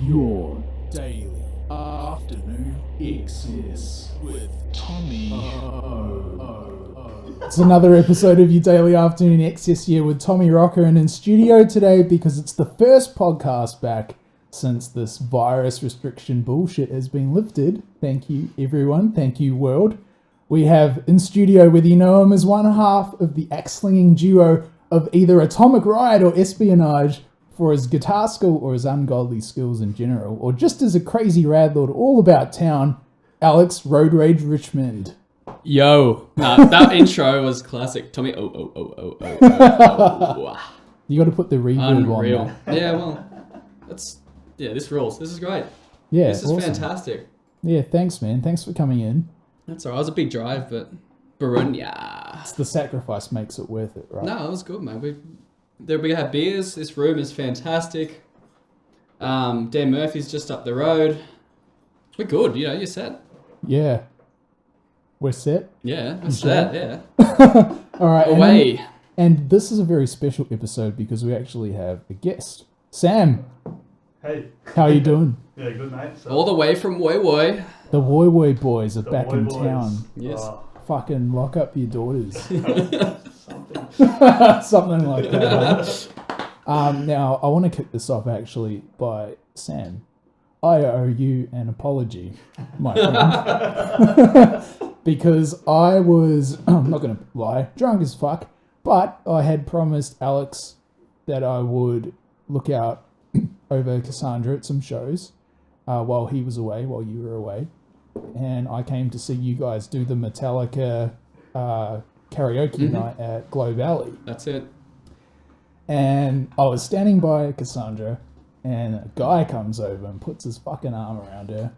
Your daily afternoon excess with Tommy. It's another episode of your daily afternoon excess here with Tommy Rocker, and in studio today because it's the first podcast back since this virus restriction bullshit has been lifted. Thank you, everyone. Thank you, world. We have in studio, whether you know him as one half of the axe-slinging duo of either Atomic Riot or Espionage, for his guitar skill or his ungodly skills in general, or just as a crazy radlord all about town, Alex Roadrage Richmond. Yo, that intro was classic. Tommy, oh. You got to put the reverb Unreal. on that. Yeah, well, this rules. This is great. Yeah, this is awesome. Fantastic. Yeah, thanks, man. Thanks for coming in. That's all right. It was a big drive, but Burundi. It's the sacrifice makes it worth it, right? No, it was good, man. We have beers. This room is fantastic. Dan Murphy's just up the road. We're good. You know, you're set. Yeah. We're set? Yeah, we're set. Yeah. All right. Away. And this is a very special episode because we actually have a guest. Sam. Hey. How are you doing? Yeah, good, mate. So, All the way from Woi Woi. The Woi Woi boys are the back Boy in Boys. town. Yes. Fucking lock up your daughters. Something. Something like that. Now, I want to kick this off actually by Sam. I owe you an apology, my friend. Because I was, I'm not going to lie, drunk as fuck, but I had promised Alex that I would look out over Cassandra at some shows while he was away, while you were away. And I came to see you guys do the Metallica karaoke night at Glow Valley. That's it. And I was standing by Cassandra, and a guy comes over and puts his fucking arm around her.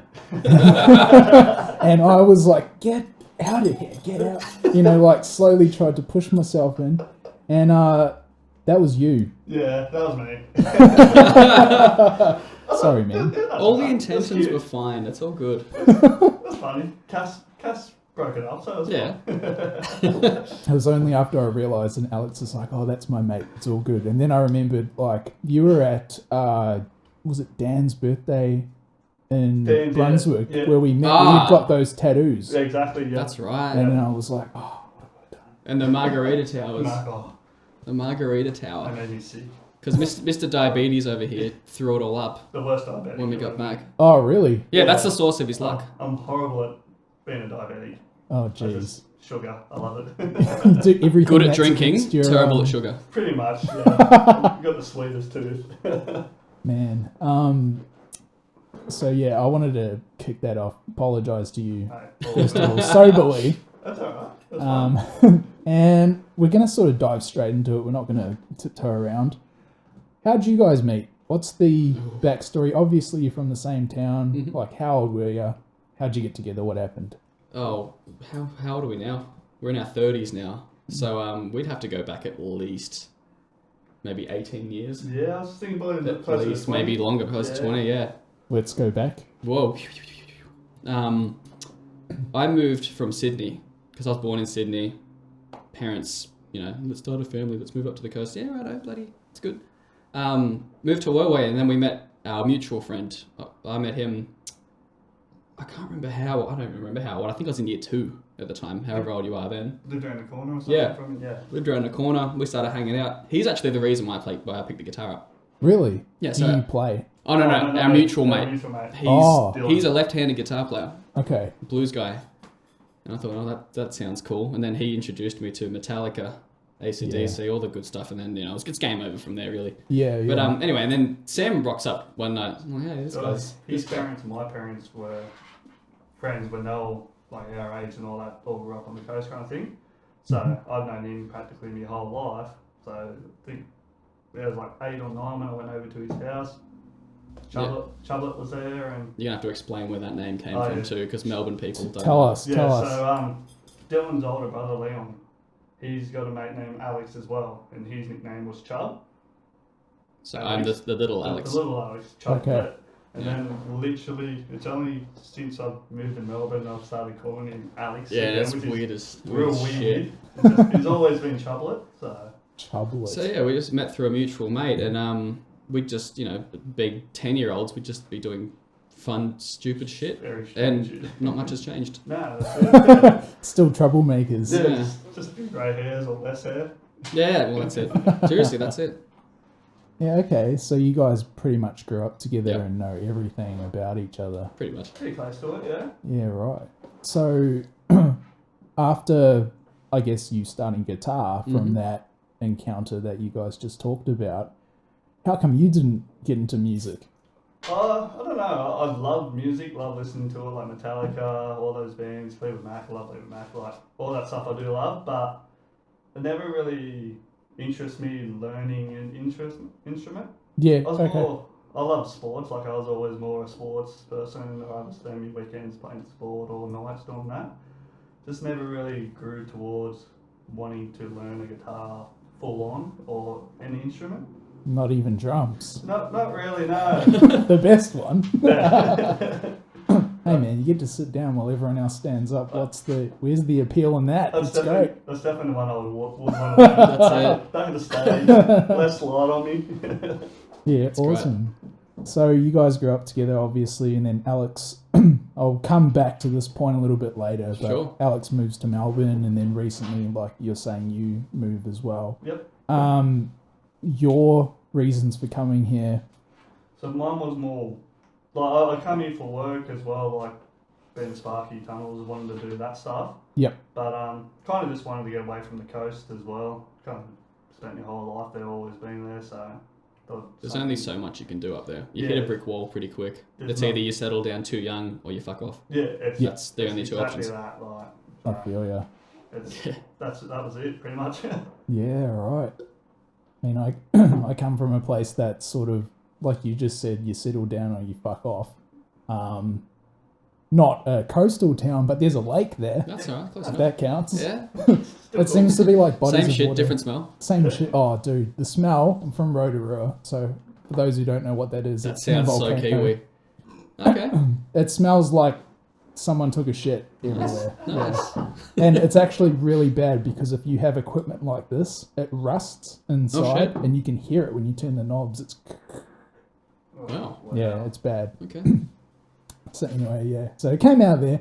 And I was like, get out of here, get out. You know, like slowly tried to push myself in. And that was you. Yeah, that was me. Sorry, man. All the intentions were fine. It's all good. That's funny. Cass broke it up, so it was Yeah. It was only after I realised, and Alex was like, oh, that's my mate, it's all good. And then I remembered, like, you were at, was it Dan's birthday in Dan, Brunswick, yeah. where we met, Ah. we got those tattoos. Yeah, exactly, yeah. That's right. And then I was like, oh, what have I done? And the Margarita Towers. Oh, The Margarita that Tower. made me sick. Because Mr. Diabetes over here threw it all up The worst diabetic. when we got back. Oh, really? Yeah, that's the source of his luck. I'm horrible at being a diabetic. Oh, I jeez. just sugar. I love it. You do everything Good at that's drinking, against your, terrible at sugar. Pretty much, yeah. You got the sweetest tooth. Man. So, yeah, I wanted to kick that off. Apologise to you, Mate, first of all, soberly. that's alright. That's fine. And we're going to sort of dive straight into it. We're not going to tiptoe around. How'd you guys meet? What's the backstory? Obviously, you're from the same town. Mhm. Like, how old were you? How'd you get together? What happened? Oh, how old are we now? We're in our 30s now. So we'd have to go back at least maybe 18 years. Yeah, I was thinking about it At closer to least 20. maybe longer, close to Yeah. 20, yeah. Let's go back. Whoa. I moved from Sydney because I was born in Sydney. Parents, let's start a family, let's move up to the coast. Yeah, righto, bloody, it's good. Moved to Wowie, and then we met our mutual friend. I met him, I can't remember how, I don't remember how. Well, I think I was in year 2 at the time, however old you are then. Lived around the corner or something Yeah. from it, yeah. Lived around the corner, we started hanging out. He's actually the reason why I picked the guitar up. Really? Yeah, Do so- you play? Oh, no, our mutual mate. Mutual mate. He's a left-handed guitar player. Okay. Blues guy. And I thought, oh, that sounds cool. And then he introduced me to Metallica, AC/DC, all the good stuff. And then, it's game over from there, really. Yeah, yeah. But anyway, and then Sam rocks up one night. I'm like, hey, this guy's... His parents and my parents were friends when they were like our age and all that, all grew up on the coast kind of thing. So I've known him practically my whole life. So I think I was like 8 or 9 when I went over to his house. Chublet was there, and You're going to have to explain where that name came Oh, from, yeah. too, because Melbourne people don't Tell know. us. So Dylan's older brother Leon, he's got a mate named Alex as well, and his nickname was Chub. So I'm the little Alex. The little Alex, Chub. Okay. And then literally, it's only since I've moved to Melbourne I've started calling him Alex. Yeah, again, that's which is weird as real shit. weird. He's always been Chublet, so Chublet. So yeah, we just met through a mutual mate, and we'd just, you know, being 10-year-olds, we'd just be doing fun, stupid shit. Very And strange. not much has changed. No, that's it. Still troublemakers. Yeah, just a few grey hairs or less hair. Yeah, well, that's it. Seriously, that's it. Yeah, okay. So you guys pretty much grew up together Yep. and know everything about each other. Pretty much. Pretty close to it, yeah. Yeah, right. So after, I guess, you starting guitar from Mhm. that encounter that you guys just talked about, how come you didn't get into music? I don't know. I love music, love listening to it, like Metallica, all those bands, Fleetwood Mac, love Fleetwood Mac, like all that stuff I do love, but it never really interests me learning an instrument. Yeah, I was okay. more, I love sports, like I was always more a sports person. I would spend my weekends playing sport or nights doing that. Just never really grew towards wanting to learn a guitar full on or any instrument. Not even drums. Not really, no. The best one. Yeah. Hey man, you get to sit down while everyone else stands up. Where's the appeal in that? That's It's great. definitely the one I would want to learn. That's it. Back to stage, less light on me. Yeah, That's great. awesome. So you guys grew up together, obviously, and then Alex. I'll come back to this point a little bit later, but Sure. Alex moves to Melbourne, and then recently, like you're saying, you moved as well. Yep. Your reasons for coming here. So mine was more like I come here for work as well, like being Sparky Tunnels, wanted to do that stuff. Yep. But kind of just wanted to get away from the coast as well. Kind of spent your whole life there, always been there, so. There's only so much you can do up there. You Yeah. hit a brick wall pretty quick. There's It's not- either you settle down too young or you fuck off. Yeah, it's, That's the only it's two exactly options. that, like. I So feel ya. it's, that was it, pretty much. Yeah, right. I mean, I I come from a place that's sort of like you just said, you settle down or you fuck off. Not a coastal town, but there's a lake there. That's alright, close enough. That counts. Yeah, It seems to be like bodies same of shit, water. different smell. Same shit. Oh, dude, the smell. I'm from Rotorua, so for those who don't know what that is, That it's in a sounds so volcano. Kiwi. Okay, It smells like someone took a shit everywhere. nice. Yeah. And it's actually really bad because if you have equipment like this, it rusts inside, shit. and you can hear it when you turn the knobs. It's Wow. yeah, it's bad. Okay. So anyway, yeah. So it came out there.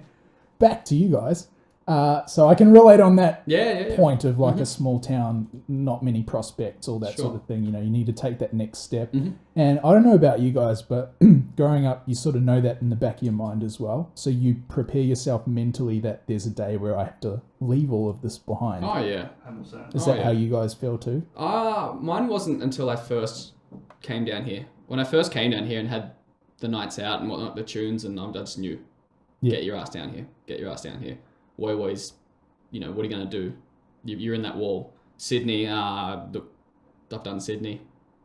Back to you guys. So I can relate on that Yeah. point of like a small town, not many prospects, all that Sure. sort of thing. You know, you need to take that next step. Mhm. And I don't know about you guys, but growing up, you sort of know that in the back of your mind as well. So you prepare yourself mentally that there's a day where I have to leave all of this behind. Oh yeah. 100%. Is Oh, that yeah. how you guys feel too? Mine wasn't until I first came down here. When I first came down here and had the nights out and whatnot, the tunes, and I just knew, Yeah. get your ass down here. Get your ass down here. Woi's, you know, what are you going to do? You're in that wall. Sydney, look, I've done Sydney.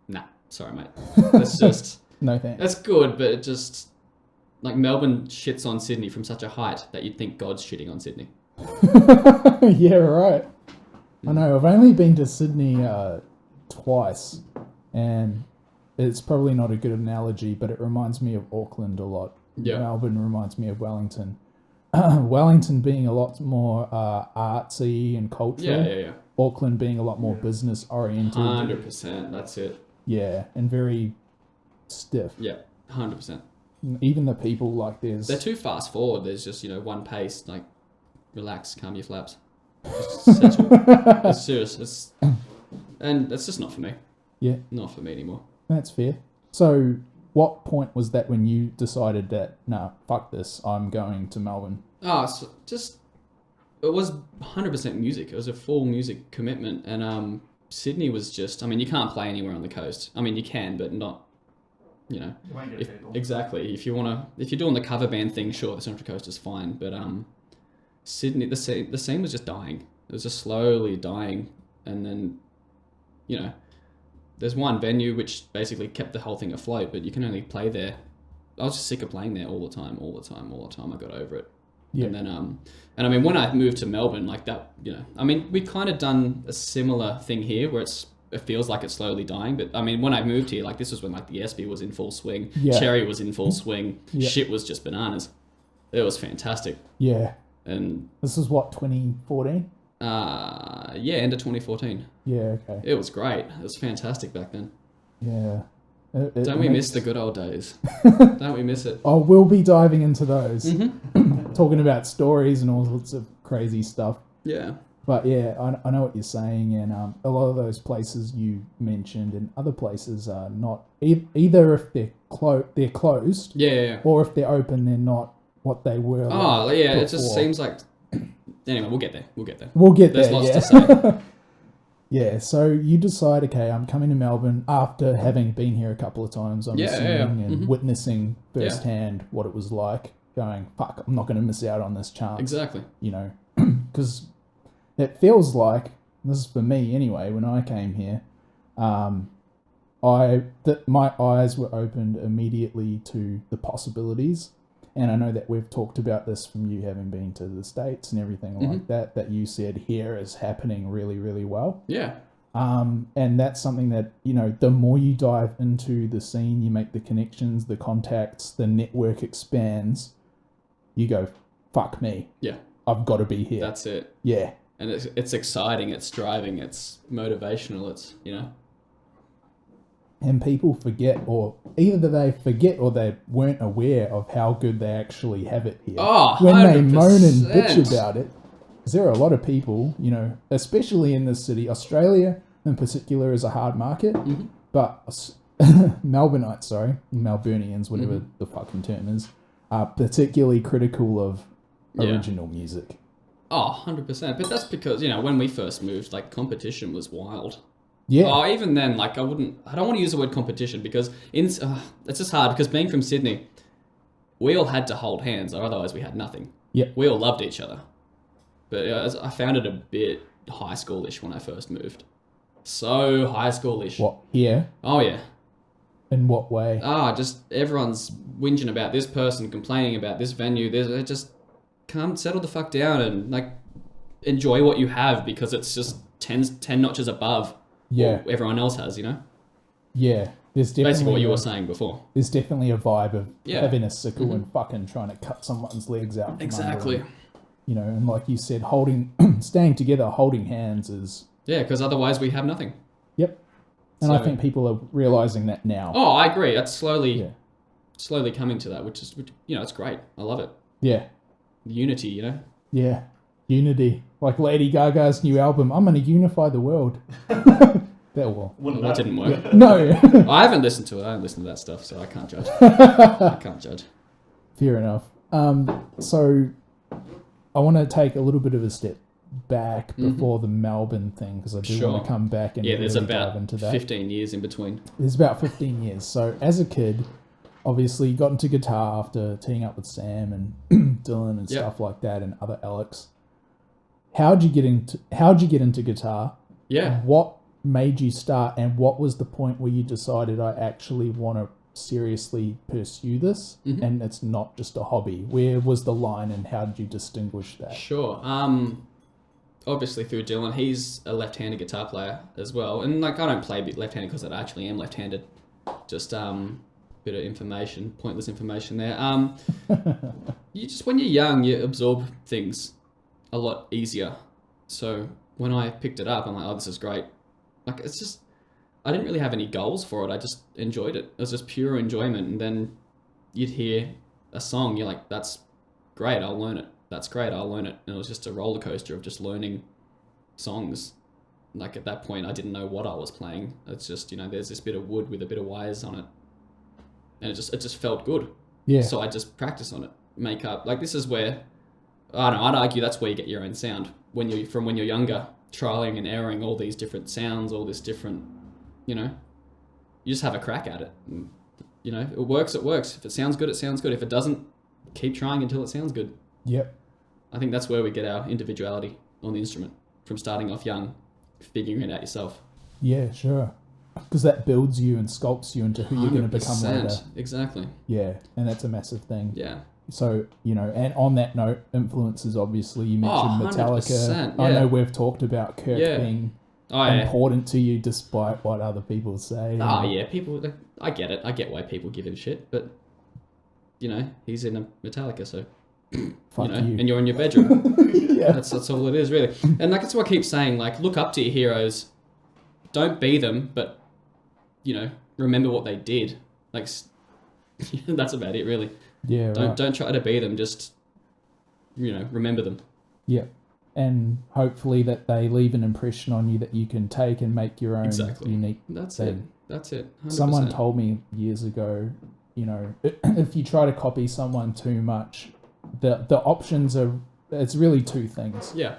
Nah, sorry, mate. That's just, No thanks. that's good, but it just, like Melbourne shits on Sydney from such a height that you'd think God's shitting on Sydney. Yeah, right. I know. I've only been to Sydney twice, and it's probably not a good analogy, but it reminds me of Auckland a lot. Yeah. Melbourne reminds me of Wellington. Wellington being a lot more artsy and cultural. Yeah. Auckland being a lot more Yeah. business oriented. 100%, that's it. Yeah, and very stiff. Yeah, 100%. Even the people, like there's They're too fast forward. There's just, you know, one pace, like, relax, calm your flaps. Just settle. It's serious. And that's just not for me. Yeah. Not for me anymore. That's fair. So, what point was that when you decided that, nah, fuck this, I'm going to Melbourne? So just, it was 100% music. It was a full music commitment. And Sydney was just, I mean, you can't play anywhere on the coast. I mean, you can, but not, you know. You won't get people. Exactly. If you're doing the cover band thing, sure, the Central Coast is fine. But Sydney, the scene was just dying. It was just slowly dying. And then, you know, there's one venue which basically kept the whole thing afloat, but you can only play there. I was just sick of playing there all the time. I got over it. Yeah. And then, and I mean, when I moved to Melbourne, like that, you know, I mean, we kind of done a similar thing here where it feels like it's slowly dying. But I mean, when I moved here, like this was when like the SB was in full swing, Yeah. Cherry was in full swing, Yeah. shit was just bananas. It was fantastic. Yeah. And This is what, 2014? yeah, end of 2014. Yeah, okay. It was great. It was fantastic back then. Yeah. Don't we miss the good old days? Don't we miss it? Oh, we'll be diving into those. Mm-hmm. Talking about stories and all sorts of crazy stuff. Yeah. But yeah, I know what you're saying, and a lot of those places you mentioned and other places are not either if they're closed, Yeah. or if they're open, they're not what they were. Oh, like yeah. before. It just seems like. Anyway, we'll get there. We'll get There's there. lots Yeah. to say. Yeah. So you decide, okay, I'm coming to Melbourne after having been here a couple of times. I'm assuming and Mhm. witnessing firsthand what it was like. Going, fuck, I'm not going to miss out on this chance. Exactly. You know, because it feels like, this is for me anyway, when I came here, my eyes were opened immediately to the possibilities. And I know that we've talked about this from you having been to the States and everything like that you said here is happening really, really well. Yeah. And that's something that, you know, the more you dive into the scene, you make the connections, the contacts, the network expands, you go, fuck me. Yeah. I've got to be here. That's it. Yeah. And it's exciting, it's driving, it's motivational, it's, you know. And people forget, or either they forget or they weren't aware of how good they actually have it here. Oh, when 100%. they moan and bitch about it, because there are a lot of people, you know, especially in this city, Australia in particular is a hard market, but Melbourneites, Melburnians, whatever the fucking term is, are particularly critical of original music. Oh, 100%. But that's because, you know, when we first moved, like, competition was wild. Yeah. Oh, even then, like, I don't want to use the word competition because it's just hard because being from Sydney, we all had to hold hands or otherwise we had nothing. Yep. We all loved each other. But I found it a bit high schoolish when I first moved. So high schoolish. What, here? Oh, yeah. In what way? Just everyone's whinging about this person, complaining about this venue. Just come settle the fuck down and, like, enjoy what you have because it's just 10 notches above what everyone else has, you know? Yeah. There's definitely basically what you were saying before. There's definitely a vibe of having a sickle and fucking trying to cut someone's legs out. Exactly. Them, you know, and like you said, staying together, holding hands is... Yeah, because otherwise we have nothing. Yep. And I think people are realising that now. Oh, I agree. That's slowly coming to that, which you know, it's great. I love it. Yeah. Unity, you know? Yeah. Unity. Like Lady Gaga's new album, I'm going to unify the world. That didn't work. No. I haven't listened to it. I haven't listened to that stuff, so I can't judge. I can't judge. Fair enough. So I want to take a little bit of a step back before the Melbourne thing, because I do want to come back and there's really about dive into that. 15 years in between. There's about 15 years. So as a kid, obviously got into guitar after teaming up with Sam and Dylan and stuff like that, and other Alex. How'd you get into guitar? Yeah. What made you start, and what was the point where you decided I actually want to seriously pursue this and it's not just a hobby? Where was the line and how did you distinguish that? Sure. Obviously through Dylan, he's a left-handed guitar player as well, and like I don't play left-handed because I actually am left-handed. Just bit of information, pointless information there. You just, when you're young, you absorb things a lot easier. So when I picked it up, I'm like, oh, this is great. Like, it's just, I didn't really have any goals for it. I just enjoyed it. It was just pure enjoyment. And then you'd hear a song, you're like, that's great, I'll learn it. That's great, I'll learn it. And it was just a roller coaster of just learning songs. Like, at that point, I didn't know what I was playing. It's just, you know, there's this bit of wood with a bit of wires on it. And it just felt good. Yeah. So I just practice on it, make up. Like, this is where, I don't know, I'd argue that's where you get your own sound. When you're younger, trialing and erroring all these different sounds, all this different, you know, you just have a crack at it. And, you know, it works, it works. If it sounds good, it sounds good. If it doesn't, keep trying until it sounds good. Yep. I think that's where we get our individuality on the instrument, from starting off young, figuring it out yourself. Yeah, sure. Because that builds you and sculpts you into who you're going to become later. Exactly. Yeah, and that's a massive thing. Yeah. So, you know, and on that note, influences, obviously, you mentioned Metallica. Yeah. I know we've talked about Kirk being important to you despite what other people say. Oh, yeah, people, I get it. I get why people give him shit, but, you know, he's in a Metallica, so, Fuck you know, you. and you're in your bedroom. Yeah. That's all it is, really. And like, that's what I keep saying, like, look up to your heroes. Don't be them, but, you know, remember what they did. Like, that's about it, really. Yeah, Don't try to be them. Just, remember them. Yeah. And hopefully that they leave an impression on you that you can take and make your own unique thing. That's it. 100%. Someone told me years ago, if you try to copy someone too much, the options it's really two things. Yeah.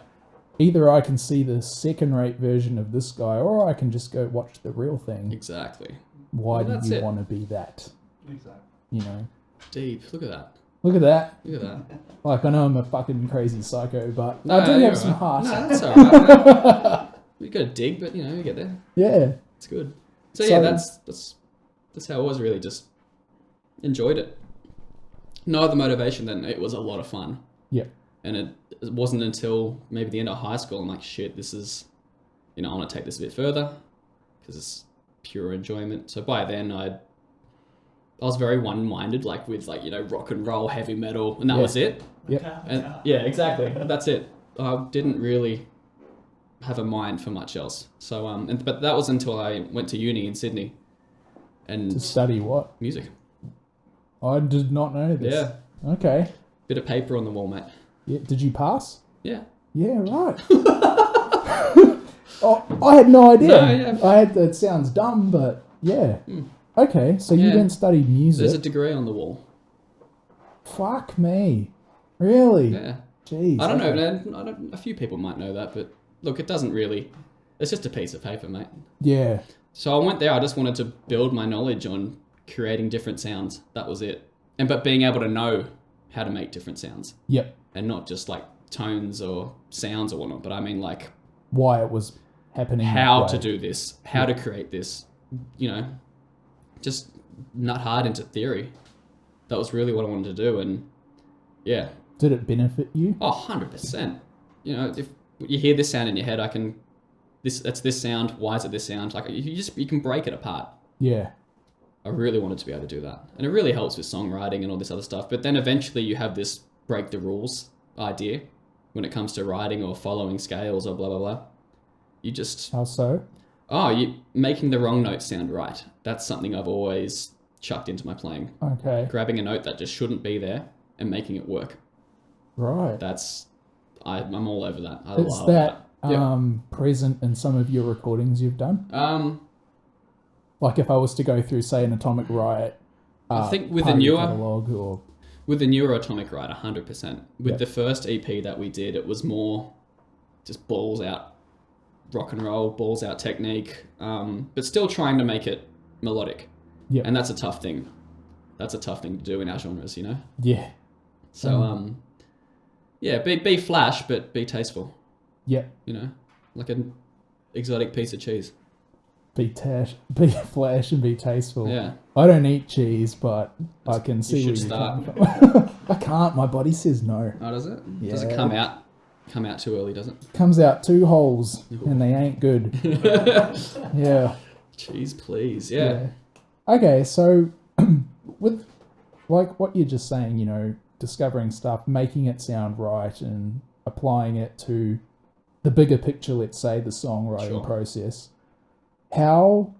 Either I can see the second-rate version of this guy, or I can just go watch the real thing. Exactly. Why do you want to be that? Exactly. Deep. Look at that. Look at that. Look at that. Like, I know I'm a fucking crazy psycho, but No, I do you're have some heart. No, that's alright. You got to dig, but you get there. Yeah. It's good. So yeah, that's how I was, really just enjoyed it. No other motivation than it was a lot of fun. Yeah. And it wasn't until maybe the end of high school I'm like, shit, this is, I want to take this a bit further because it's pure enjoyment. So by then I was very one-minded, like with rock and roll, heavy metal, and that was it. Yep. And yeah, exactly. That's it. I didn't really have a mind for much else. So but that was until I went to uni in Sydney. And to study what? Music. I did not know this. Yeah. Okay. Bit of paper on the wall, mate. Yeah. Did you pass? Yeah. Yeah, right. Oh, I had no idea. No, yeah. It sounds dumb, but yeah. Okay, so you didn't study music. There's a degree on the wall. Fuck me. Really? Yeah. Jeez. I don't know, man. A few people might know that, but look, it doesn't really. It's just a piece of paper, mate. Yeah. So I went there. I just wanted to build my knowledge on creating different sounds. That was it. But being able to know how to make different sounds. Yep. And not just like tones or sounds or whatnot, but I mean like why it was happening. How to do this, how to create this, just nut hard into theory. That was really what I wanted to do, and yeah. Did it benefit you? Oh, 100%. If you hear this sound in your head, that's this sound, why is it this sound? Like, you can break it apart. Yeah. I really wanted to be able to do that. And it really helps with songwriting and all this other stuff. But then eventually you have this break the rules idea when it comes to writing or following scales or blah, blah, blah. You just... How so? You making the wrong note sound right. That's something I've always chucked into my playing. Okay. Grabbing a note that just shouldn't be there and making it work. Right. I'm all over that. I Is love that. Yep. Present in some of your recordings you've done? Like if I was to go through, say, an Atomic Riot, I think with the newer catalog or with the newer Atomic Riot, 100%. With Yep. the first EP that we did, it was more just balls out rock and roll, balls out technique, but still trying to make it melodic. Yep. And that's a tough thing. That's a tough thing to do in our genres, Yeah. So be flash, but be tasteful. Yep. Like an exotic piece of cheese. Be flash and be tasteful. Yeah. I don't eat cheese, but I can see you where should you're start. coming from. I can't. My body says no. Oh, does it? Yeah. Does it come out too early, does it? Comes out 2 holes, and they ain't good. Yeah. Cheese, please. Yeah. Okay, so with like what you're just saying, discovering stuff, making it sound right, and applying it to the bigger picture, let's say the songwriting process. How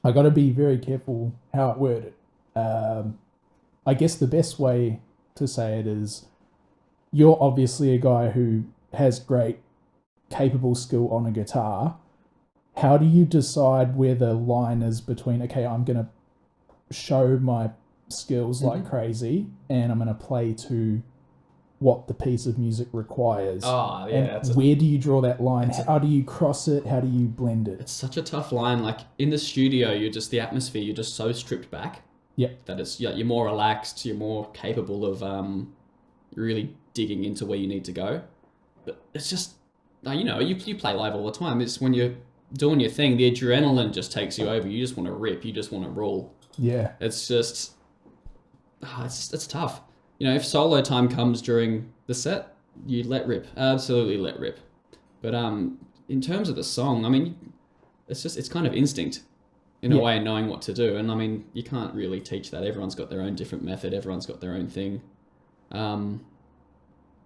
I got to be very careful how it worded. I guess the best way to say it is you're obviously a guy who has great capable skill on a guitar. How do you decide where the line is between, okay, I'm going to show my skills like crazy and I'm going to play to what the piece of music requires? Oh, yeah. And where do you draw that line? How do you cross it? How do you blend it? It's such a tough line. Like in the studio, the atmosphere, you're just so stripped back. Yep. That you're more relaxed, you're more capable of really digging into where you need to go. But it's just, you play live all the time. It's when you're doing your thing, the adrenaline just takes you over. You just want to rip. You just want to roll. Yeah. It's just, it's tough. If solo time comes during the set, you let rip. Absolutely let rip. But in terms of the song, I mean, it's kind of instinct in a way, knowing what to do. And I mean, you can't really teach that. Everyone's got their own different method. Everyone's got their own thing.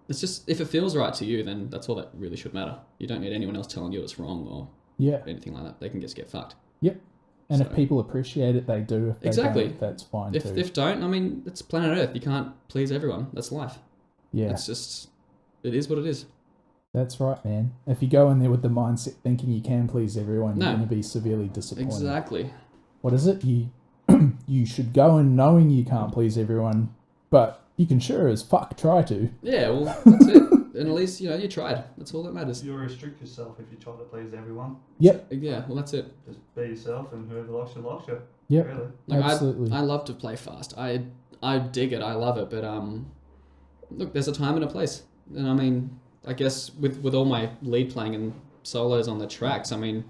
It's just, if it feels right to you, then that's all that really should matter. You don't need anyone else telling you it's wrong or anything like that. They can just get fucked. Yep. And So- if people appreciate it, they do. If they Exactly. don't, that's fine If too. don't, I mean, it's planet Earth. You can't please everyone. That's life. Yeah, It's just, it is what it is. that's right, man. If you go in there with the mindset thinking you can please everyone, No. you're going to be severely disappointed. Exactly. What is it? You should go in knowing you can't please everyone, but you can sure as fuck try to. Yeah, well, that's it. And at least, you know, you tried. That's all that matters. You'll restrict yourself if you try to please everyone. Yep. Yeah, well, that's it. Just be yourself, and whoever likes you likes you. Yep. Really. Like, Absolutely. I love to play fast. I dig it. I love it. But look, there's a time and a place. And I mean, I guess with all my lead playing and solos on the tracks, I mean,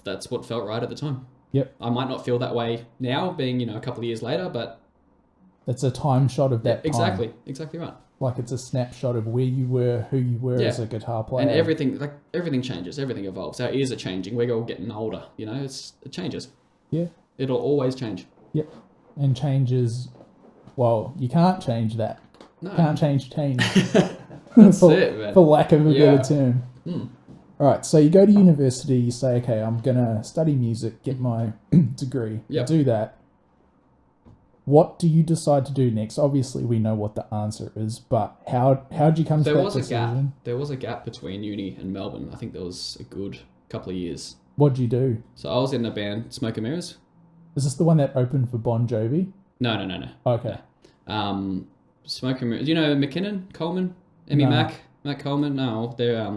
that's what felt right at the time. Yep. I might not feel that way now, being, you know, a couple of years later, but It's a time shot of that time. exactly right. Like it's a snapshot of where you were, who you were Yeah. as a guitar player. And everything changes, everything evolves. Our ears are changing. We're all getting older. You know, it changes. Yeah. It'll always change. Yep. And changes. Well, you can't change that. No, Can't change change. that's for, it, man. for lack of a Yeah. better term. Hmm. All right, so you go to university, you say, okay, I'm going to study music, get my degree, Yep. do that. What do you decide to do next? Obviously, we know what the answer is, but how'd you come to There that was a gap. decision? There was a gap between uni and Melbourne. I think there was a good couple of years. What'd you do? So I was in the band Smoke and Mirrors. Is this the one that opened for Bon Jovi? No. Okay. Smoke and Mirrors. You know McKinnon, Coleman, Emmy No. Mac Coleman. No, they're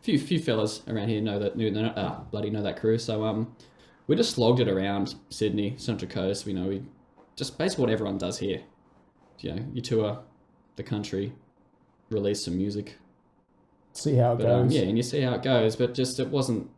few fellas around here know that crew. So we just slogged it around Sydney, Central Coast. We just basically what everyone does here. You know, you tour the country, release some music. See how it But goes. yeah, and you see how it goes. But just it wasn't.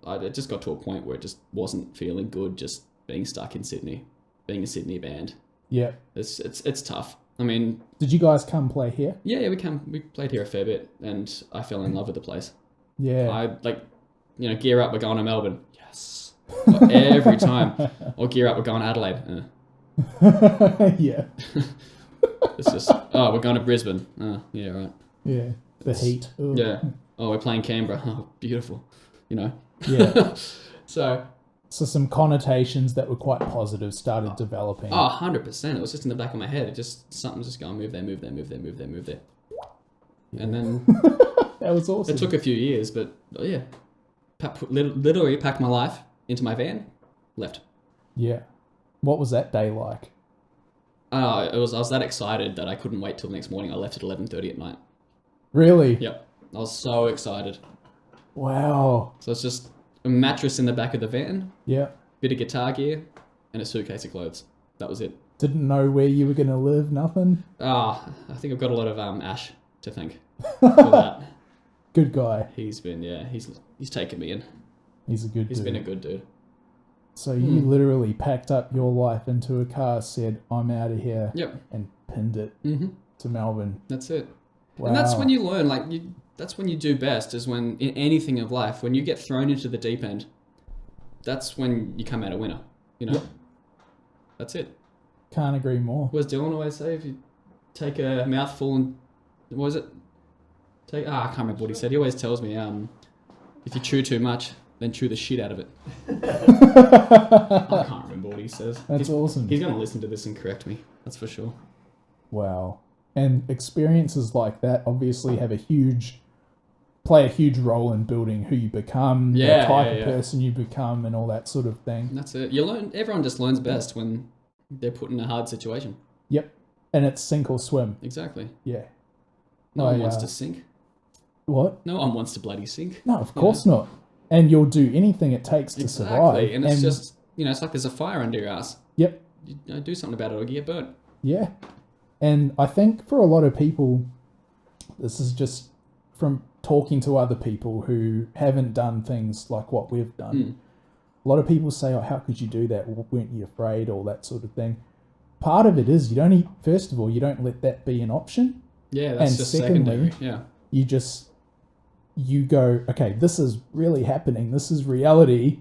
It just got to a point where it just wasn't feeling good. Just being stuck in Sydney, being a Sydney band. Yeah. It's tough. I mean, Did you guys come play here? yeah, we played here a fair bit, and I fell in love with the place. Yeah. I gear up, we're going to Melbourne. Yes, But every time. Or gear up, we're going to Adelaide. Yeah. It's just, oh, we're going to Brisbane. Yeah, right. Yeah. The heat. Ugh. Yeah. Oh, we're playing Canberra. Oh, beautiful. You know. Yeah. So. So some connotations that were quite positive started developing. Oh, 100%. It was just in the back of my head. Something's just going, move there, move there, move there, move there, move there. Yeah. And then That was awesome. it took a few years, but yeah. Literally packed my life into my van, left. Yeah. What was that day like? I was that excited that I couldn't wait till the next morning. I left at 11:30 at night. Really? Yep. I was so excited. Wow. So it's just a mattress in the back of the van, Yeah. bit of guitar gear, and a suitcase of clothes. That was it. Didn't know where you were going to live, nothing? I think I've got a lot of Ash to thank for that. Good guy. He's taken me in. He's a good He's dude. been a good dude. So you literally packed up your life into a car, said, I'm out of here, Yep. and pinned it Mm-hmm. to Melbourne. That's it. Wow. And that's when you learn, that's when you do best, is when, in anything of life, when you get thrown into the deep end, that's when you come out a winner, you know? Yep. That's it. Can't agree more. What does Dylan always say? If you take a mouthful and, what was it? I can't remember what he said. He always tells me, if you chew too much, then chew the shit out of it. I can't remember what he says. That's awesome. He's going to listen to this and correct me. That's for sure. Wow. And experiences like that obviously play a huge role in building who you become, the type of person you become, and all that sort of thing. And that's it. Everyone just learns best when they're put in a hard situation. Yep. And it's sink or swim. Exactly. Yeah. No one wants to sink. What? No one wants to bloody sink. No, of course not. And you'll do anything it takes to survive. Exactly. And it's just, it's like there's a fire under your ass. Yep. You do something about it or you get burnt. Yeah. And I think for a lot of people, this is just from talking to other people who haven't done things like what we've done. A lot of people say, oh, how could you do that? Weren't you afraid? All that sort of thing. Part of it is you don't let that be an option. Yeah, that's And just secondly, secondary. Yeah. You go, okay, this is really happening. This is reality.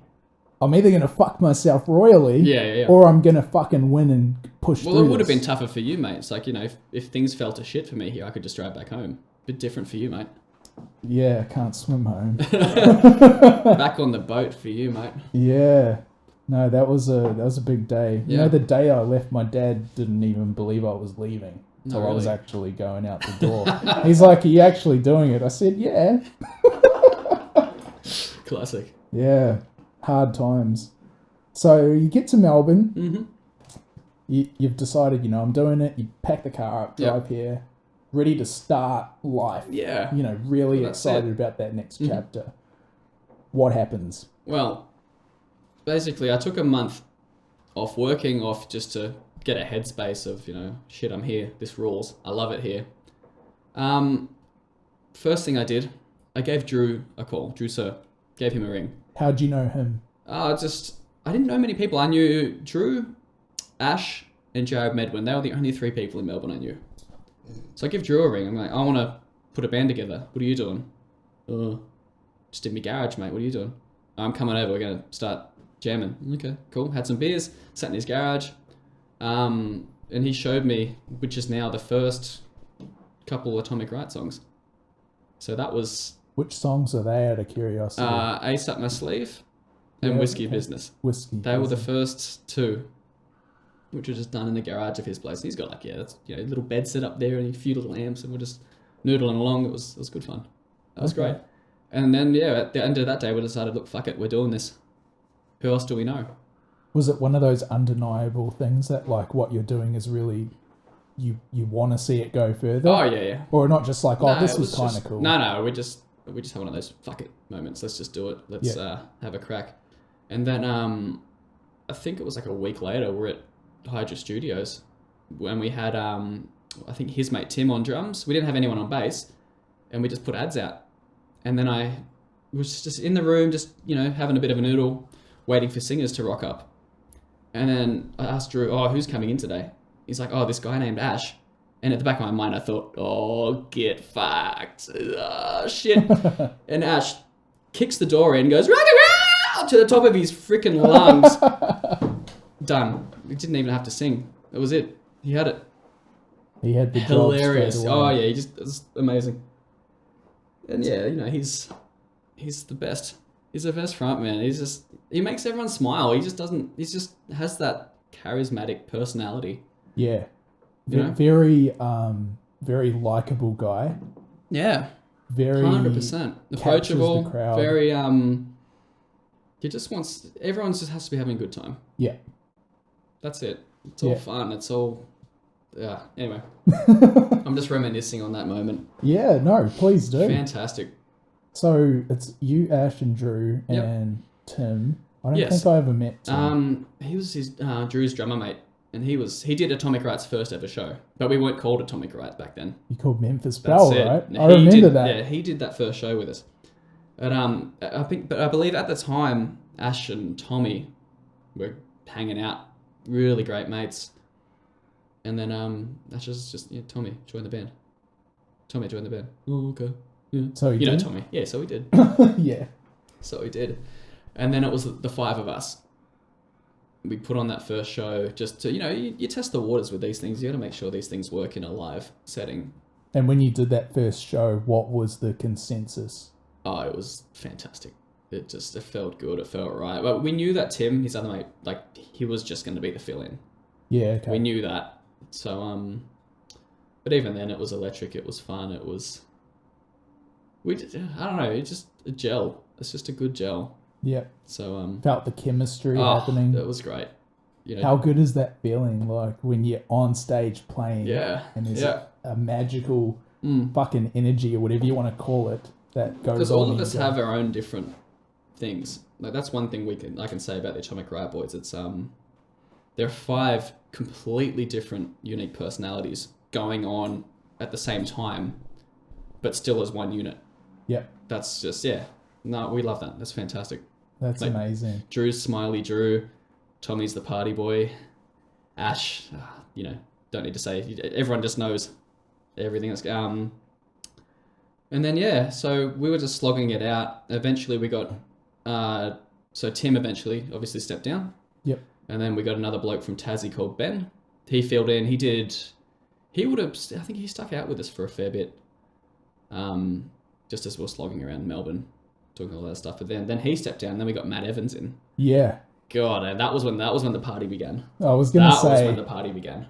I'm either going to fuck myself royally Yeah. or I'm going to fucking win and push through Well, it would have this. been tougher for you, mate. It's like, if things fell to shit for me here, I could just drive back home. Bit different for you, mate. Yeah, can't swim home. Back on the boat for you, mate. Yeah. No, that was a big day. You Yeah. know, the day I left, my dad didn't even believe I was leaving No, until I was really? actually going out the door. He's like, "Are you actually doing it?" I said, "Yeah." Classic. Yeah, hard times. So you get to Melbourne. Mm-hmm. You've decided, I'm doing it. You pack the car up, drive here, ready to start life. Yeah. Really Well, that's excited it. about that next Mhm. chapter. What happens? Well, basically, I took a month off working off just to get a headspace of, shit, I'm here. This rules. I love it here. First thing I did, I gave Drew a call. Drew Sir. Gave him a ring. How'd you know him? I didn't know many people. I knew Drew, Ash, and Jared Medwin. They were the only 3 people in Melbourne I knew. So I give Drew a ring. I'm like, I want to put a band together. What are you doing? Just in my garage, mate. What are you doing? I'm coming over. We're going to start jamming. Okay, cool. Had some beers. Sat in his garage. And he showed me, which is now the first couple Atomic Riot songs. So that was Which songs are they, out of curiosity? Ace Up My Sleeve and Yeah, Whiskey okay. Business. Whiskey. They were the Business. first 2, which were just done in the garage of his place. He's got that's a little bed set up there and a few little amps, and we're just noodling along. It was good fun. That was Okay. great. And then at the end of that day, we decided, look, fuck it, we're doing this. Who else do we know? Was it one of those undeniable things that, like, what you're doing is really, you want to see it go further? Oh yeah. Or not just like, No, this it was kind of just- cool. No, we just have one of those fuck it moments. Let's just do it. Let's have a crack. And then I think it was like a week later, we're at Hydra Studios when we had I think his mate Tim on drums. We didn't have anyone on bass, and we just put ads out. And then I was just in the room, just having a bit of a noodle, waiting for singers to rock up. And then I asked Drew, "Oh, who's coming in today?" He's like, "Oh, this guy named Ash." And at the back of my mind, I thought, "Oh, get fucked. Oh, shit." And Ash kicks the door in, goes, "Rock and roll!" to the top of his freaking lungs. Done. He didn't even have to sing. That was it. He had it. He had the job Hilarious. straight away. Oh, yeah, it was amazing. And yeah, he's the best. He's the best front man. He makes everyone smile. He just has that charismatic personality. Yeah. You know? Very, very likable guy. Yeah. Very 100%. captures Approachable. the crowd. Very he just wants everyone just has to be having a good time. Yeah. That's it. It's all Yeah. fun. It's all anyway. I'm just reminiscing on that moment. Yeah, no, please do. Fantastic. So it's you, Ash, and Drew, Yep. and Tim. I don't Yes. think I ever met Tim. He was his Drew's drummer mate, and he did Atomic Riot's first ever show, but we weren't called Atomic Riot back then. You called Memphis That's Belle, it. right? He I remember did, that. Yeah, he did that first show with us. But I believe at the time Ash and Tommy were hanging out, really great mates. And then Ash was just Tommy joined the band. Tommy joined the band. Oh, okay. Yeah. So he You know did? Tommy. Yeah, so we did. Yeah. So we did. And then it was the 5 of us. We put on that first show just to, you test the waters with these things. You got to make sure these things work in a live setting. And when you did that first show, what was the consensus? Oh, it was fantastic. It felt good. It felt right. But we knew that Tim, his other mate, he was just going to be the fill-in. Yeah, okay. We knew that. So, but even then it was electric. It was fun. I don't know. It's just a gel. It's just a good gel. Yeah. So, Felt the chemistry happening. That was great. How good is that feeling, like, when you're on stage playing and there's a magical fucking energy or whatever you want to call it that goes on? Because all of us have our own different things. Like, that's one thing I can say about the Atomic Riot Boys. It's there are 5 completely different, unique personalities going on at the same time, but still as one unit. Yep. That's just No, we love that. That's fantastic. That's Like, amazing. Drew's Smiley Drew, Tommy's the party boy, Ash, don't need to say. Everyone just knows everything that's and then so we were just slogging it out. Eventually we got so Tim eventually obviously stepped down. Yep. And then we got another bloke from Tassie called Ben. He filled in. I think he stuck out with us for a fair bit. Just as we were slogging around Melbourne, talking all that stuff. But then he stepped down. Then we got Matt Evans in. Yeah. God, and that was when the party began. I was gonna That was say, when the party began.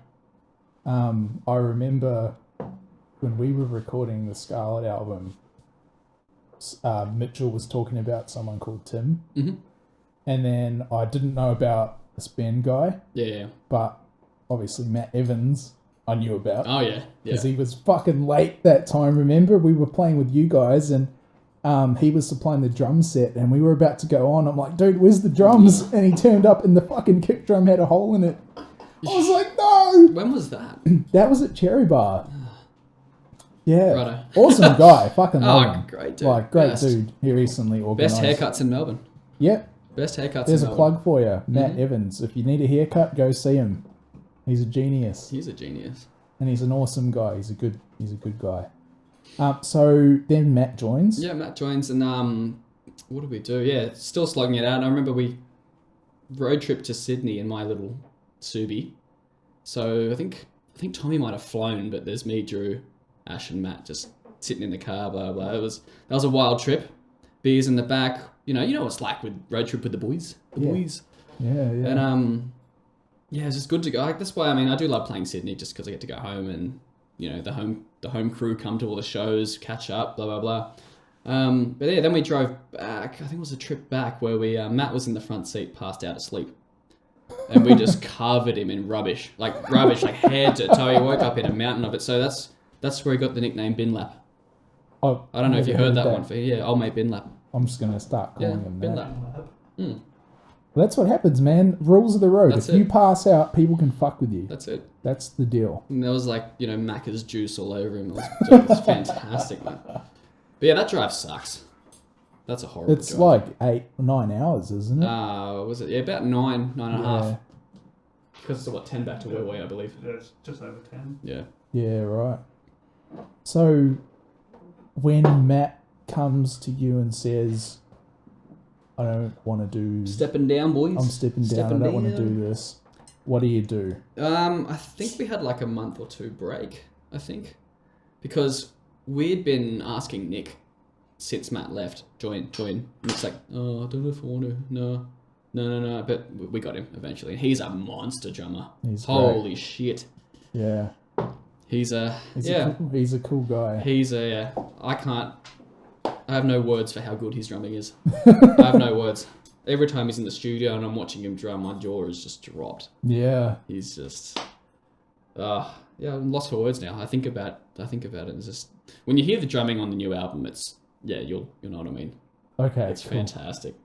I remember when we were recording the Scarlet album, Mitchell was talking about someone called Tim, and then I didn't know about this Ben guy, Yeah. but obviously Matt Evans I knew about. Oh yeah. Because he was fucking late that time. Remember, we were playing with you guys, and he was supplying the drum set, and we were about to go on. I'm like, dude, where's the drums? And he turned up, and the fucking kick drum had a hole in it. I was like, no. When was that? That was at Cherry Bar. Yeah, Righto. awesome guy. Fucking love him. Great dude. Like, great Best. dude. He recently organised. Best haircuts in Melbourne. Yep. Best haircuts There's in a Melbourne. plug for you, Matt Evans. If you need a haircut, go see him. He's a genius. He's a genius. And he's an awesome guy. He's a good guy. So then Matt joins. Yeah, Matt joins, and what did we do? Yeah, still slugging it out. I remember we road trip to Sydney in my little Subi. So I think Tommy might have flown, but there's me, Drew, Ash, and Matt just sitting in the car. Blah blah. That was a wild trip. Beers in the back. You know what it's like with road trip with the boys. Boys. Yeah. And yeah, it's just good to go. Like, that's why I do love playing Sydney, just because I get to go home and the home crew come to all the shows, catch up, blah blah blah. But yeah, then we drove back. I think it was a trip back where we Matt was in the front seat, passed out asleep, and we just covered him in rubbish, like head to toe. He woke up in a mountain of it. So that's where he got the nickname Bin Lap. I don't know if you heard that one. Old mate Bin Lap. I'm just gonna start calling him Bin that. Lap. That's what happens, man. Rules of the road. That's if you pass out, people can fuck with you. That's it. That's the deal. And there was Macca's juice all over him. It was fantastic, man. But yeah, that drive sucks. That's a horrible It's drive. like 8 or 9 hours, isn't it? Was it? Yeah, about nine and a half. Yeah. Because it's 10 back to where we are, I believe. Yeah, it's just over 10. Yeah. Yeah, right. So when Matt comes to you and says, I don't want to do... Stepping down, boys. I'm stepping down. I don't want to do this. What do you do? I think we had like a month or two break, I think. Because we'd been asking Nick since Matt left, join. And Nick's like, oh, I don't know if I want to. No. But we got him eventually. And he's a monster drummer. He's Holy great. shit. Yeah. He's a cool guy. I have no words for how good his drumming is. I have no words. Every time he's in the studio and I'm watching him drum, my jaw is just dropped. Yeah. He's just, I'm lost for words now. I think about it. It's just when you hear the drumming on the new album, it's you'll know what I mean. Okay. It's cool. fantastic.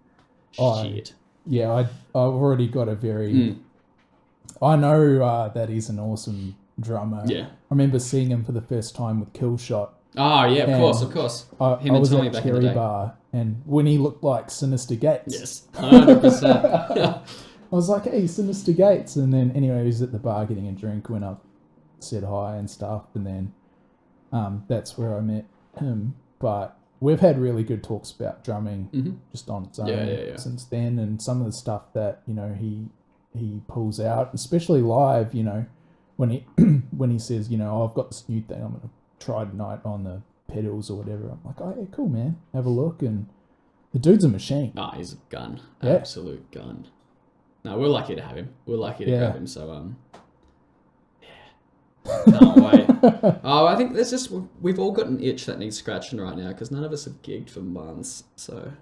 Oh, Shit. Yeah, I've already got a very. I know that he's an awesome drummer. Yeah. I remember seeing him for the first time with Killshot. Oh yeah, And of course. I Him and was Tommy at back in the Cherry day. Bar, and when he looked like Sinister Gates. Yes, 100%. I was like, hey, Sinister Gates. And then, anyway, he was at the bar getting a drink, went up, said hi and stuff. And then that's where I met him. But we've had really good talks about drumming just on its own since then. And some of the stuff that, he pulls out, especially live, when he when he says, I've got this new thing I'm going to try tonight on the pedals or whatever. I'm like, oh, yeah, cool, man. Have a look. And the dude's a machine. Oh, he's a gun. Yeah. Absolute gun. No, we're lucky to have him. We're lucky to grab him. So, can't wait. I think we've all got an itch that needs scratching right now because none of us have gigged for months. So,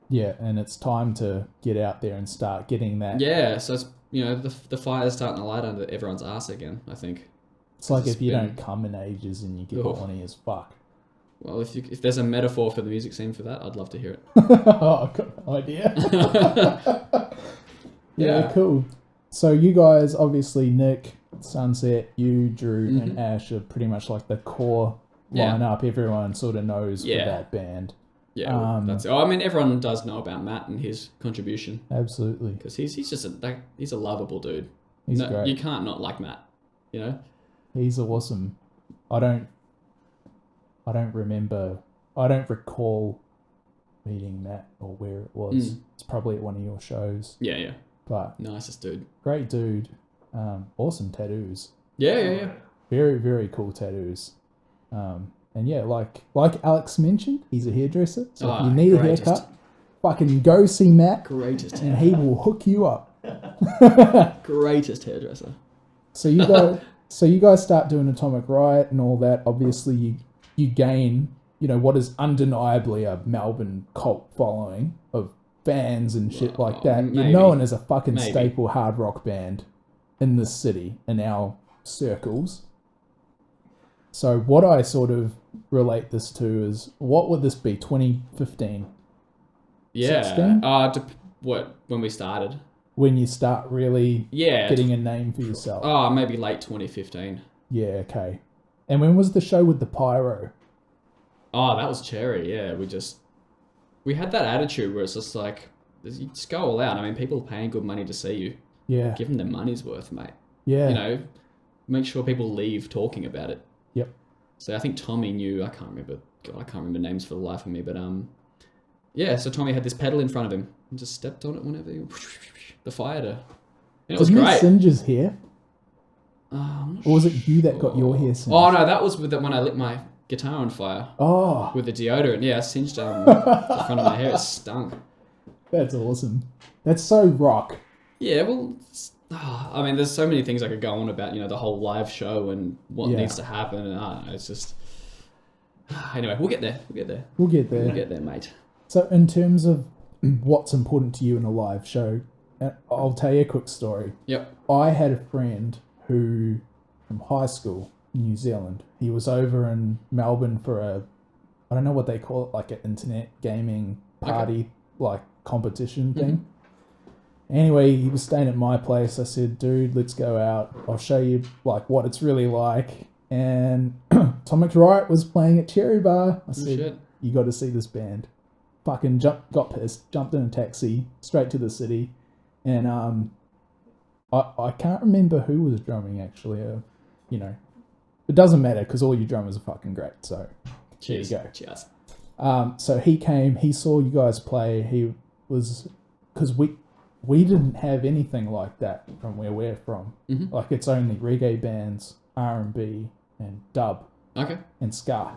yeah, and it's time to get out there and start getting that. yeah, so it's, the fire's starting to light under everyone's ass again, I think. It's like It's if you been- don't come in ages and you get Oh. horny as fuck. Well, if there's a metaphor for the music scene for that, I'd love to hear it. Oh, I've got no idea. Yeah, cool. So you guys, obviously, Nick, Sunset, you, Drew, and Ash are pretty much like the core Yeah. lineup. Everyone sort of knows Yeah. for that band. Yeah, that's it. Everyone does know about Matt and his contribution Absolutely. because he's just he's a lovable dude. He's great. You can't not like Matt, He's awesome. I don't recall meeting Matt or where it was. It's probably at one of your shows. Yeah. But Nicest dude. great dude. Awesome tattoos. Yeah. Very, very cool tattoos. And yeah, like Alex mentioned, he's a hairdresser. So if you need a greatest. haircut, fucking go see Matt, Greatest, and he will hook you up. greatest hairdresser. So you guys start doing Atomic Riot and all that. Obviously, you gain, what is undeniably a Melbourne cult following of fans and shit like that. You're maybe. known as a fucking Maybe. staple hard rock band in this city, in our circles. So what I sort of relate this to is, what would this be, 2015? Yeah. 16? When we started? When you start really Yeah. getting a name for yourself. Oh, maybe late 2015. Yeah, okay. And when was the show with the pyro? Oh, that was cherry. Yeah, we had that attitude where it's just like, you just go all out. I mean, people are paying good money to see you. Yeah. Give them their money's worth, mate. Yeah. Make sure people leave talking about it. Yep. So I think Tommy knew, I can't remember names for the life of me, but yeah, so Tommy had this pedal in front of him and just stepped on it whenever the fire to... It was Didn't he great. singe his hair? I'm not Or was it you that got your hair singed? Oh, no, that was when I lit my guitar on fire Oh, with the deodorant. Yeah, I singed the front of my hair. It stunk. that's awesome. That's so rock. Yeah, well, I mean, there's so many things I could go on about, the whole live show and what Yeah. needs to happen. And I don't know, it's just... Anyway, we'll get there. We'll get there. We'll get there, mate. So in terms of what's important to you in a live show, I'll tell you a quick story. Yep. I had a friend who, from high school, New Zealand, he was over in Melbourne for I don't know what they call it, like an internet gaming party, like competition thing. Anyway, he was staying at my place. I said, dude, let's go out. I'll show you like what it's really like. And Atomic Riot was playing at Cherry Bar. I said, shit. you got to see this band. Fucking got pissed, jumped in a taxi, straight to the city. And I can't remember who was drumming actually. It doesn't matter because all your drummers are fucking great. So Cheers. there you go. Cheers. So he came, he saw you guys play. He was, because we didn't have anything like that from where we're from. Mm-hmm. Like it's only reggae bands, R&B, and dub, Okay. and ska.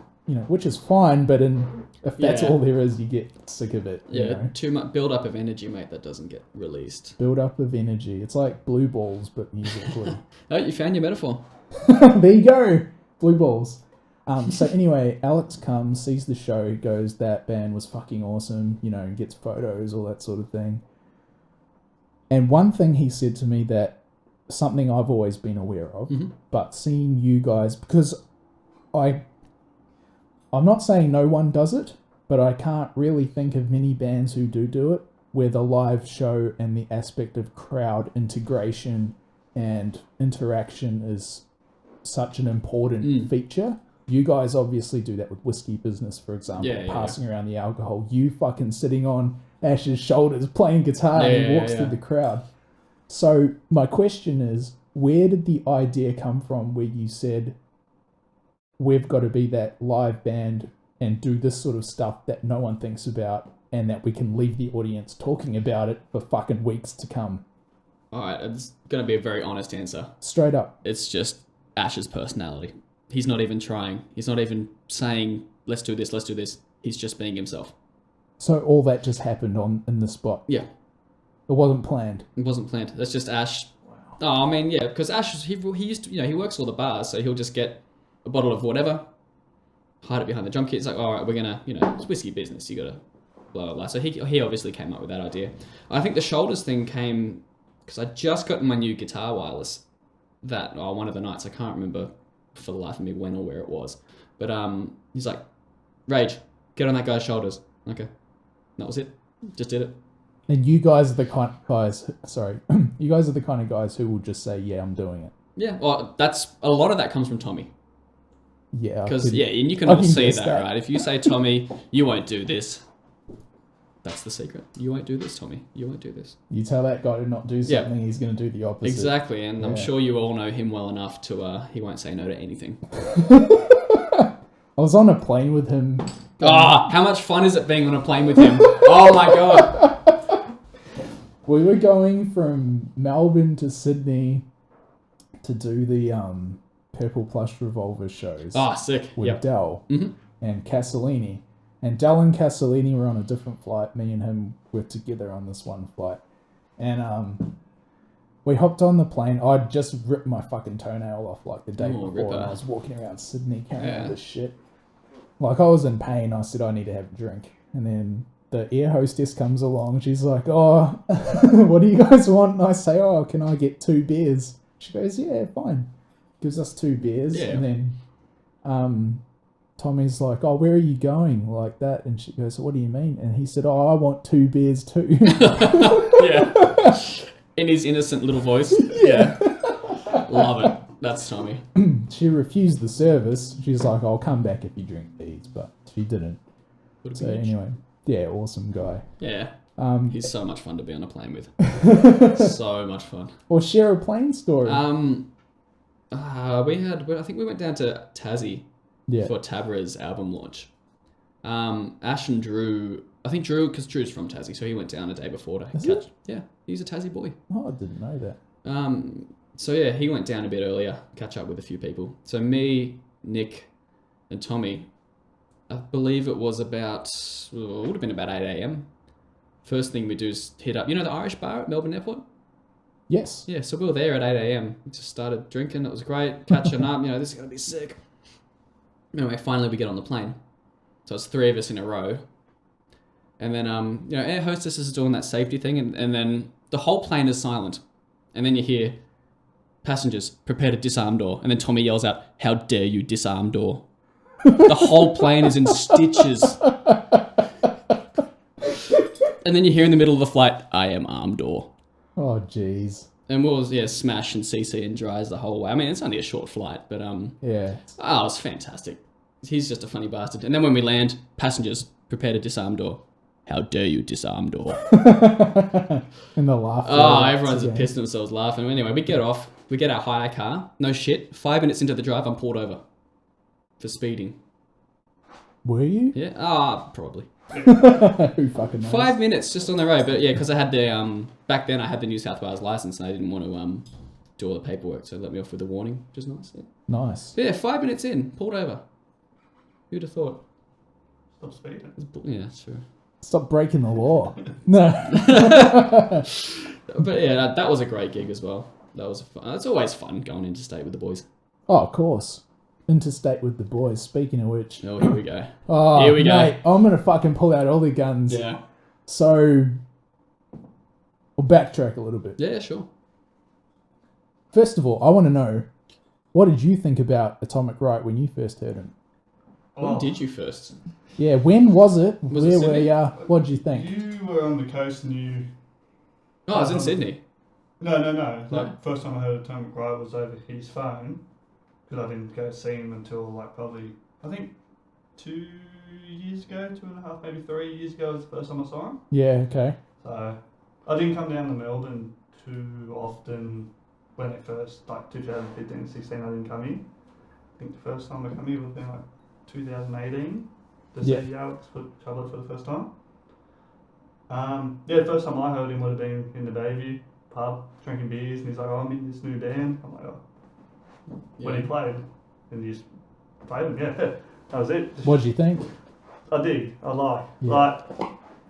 Which is fine, but if that's Yeah. all there is, you get sick of it. Yeah, too much build up of energy, mate, that doesn't get released. Build up of energy. It's like blue balls, but musically. Oh, you found your metaphor. There you go. Blue balls. So anyway, Alex comes, sees the show, goes, that band was fucking awesome, gets photos, all that sort of thing. And one thing he said to me that, something I've always been aware of, but seeing you guys, because I'm not saying no one does it, but I can't really think of many bands who do it, where the live show and the aspect of crowd integration and interaction is such an important feature. You guys obviously do that with Whiskey Business, for example, passing around the alcohol. You fucking sitting on Ash's shoulders playing guitar and he walks through the crowd. So my question is, where did the idea come from where you said, we've got to be that live band and do this sort of stuff that no one thinks about and that we can leave the audience talking about it for fucking weeks to come? Alright, it's going to be a very honest answer. Straight up. It's just Ash's personality. He's not even trying. He's not even saying, let's do this. He's just being himself. So all that just happened in the spot? Yeah. It wasn't planned? It wasn't planned. That's just Ash. Wow. Oh, I mean, yeah, because Ash, he used to, he works all the bars, so he'll just get a bottle of whatever, hide it behind the drum kit. It's like, all right, we're going to, it's Whiskey Business. You got to blah, blah, blah. So he obviously came up with that idea. I think the shoulders thing came because I just got my new guitar wireless one of the nights. I can't remember for the life of me when or where it was. But he's like, Rage, get on that guy's shoulders. Okay. And that was it. Just did it. And you guys are the kind of guys, you guys are the kind of guys who will just say, yeah, I'm doing it. Yeah, well, a lot of that comes from Tommy. Yeah. Because, and you can all see that, right? If you say, Tommy, you won't do this, that's the secret. You won't do this, Tommy. You won't do this. You tell that guy to not do something, he's going to do the opposite. Exactly, and I'm sure you all know him well enough to, he won't say no to anything. I was on a plane with him. How much fun is it being on a plane with him? Oh my God. We were going from Melbourne to Sydney to do the Purple Plush Revolver shows. Oh, sick. With Dell and Castellini. And Dallin Castellini were on a different flight. Me and him were together on this one flight. And we hopped on the plane. I'd just ripped my fucking toenail off like the day before. Ripper. And I was walking around Sydney carrying all this shit. Like, I was in pain. I said, I need to have a drink. And then the air hostess comes along. She's like, oh, what do you guys want? And I say, oh, can I get 2 beers? She goes, yeah, fine. Gives us 2 beers. Yeah. And then Tommy's like, oh, where are you going? Like that. And she goes, what do you mean? And he said, oh, I want 2 beers too. Yeah. In his innocent little voice. Yeah. Love it. That's Tommy. She refused the service. She's like, I'll come back if you drink these. But she didn't. So anyway, yeah, awesome guy. Yeah. He's so much fun to be on a plane with. So much fun. Or share a plane story. I think we went down to Tassie for Tabra's album launch. Ash and Drew, I think because Drew's from Tassie, so he went down a day before to catch. Yeah, he's a Tassie boy. Oh, I didn't know that. So yeah, he went down a bit earlier, catch up with a few people. So me, Nick, and Tommy, I believe it was about, it would have been about 8 a.m. First thing we do is hit up, the Irish bar at Melbourne Airport? Yes. Yeah, so we were there at 8 a.m. We just started drinking. It was great. Catching up. This is going to be sick. Anyway, finally we get on the plane. So it's 3 of us in a row. And then, air hostess is doing that safety thing. And then the whole plane is silent. And then you hear, passengers, prepare to disarm door. And then Tommy yells out, how dare you disarm door. The whole plane is in stitches. And then you hear in the middle of the flight, I am armed door. Oh, jeez. And we was, smash and CC and dries the whole way. I mean, it's only a short flight, but yeah. Oh, it was fantastic. He's just a funny bastard. And then when we land, passengers, prepare to disarm door. How dare you disarm door. And the laughter. Oh, everyone's pissed themselves laughing. Anyway, we get off. We get our hire car. No shit. 5 minutes into the drive, I'm pulled over. For speeding. Were you? Yeah. Probably. Who fucking knows? 5 minutes just on the road. But yeah, because I had the, back then I had the New South Wales license and I didn't want to do all the paperwork. So they let me off with a warning, which is nice. Yeah. Nice. But yeah, 5 minutes in, pulled over. Who'd have thought? Stop speeding. Yeah, sure. Stop breaking the law. No. But yeah, that was a great gig as well. That was fun. It's always fun going interstate with the boys. Oh, of course. Interstate with the boys. Speaking of which. Oh, here we go. Oh, here we go. Mate, I'm going to fucking pull out all the guns. Yeah. So, we'll backtrack a little bit. Yeah, sure. First of all, I want to know, what did you think about Atomic Riot when you first heard him? When did you first? Yeah, when was it? Was Where it were Sydney? you? What did you think? You were on the coast and you... Oh, I was in Sydney. No. Like, first time I heard Atomic Riot was over his phone. Because I didn't go see him until probably, I think 2 years ago, 2.5, maybe 3 years ago was the first time I saw him. Yeah, okay. So I didn't come down to Melbourne too often when it first, 2015, 16, I didn't come in. I think the first time I come here would have been 2018 to see Alex Chubbard for the first time. The first time I heard him would have been in the Bayview pub, drinking beers, and he's like, oh, I'm in this new band. I'm like, oh. yeah. When he played, and he just played him, that was it. What did you think? I dig, I like. Yeah.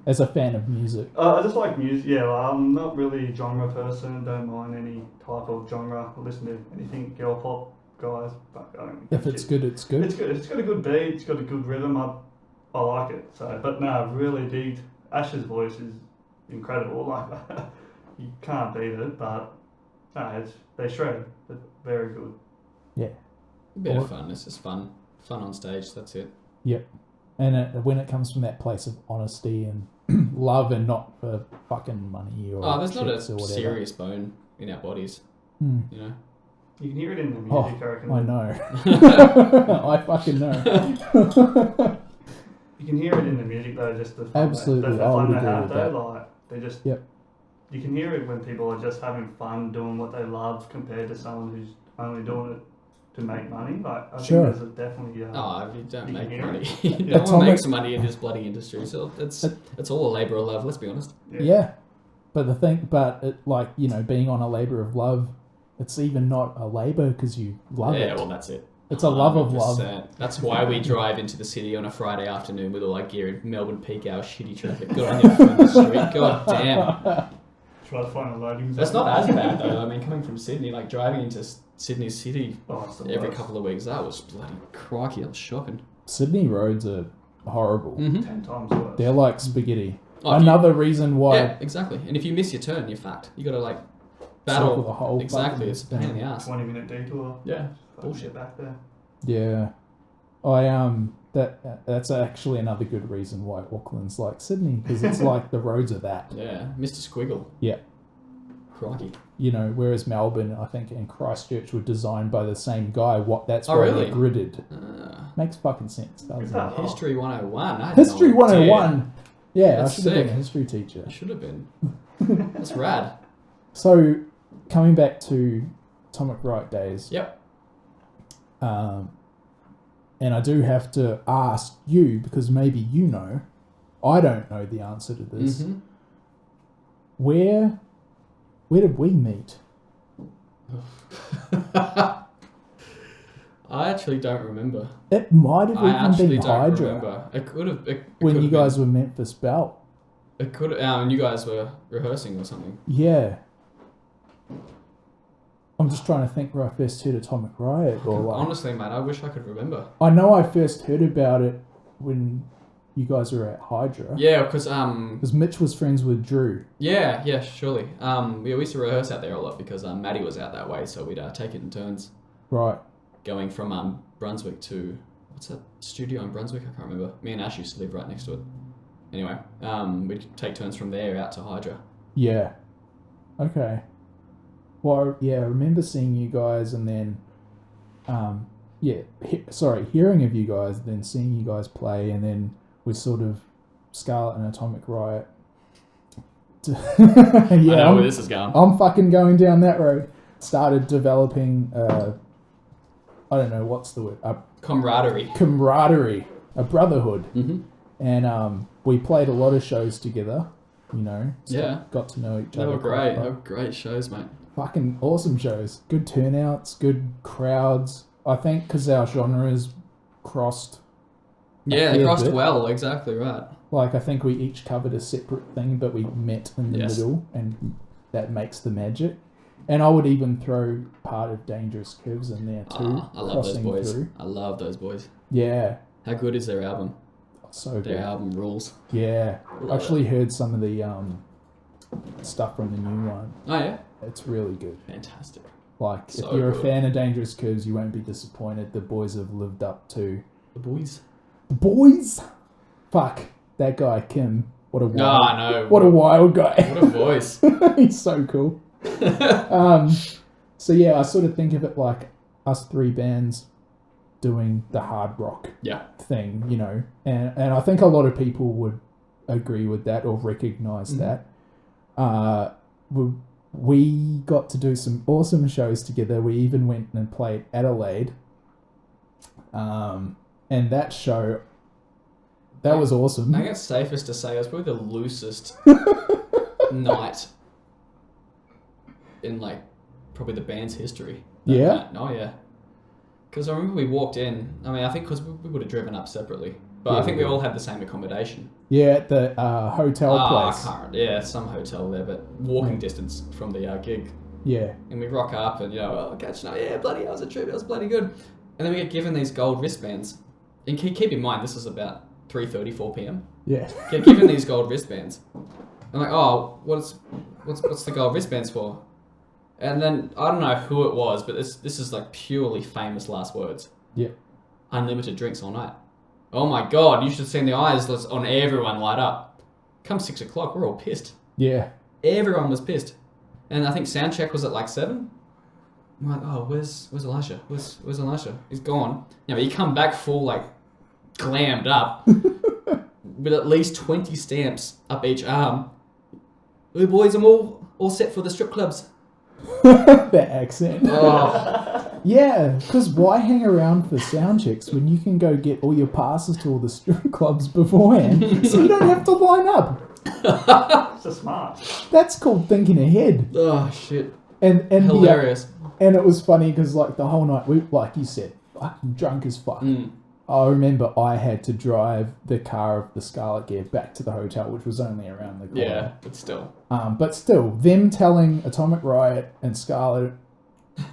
As a fan of music. I just like music, I'm not really a genre person, don't mind any type of genre. I listen to anything, girl pop, guys, but I don't If it's good, it's good. It's good. It's got a good beat. It's got a good rhythm. I like it. So, but no, I really dig. Ash's voice is incredible. You can't beat it. But no, they shred. They're very good. Yeah. A bit of fun. It's just fun. Fun on stage. That's it. Yep. And when it comes from that place of honesty and love and not for fucking money or there's not a chicks or whatever. serious bone in our bodies. Hmm. You can hear it in the music, I reckon. I know. I fucking know. You can hear it in the music though, just the fun. Absolutely, The I fun would they agree have with though, that. they just. Yep. You can hear it when people are just having fun doing what they love compared to someone who's only doing it to make money. I think there's definitely. You don't you make can hear money. it. No one makes money in this bloody industry. So it's all a labour of love. Let's be honest. Yeah. But being on a labour of love, it's even not a labour because you love it. Yeah, well, that's it. It's a love of love. 100%. That's why we drive into the city on a Friday afternoon with all our gear in Melbourne peak hour shitty traffic. Good on you for the street. God damn. Try to find a loading zone. That's not as bad though. I mean, coming from Sydney, like driving into Sydney City it's the every worst. couple of weeks, that was bloody crikey. That was shocking. Sydney roads are horrible. 10 times worse. They're like spaghetti. Oh, Another reason why Yeah, exactly. And if you miss your turn, you're fucked. You got to like circle battle the whole Exactly. fucking It's a pain in the thing. ass. 20-minute detour. Yeah. Fucking Bullshit. get back there. Yeah, that's actually another good reason why Auckland's like Sydney, because it's like the roads are that. Yeah. Mr. Squiggle. Yeah. Crikey. You know, whereas Melbourne, I think, and Christchurch were designed by the same guy. That's Oh, why really? they're gridded. Ah. Makes fucking sense, doesn't Is it? that History 101. I had History no 101. Yeah, That's I should have been a sick. history teacher. idea. I should have been. That's rad. So, coming back to Atomic Riot days. Yep. And I do have to ask you, because maybe you know, I don't know the answer to this. Mm-hmm. Where did we meet? I actually don't remember. It might have I even actually been don't Hydra remember. It could have. when you guys were Memphis Belt. It could. And you guys were rehearsing or something. Yeah. I'm just trying to think where I first heard Atomic Riot. Or like, Honestly, mate, I wish I could remember. I know I first heard about it when you guys were at Hydra. Yeah, because Because Mitch was friends with Drew. Yeah, surely. We used to rehearse out there a lot because Maddie was out that way, so we'd take it in turns Right. going from Brunswick to what's that studio in Brunswick? I can't remember. Me and Ash used to live right next to it. Anyway, we'd take turns from there out to Hydra. Yeah. Okay. Well, yeah, I remember seeing you guys and then, hearing of you guys, then seeing you guys play, and then we sort of Scarlet and Atomic Riot. I know where this is going. I'm fucking going down that road. Started developing, I don't know, what's the word? A Camaraderie. camaraderie, a brotherhood. Mm-hmm. And we played a lot of shows together, you know. Yeah. Got to know each They other. were great. quite They well. were great shows, mate. Fucking awesome shows. Good turnouts, good crowds. I think because our genres crossed. Yeah, they fair crossed bit. well. Exactly right. Like, I think we each covered a separate thing, but we met in the Yes. middle, and that makes the magic. And I would even throw part of Dangerous Curves in there too. I love those crossing boys. through. I love those boys. Yeah, How good is their album? so Their good. album rules. Yeah, Love I actually heard some of the stuff from the new one. Oh yeah, It's really good. fantastic. Like, So if you're good. a fan of Dangerous Curves, you won't be disappointed. The boys have lived up to... The boys. The boys? Fuck. That guy, Kim. What a wild... Ah, no. What a wild guy. What a voice. He's so cool. So yeah, I sort of think of it like us three bands doing the hard rock Yeah. thing, you know. And I think a lot of people would agree with that or recognize Mhm. that. We got to do some awesome shows together. We even went and played Adelaide. And that show, that was awesome. I think it's safest to say it was probably the loosest night in like probably the band's history. That Yeah? night. Oh yeah. Because I remember we walked in. I mean, I think because we would have driven up separately, but Yeah, I think we we did. all had the same accommodation. Yeah, at the hotel I place. can't. Yeah, some hotel there, but walking distance from the gig. Yeah. And we rock up and, catching up. Yeah, bloody, that was a trip. It was bloody good. And then we get given these gold wristbands. And keep in mind, this is about 3:30, 4 p.m. Yeah. Get given these gold wristbands. I'm like, oh, what's the gold wristbands for? And then, I don't know who it was, but this is like purely famous last words. Yeah. Unlimited drinks all night. Oh my God, you should have seen the eyes on everyone light up. Come 6 o'clock, we're all pissed. Yeah. Everyone was pissed. And I think sound check was at like 7. I'm like, oh, where's Elisha? Where's Elisha? He's gone. Yeah, but you come back full, like, glammed up with at least 20 stamps up each arm. Hey boys, I'm all set for the strip clubs. That accent. Oh, Yeah, because why hang around for sound checks when you can go get all your passes to all the strip clubs beforehand, so you don't have to line up? It's so smart. That's called thinking ahead. oh shit. And Hilarious. and it was funny because like the whole night, we like you said, fucking drunk as fuck. Mm. I remember I had to drive the car of the Scarlet Gear back to the hotel, which was only around the corner. Yeah, but still. But still, them telling Atomic Riot and Scarlet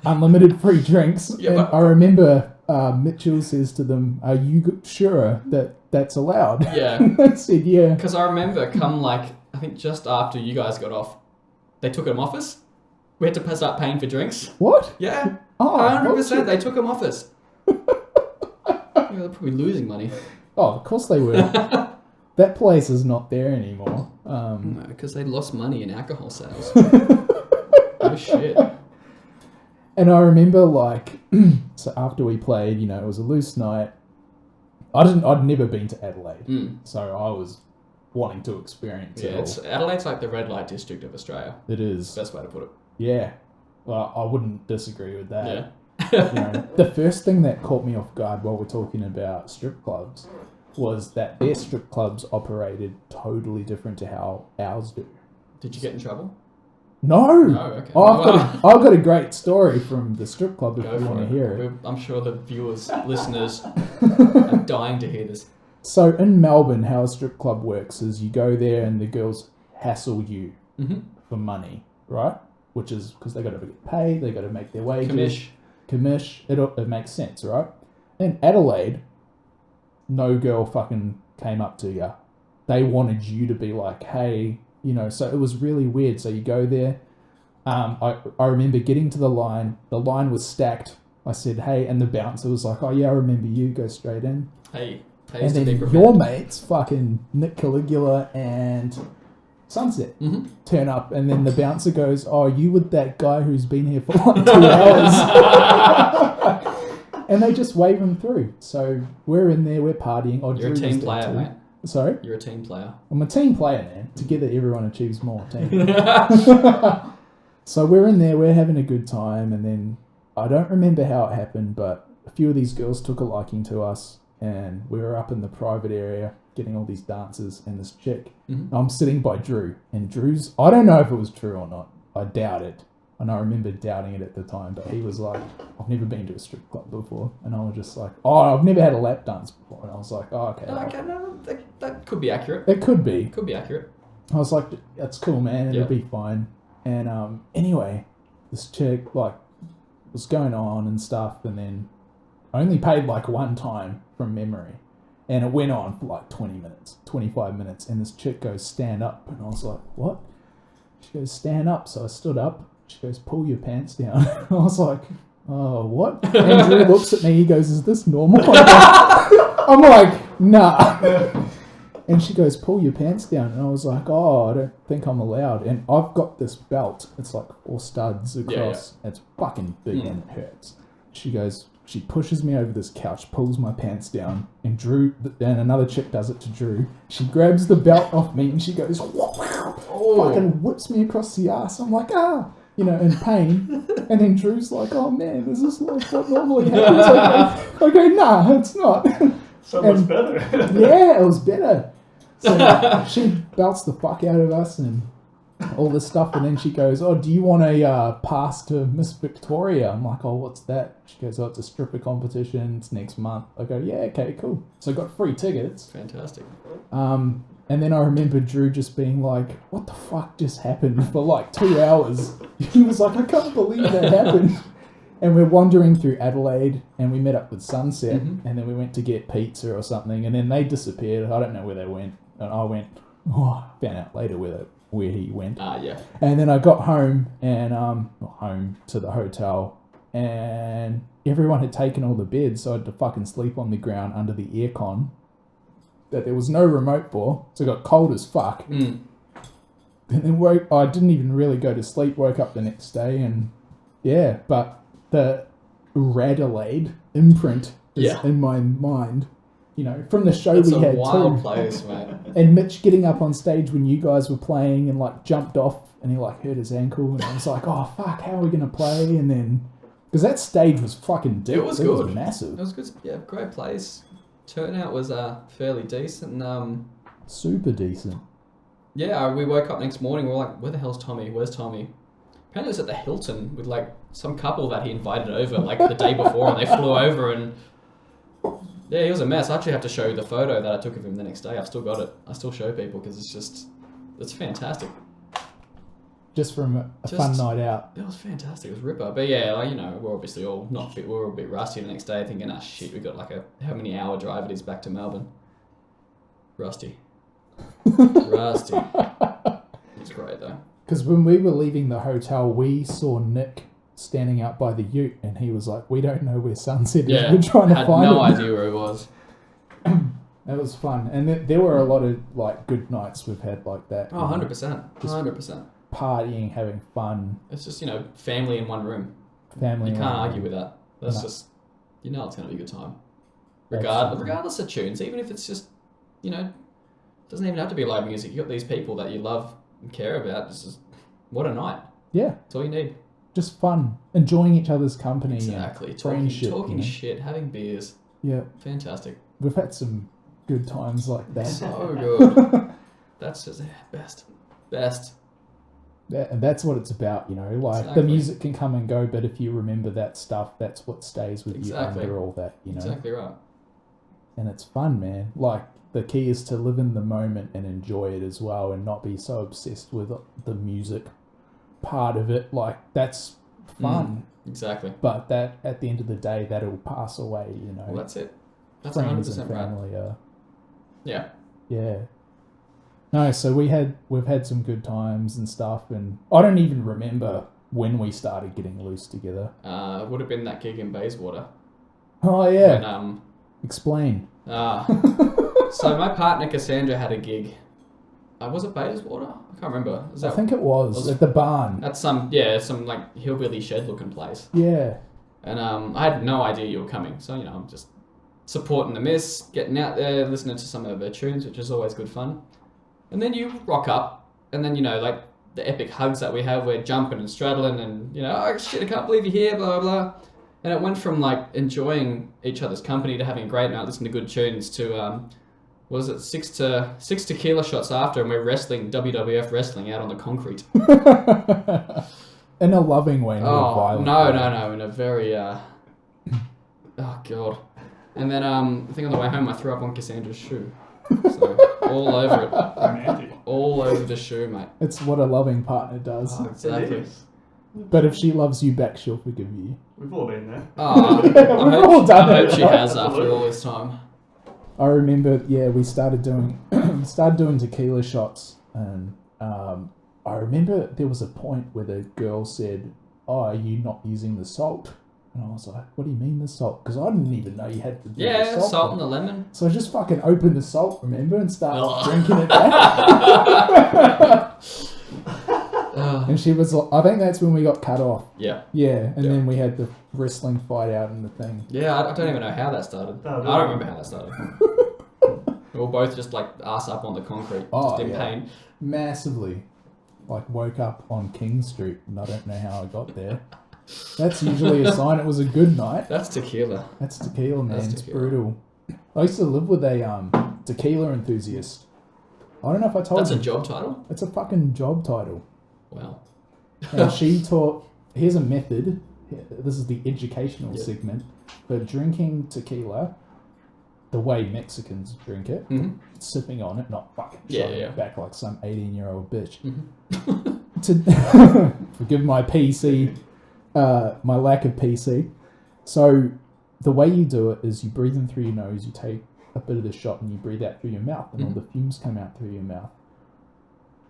unlimited free drinks. Yeah, and but- I remember Mitchell says to them, "Are you sure that that's allowed?" Yeah. They said, "Yeah." Because I remember I think just after you guys got off, they took them off us. We had to start paying for drinks. What? Yeah. Oh, 100%. They took them off us. Yeah, they're probably losing money. Oh, of course they were. That place is not there anymore. No, because they lost money in alcohol sales. Oh, shit. And I remember, like, so after we played, you know, it was a loose night. I'd never been to Adelaide, so I was wanting to experience it all. Adelaide's like the red light district of Australia. It is. Best way to put it. Yeah. Well, I wouldn't disagree with that. Yeah. You know, the first thing that caught me off guard while we're talking about strip clubs was that their strip clubs operated totally different to how ours do. Did you get in trouble? No! Oh, okay. I've got a great story from the strip club if you want to hear it. I'm sure the viewers, listeners are dying to hear this. So in Melbourne, how a strip club works is you go there and the girls hassle you for money, right? Which is because they got to get paid, they got to make their wages. Commish. It makes sense, right? In Adelaide, no girl fucking came up to you. They wanted you to be like, hey, you know, so it was really weird. So you go there. I remember getting to the line. The line was stacked. I said, hey, and the bouncer was like, oh yeah, I remember you. Go straight in. Hey, and then your mates, fucking Nick Caligula and Sunset, turn up, and then the bouncer goes, oh, you with that guy who's been here for like 2 hours. And they just wave him through. So we're in there, we're partying. Oh, You're a team player, mate. Sorry? You're a team player. I'm a team player, man. Together, everyone achieves more. Team. So we're in there, we're having a good time, and then I don't remember how it happened, but a few of these girls took a liking to us, and we were up in the private area getting all these dances, and this chick. I'm sitting by Drew, and Drew's, I don't know if it was true or not. I doubt it. And I remember doubting it at the time, but he was like, I've never been to a strip club before. And I was just like, oh, I've never had a lap dance before. And I was like, oh, okay. No, that could be accurate. It could be. Could be accurate. I was like, that's cool, man. It'll be fine. And anyway, this chick, like, was going on and stuff, and then I only paid like one time from memory. And it went on for like 20 minutes, 25 minutes. And this chick goes, stand up. And I was like, what? She goes, stand up. So I stood up. She goes, pull your pants down. I was like, oh, what? And Drew looks at me. He goes, is this normal? I'm like, nah. And she goes, pull your pants down. And I was like, oh, I don't think I'm allowed. And I've got this belt. It's like 4 studs across. Yeah. It's fucking big and it hurts. She goes, she pushes me over this couch, pulls my pants down, and another chick does it to Drew. She grabs the belt off me and she goes, fucking whips me across the ass. I'm like, you know, in pain. And then Drew's like, oh man, is this like what normally happens? I go, nah, it's not. So much better. Yeah, it was better. So she belts the fuck out of us and all this stuff, and then she goes, oh, do you want a pass to Miss Victoria? I'm like, oh, what's that? She goes, oh, it's a stripper competition, it's next month. I go, yeah, okay, cool. So I got free tickets. Fantastic. And then I remember Drew just being like, what the fuck just happened for like 2 hours? He was like, I can't believe that happened. And we're wandering through Adelaide, and we met up with Sunset, and then we went to get pizza or something, and then they disappeared. I don't know where they went. And I went, found out later where he went. Yeah. And then I got home, and home to the hotel, and everyone had taken all the beds, so I had to fucking sleep on the ground under the aircon that there was no remote for, so it got cold as fuck. And then I didn't even really go to sleep, woke up the next day, and yeah, but the Radelaide imprint is in my mind, you know, from the show we had too. It's a wild place, mate. And Mitch getting up on stage when you guys were playing and like jumped off and he like hurt his ankle, and I was like, oh fuck, how are we gonna play? And then because that stage was fucking deep, it was good. It was massive. It was good. Yeah, great place. Turnout was fairly decent. Super decent. Yeah, we woke up next morning. We were like, where the hell's Tommy? Where's Tommy? apparently it was at the Hilton with like some couple that he invited over like the day before, and they flew over, and yeah, he was a mess. I actually have to show you the photo that I took of him the next day. I've still got it. I still show people because it's fantastic. Just from a fun night out. It was fantastic. It was ripper. But yeah, like, you know, we're obviously all not fit. We were a bit rusty the next day, thinking, shit, we got like how many hour drive it is back to Melbourne. Rusty. Rusty. It's great though. Because when we were leaving the hotel, we saw Nick standing out by the ute, and he was like, "We don't know where Sunset is. Yeah, We're trying to find it." had no idea where it was. It was fun, and there were a lot of like good nights we've had like that. Oh, 100%. 100%. Partying, having fun. It's just, you know, family in one room. Family. You in can't one argue room. with that. That's No. just, you know, it's going to be a good time. Absolutely. Regardless of tunes, even if it's just, you know, doesn't even have to be live music. You got these people that you love and care about. It's just, what a night. Yeah. That's all you need. Just fun, enjoying each other's company. Exactly. And Talking friendship, shit, having beers. Yeah. Fantastic. We've had some good times like that. So good. That's just best. Yeah, and that's what it's about, you know. Like Exactly. the music can come and go, but if you remember that stuff, that's what stays with Exactly. you under all that, you know. Exactly right. And it's fun, man. Like the key is to live in the moment and enjoy it as well, and not be so obsessed with the music part of it. Like that's fun, Exactly. but that at the end of the day, that'll pass away, you know. Well, that's it. That's Friends 100% and right. family are. Yeah. Yeah. No, so we've had some good times and stuff, and I don't even remember when we started getting loose together. Would have been that gig in Bayswater. Oh yeah. When, Explain. so my partner Cassandra had a gig. Was it Bayswater? I can't remember. I think it was at the barn. That's some like hillbilly shed looking place. Yeah. And I had no idea you were coming, so you know I'm just supporting the miss, getting out there, listening to some of her tunes, which is always good fun. And then you rock up, and then, you know, like, the epic hugs that we have, we're jumping and straddling, and, you know, oh, shit, I can't believe you're here, blah, blah. And it went from, like, enjoying each other's company to having a great night, listening to good tunes, to, six tequila shots after, and we're wrestling, WWF wrestling out on the concrete. In a loving way, not a violent way. No, in a very, oh, God. And then, I think on the way home, I threw up on Cassandra's shoe. So, all over it. Romantic. All over the shoe, mate. It's what a loving partner does. Oh, exactly. It is. But if she loves you back, she'll forgive you. We've all been there. Oh, We've all done I hope it. she has after all this time. I remember, yeah, we started doing tequila shots, and I remember there was a point where the girl said, "Oh, are you not using the salt?" And I was like, "What do you mean the salt?" Because I didn't even know you had to do the Yeah, salt. salt and the lemon. So I just fucking opened the salt, remember, and started Ugh. drinking it down. And she was like, I think that's when we got cut off. Yeah. Yeah, and Yeah. then we had the wrestling fight out in the thing. Yeah, I don't even know how that started. No, I don't remember how that started. We were both just like ass up on the concrete, Oh, just in yeah. pain. Massively. Like, woke up on King Street, and I don't know how I got there. That's usually a sign it was a good night. That's tequila. That's tequila, man. That's It's tequila. brutal. I used to live with a tequila enthusiast. I don't know if I told That's you. a job title? It's a fucking job title. Wow. And she taught, here's a method, this is the educational Yeah. segment, for drinking tequila the way Mexicans drink it, Mm-hmm. sipping on it, not fucking Yeah, shoving yeah. it back like some 18-year-old bitch. Mm-hmm. To forgive my PC, my lack of PC. So the way you do it is you breathe in through your nose, you take a bit of the shot and you breathe out through your mouth, and all Mhm. the fumes come out through your mouth.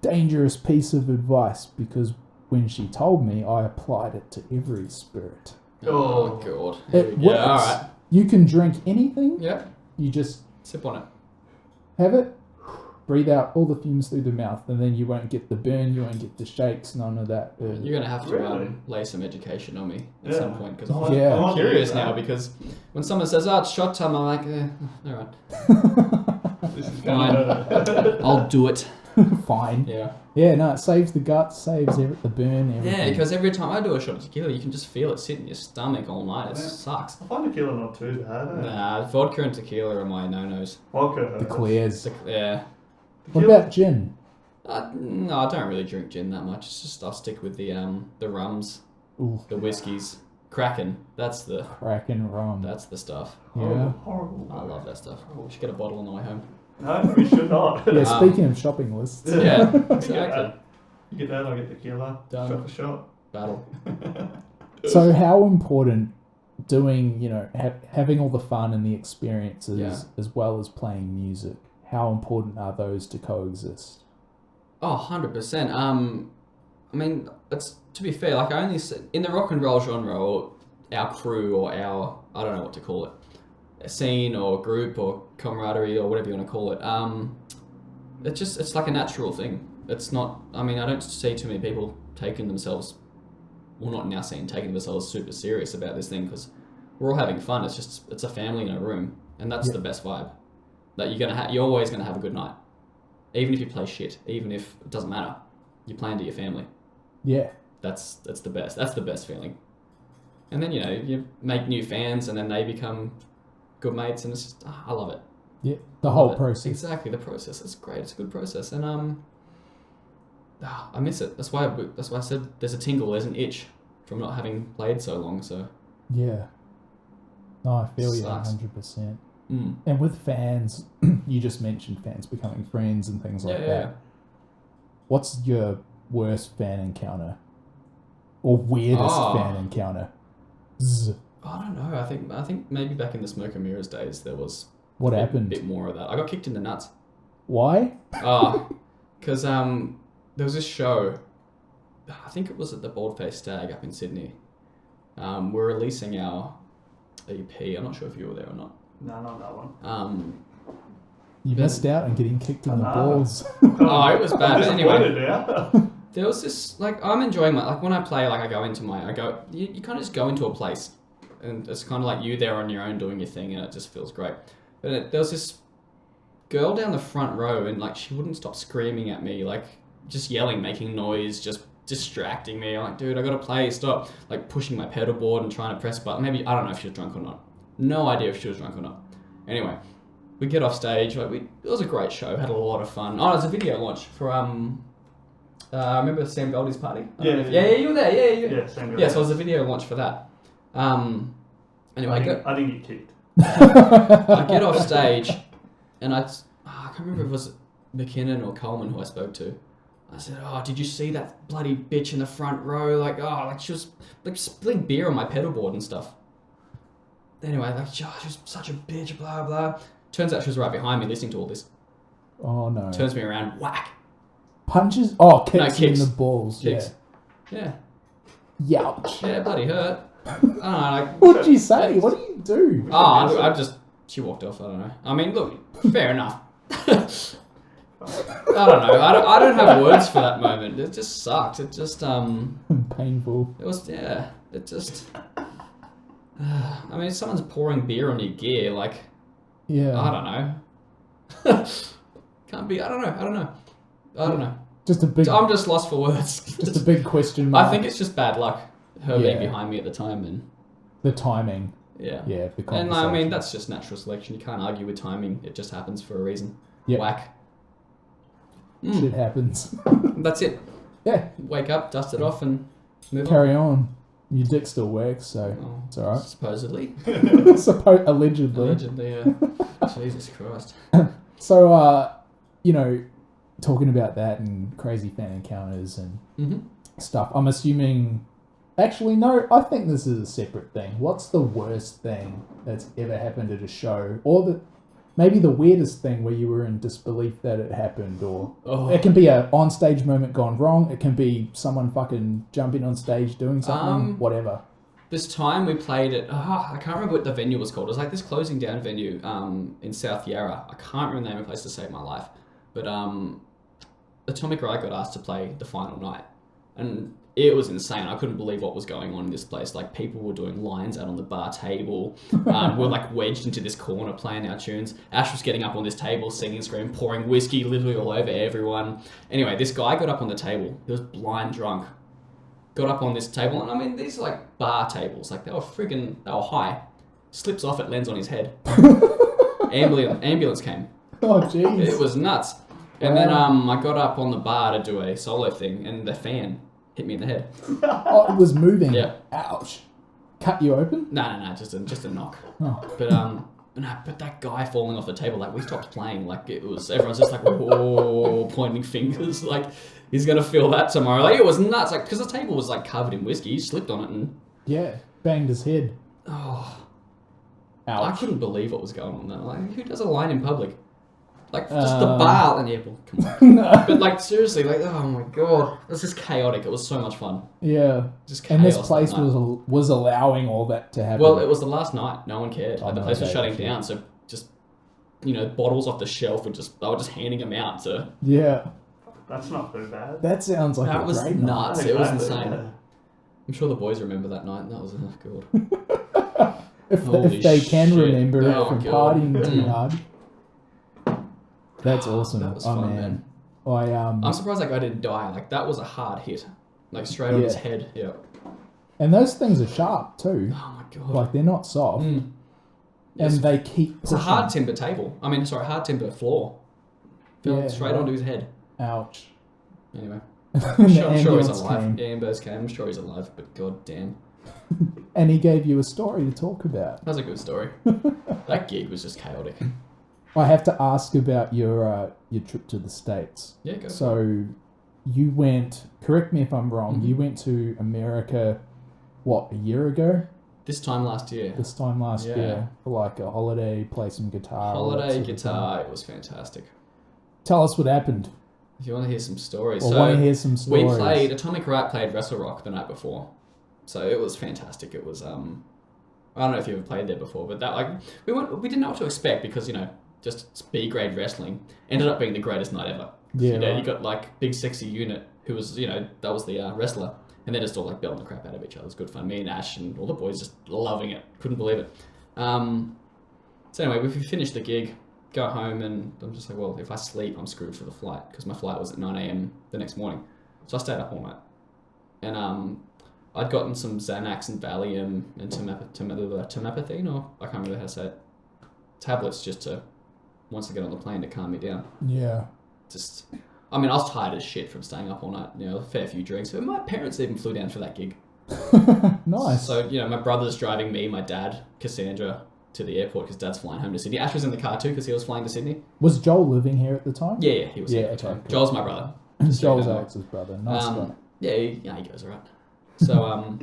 Dangerous piece of advice, because when she told me, I applied it to every spirit. Oh, God. It Here we go. works. Alright. You can drink anything, Yeah. you just Sip on it. have it, breathe out all the fumes through the mouth, and then you won't get the burn, you won't get the shakes, none of that. You're going to have to Really? lay some education on me at Yeah. some point, because Yeah. I'm I curious want to do now, that. because when someone says, oh, it's shot time, I'm like, alright. This is Fine. gonna I'll do it. Fine. Yeah. Yeah, no, it saves the guts, saves the burn, everything. Yeah, because every time I do a shot of tequila, you can just feel it sit in your stomach all night. It Yeah. sucks. I find tequila not too bad. Nah, vodka and tequila are my no-nos. Vodka. The clears. Yeah. What about gin? No, I don't really drink gin that much. It's just I'll stick with the rums, Ooh, the whiskies. Kraken, that's the cracking rum. stuff. Yeah. Horrible. I love that stuff. We should get a bottle on the way home. No, we should not. Yeah, speaking of shopping lists. Yeah, You get exactly. that. You get that, I'll get tequila. Done. Shot for shot. Battle. So how important doing, having all the fun and the experiences Yeah. as well as playing music, how important are those to coexist? Oh, 100%. I mean, it's to be fair. Like I only in the rock and roll genre, or our crew, or our I don't know what to call it, a scene or group or camaraderie or whatever you want to call it. It's like a natural thing. It's not. I mean, I don't see too many people taking themselves, well, not in our scene, taking themselves super serious about this thing because we're all having fun. It's a family in a room, and that's the best vibe. That you're always gonna have a good night, even if you play shit, even if it doesn't matter. You're playing to your family. Yeah. That's the best. That's the best feeling. And then you make new fans, and then they become good mates, and it's just I love it. Yeah. The whole Love it. process. Exactly, the process. It's great. It's a good process, and I miss it. That's why I said there's a tingle, there's an itch from not having played so long. So Yeah. No, I feel you Sucks. 100%. mm. And with fans, you just mentioned fans becoming friends and things like that. Yeah. What's your worst fan encounter? Or weirdest fan encounter? Zzz. I don't know. I think maybe back in the Smoke and Mirrors days there was What a happened? bit more of that. I got kicked in the nuts. Why? Because there was this show, I think it was at the Baldface Stag up in Sydney. We're releasing our EP. I'm not sure if you were there or not. No, not that one. You missed out on getting kicked in the I know. balls. Oh, it was bad. But anyway, Disappointed now. there was this, like, I'm enjoying when I play, like, you kind of just go into a place, and it's kind of like you there on your own doing your thing, and it just feels great. But there was this girl down the front row, and, like, she wouldn't stop screaming at me, like, just yelling, making noise, just distracting me. I'm like, dude, I gotta play, stop. Like, pushing my pedal board and trying to press button. Maybe, I don't know if she was drunk or not. No idea if she was drunk or not. Anyway, we get off stage, like, it was a great show, had a lot of fun. Oh, it was a video launch for, remember Sam Goldie's party? Yeah, you were there, yeah. Yeah, same Yeah, so it was a video launch for that. Anyway, I didn't get kicked. I get off stage, and I can't remember if it was McKinnon or Coleman who I spoke to. I said, "Oh, did you see that bloody bitch in the front row? Like she was like spilling beer on my pedal board and stuff." Anyway, like, she was such a bitch, blah blah. Turns out she was right behind me, listening to all this. Oh no. Turns me around, whack. Punches? Oh, kicks, No, you in kicks. the balls. Kicks. Yeah, Youch. yeah, bloody hurt. I don't know, like. What'd you say? What do you do? Oh, I just... She walked off, I don't know. I mean, look, fair enough. I don't know. I don't have words for that moment. It just sucked. It just, Painful. It was, yeah. It just... I mean, if someone's pouring beer on your gear, like... Yeah. I don't know. Can't be... I don't know. Just a big... I'm just lost for words. Just a big question mark. I think it's just bad luck. Her being Yeah. behind me at the time, and... The timing. Yeah. Yeah, the And conversation. I mean, that's just natural selection. You can't argue with timing. It just happens for a reason. Yep. Whack. Shit happens. That's it. Yeah. Wake up, dust it off, and move Carry on. Your dick still works, so on. it's alright. Supposedly. Allegedly. Allegedly, yeah. Jesus Christ. So, talking about that and crazy fan encounters and Mm-hmm. stuff, I'm assuming... Actually, no, I think this is a separate thing. What's the worst thing that's ever happened at a show? Or maybe the weirdest thing where you were in disbelief that it happened? Or it can be a on-stage moment gone wrong. It can be someone fucking jumping on stage doing something, whatever. This time we played at... I can't remember what the venue was called. It was like this closing down venue in South Yarra. I can't remember the name of the place to save my life. But Atomic Riot got asked to play the final night. And... it was insane. I couldn't believe what was going on in this place. Like, people were doing lines out on the bar table. We're like wedged into this corner playing our tunes. Ash was getting up on this table, singing, screaming, pouring whiskey literally all over everyone. Anyway, this guy got up on the table. He was blind drunk. Got up on this table, and I mean, these are like bar tables. Like, they were high. Slips off, it lands on his head. Ambulance came. Oh, jeez. It was nuts. And then I got up on the bar to do a solo thing, and the fan hit me in the head. Oh, it was moving. Yeah. Ouch. Cut you open? No, just a knock. Oh. But that guy falling off the table, like, we stopped playing. Like, everyone's just like, whoa, pointing fingers. Like, he's gonna feel that tomorrow. Like, it was nuts. Like, because the table was like covered in whiskey. He slipped on it and Yeah, banged his head. ouch. I Ouch. couldn't believe what was going on there. Like, who does a line in public? Like, just the bar and the airport. Come on. No. But like, seriously, like, oh my god, it was just chaotic. It was so much fun. Yeah. Just chaos. And this that place night. was allowing all that to happen. Well, it was the last night. No one cared. Oh, Like, the no, place was they shutting actually- down, so just, bottles off the shelf were they were just handing them out to. Yeah. That's not too bad. That sounds like That a was great nuts. night. It was Exactly, insane. yeah. I'm sure the boys remember that night. That was good. Holy If they can shit. remember it Oh, from God. partying too Mm. hard. That's awesome. That was oh fun, man. I'm surprised that guy didn't die. Like, that was a hard hit. Like, straight on his Yeah. head. Yeah. And those things are sharp too. Oh my god. Like they're not soft. Mm. And they keep It's a pushing. hard timber table. Hard timber floor. Fell Yeah, straight right. onto his head. Ouch. Anyway. And I'm the sure he's ambulance alive. came. Yeah, ambulance came. I'm sure he's alive, but god damn. And he gave you a story to talk about. That was a good story. That gig was just chaotic. I have to ask about your trip to the States. Yeah, go for it. So you went, correct me if I'm wrong, Mhm. you went to America, what, a year ago? This time last year. This time last Yeah. year, for like a holiday, play some guitar. all that Holiday sort of guitar, thing. it was fantastic. Tell us what happened. If you want to hear some stories. I So want to hear some we stories. played, Atomic Riot played Wrestle Rock the night before. So it was fantastic. It was, I don't know if you ever played there before, but that, like, we didn't know what to expect because, just B-grade wrestling ended up being the greatest night ever. Yeah, You right. got, like, Big Sexy Unit, who was, that was the wrestler, and they're just all, like, belting the crap out of each other. It was good fun. Me and Ash and all the boys just loving it. Couldn't believe it. So anyway, we finished the gig, go home, and I'm just like, well, if I sleep, I'm screwed for the flight, because my flight was at 9 a.m. the next morning. So I stayed up all night. And I'd gotten some Xanax and Valium and Temapethine, or I can't remember how to say it. Tablets just to, once I get on the plane, to calm me down. Yeah. I was tired as shit from staying up all night, a fair few drinks. But my parents even flew down for that gig. Nice. So, my brother's driving me, my dad, Cassandra, to the airport because Dad's flying home to Sydney. Ash was in the car too because he was flying to Sydney. Was Joel living here at the time? Yeah, he was here at the okay, time. cool. Joel's my brother. Joel's Alex's brother. Nice guy. Yeah, he goes alright. So,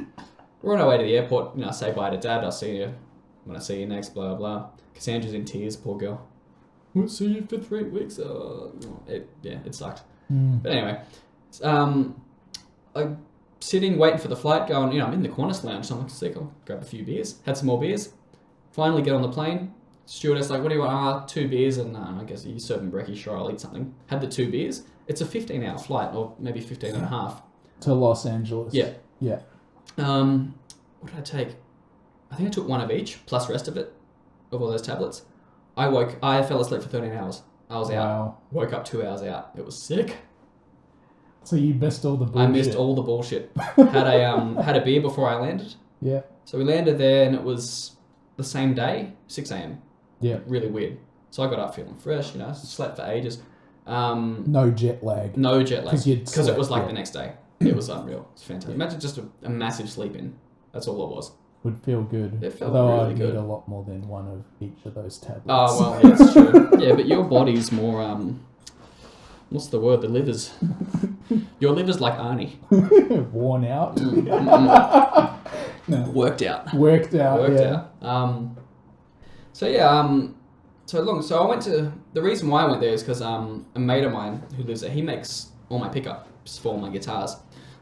we're on our way to the airport. I say bye to Dad. I'll see you when I see you next, blah, blah. Cassandra's in tears, poor girl. Won't see you for 3 weeks. It sucked. Mm. But anyway, I'm sitting, waiting for the flight, going, I'm in the Qantas lounge, so I'm like, sick, I'll grab a few beers. Had some more beers. Finally get on the plane. Stewardess like, what do you want? 2 beers, and I guess you're serving brekkie, sure, I'll eat something. Had the 2 beers. It's a 15-hour flight, or maybe 15 and a half. To Los Angeles. Yeah. Yeah. What did I take? I think I took 1 of each, plus the rest of it, of all those tablets. I fell asleep for 13 hours. I was out. Wow. Woke up 2 hours out. It was sick. So you missed all the bullshit. I missed all the bullshit. Had a beer before I landed. Yeah. So we landed there, and it was the same day, 6 a.m. Yeah. Really weird. So I got up feeling fresh, slept for ages. No jet lag. No jet lag. 'Cause you'd Because it was slept, like the next day. It was unreal. It's fantastic. Imagine just a massive sleep in. That's all it was. Would feel good. It felt Although really I'd good. need a lot more than 1 of each of those tablets. Oh, well, yeah, it's true. Yeah, but your body's more, what's the word? The liver's. Your liver's like Arnie. Worn out. No. Worked out. Worked out. Worked yeah. out. So I went to, the reason why I went there is because a mate of mine who lives there, he makes all my pickups for all my guitars.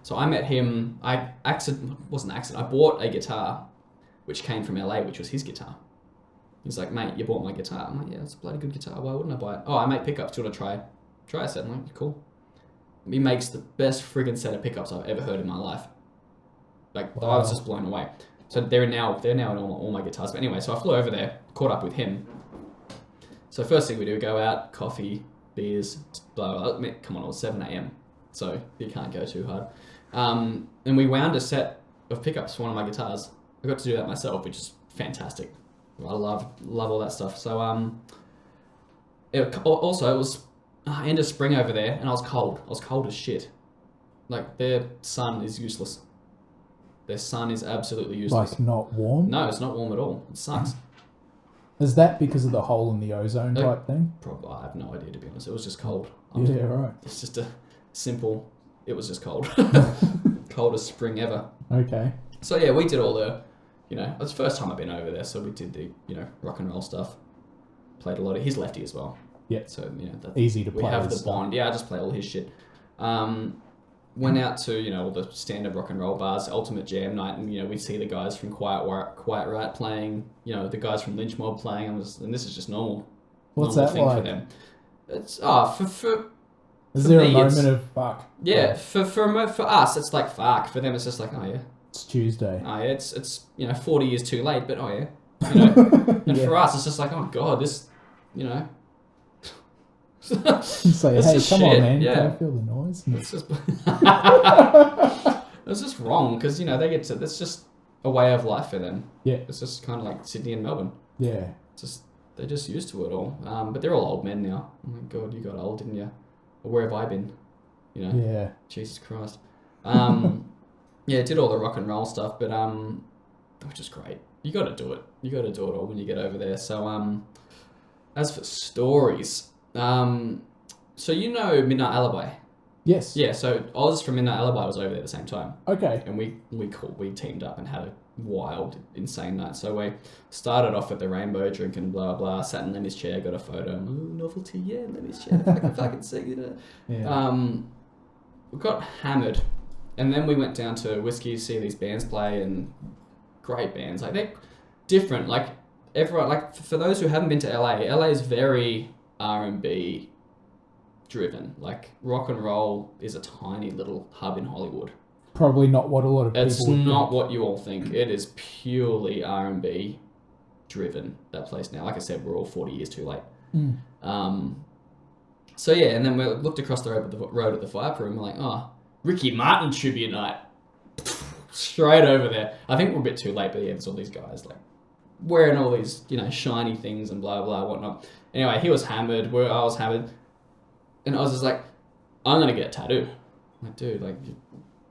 So I met him, I bought a guitar which came from LA, which was his guitar. He's like, mate, you bought my guitar. I'm like, yeah, it's a bloody good guitar. Why wouldn't I buy it? Oh, I make pickups. Do you want to try a set? I'm like, cool. He makes the best friggin' set of pickups I've ever heard in my life. Like, I was just blown away. So they're now in all my guitars. But anyway, so I flew over there, caught up with him. So first thing we do, go out, coffee, beers, blah, blah, blah. Come on, it was 7 a.m. So you can't go too hard. And we wound a set of pickups for one of my guitars. I got to do that myself, which is fantastic. I love all that stuff. So it was end of spring over there, and I was cold. I was cold as shit. Like, their sun is useless. Their sun is absolutely useless. Like, not warm? No, it's not warm at all. It sucks. Is that because of the hole in the ozone type thing? Probably, I have no idea, to be honest. It was just cold. Yeah, right. It's just a simple... It was just cold. Coldest spring ever. Okay. So, yeah, we did all the... You know, it's the first time I've been over there, so we did the, you know, rock and roll stuff. Played a lot of... He's lefty as well. Yeah. So, you know... Easy to play. We have the stuff. bond. Yeah, I just play all his shit. Went out to, you know, all the standard rock and roll bars, Ultimate Jam Night, and, you know, we'd see the guys from Quiet Riot playing, you know, the guys from Lynch Mob playing, and this is just normal. What's normal that thing like? for them. It's, for Is there a me, moment of fuck? yeah, for us, it's like fuck. For them, it's just like, oh yeah. It's Tuesday. Oh yeah, it's you know, 40 years too late, but oh yeah. You know? And Yeah. for us, it's just like, oh god, this, you know. You say, It's hey, just come shit, on, man. yeah. Can I feel the noise? It's just it's just wrong because, you know, they get to, that's just a way of life for them. Yeah. It's just kind of like Sydney and Melbourne. Yeah. It's just, they're just used to it all. But they're all old men now. Oh my god, you got old, didn't you? Or where have I been? You know, Yeah. Jesus Christ. Yeah, did all the rock and roll stuff, but which is great. You got to do it. You got to do it all when you get over there. So as for stories, so you know Midnight Alibi. Yes. Yeah, so Oz from Midnight Alibi was over there at the same time. Okay. And we teamed up and had a wild, insane night. So we started off at the Rainbow, drinking blah, blah, sat in Lemmy's chair, got a photo. Ooh, novelty, yeah, Lemmy's chair, fucking sick, you know. Yeah. We got hammered. And then we went down to Whiskey to see these bands play, and great bands. Like, they're different. Like, everyone, like, for those who haven't been to LA is very R&B driven. Like, rock and roll is a tiny little hub in Hollywood. Probably not what a lot of people It's would not think. what you all think. It is purely R&B driven, that place now. Like I said, we're all 40 years too late. So yeah, and then we looked across the road at the Fire Room. We're like, oh, Ricky Martin tribute night. Straight over there. I think we're a bit too late, but yeah, there's all these guys like wearing all these, you know, shiny things and blah, blah, whatnot. Anyway, he was hammered. I was hammered. And I was just like, I'm going to get a tattoo. I'm like, dude, like,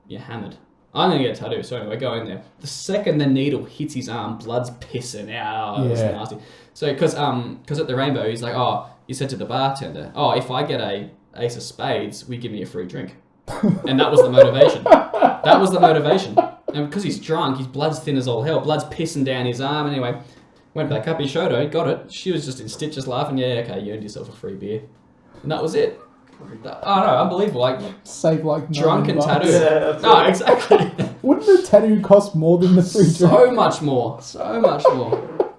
you're hammered. I'm going to get a tattoo. So anyway, go in there. The second the needle hits his arm, blood's pissing out. It was Yeah. nasty. So, because at the Rainbow, he's like, oh, he said to the bartender, oh, if I get a ace of spades, we give me a free drink. And that was the motivation. That was the motivation. And because he's drunk, his blood's thin as all hell. Blood's pissing down his arm. Anyway, went back up, he showed her, he got it. She was just in stitches laughing. Yeah, okay, you earned yourself a free beer. And that was it. Oh no, unbelievable. Like, Save like drunk and $9. tattoo. Yeah, No, exactly. Wouldn't the tattoo cost more than the free drink? So much more. So much more.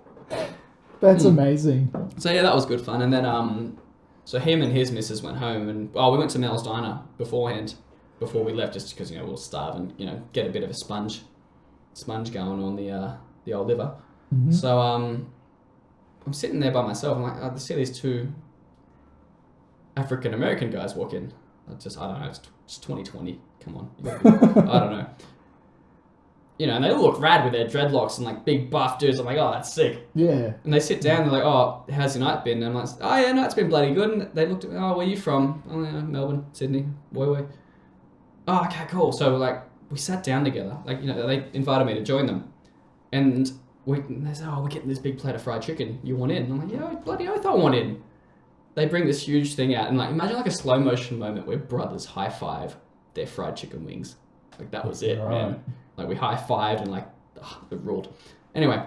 That's amazing. So yeah, that was good fun. And then so him and his missus went home, and we went to Mel's Diner beforehand, before we left, just because, you know, we were starving, you know, get a bit of a sponge going on the old liver. Mm-hmm. So I'm sitting there by myself. I'm like, I see these two African American guys walk in. I don't know. It's 2020. Come on. I don't know. You know, and they all look rad with their dreadlocks and like big buff dudes. I'm like, oh, that's sick. Yeah. And they sit down, they're like, oh, how's your night been? And I'm like, oh yeah, no, it's been bloody good. And they looked at me, oh, where are you from? Oh yeah, Melbourne, Sydney, Woy. Oh, okay, cool. So like, we sat down together. Like, you know, they invited me to join them. And they said, oh, we're getting this big plate of fried chicken. You want in? And I'm like, yeah, bloody oath I want in. They bring this huge thing out, and like, imagine like a slow motion moment where brothers high five their fried chicken wings. Like, that was it, Right. man. Like, we high fived and like, it ruled. Anyway,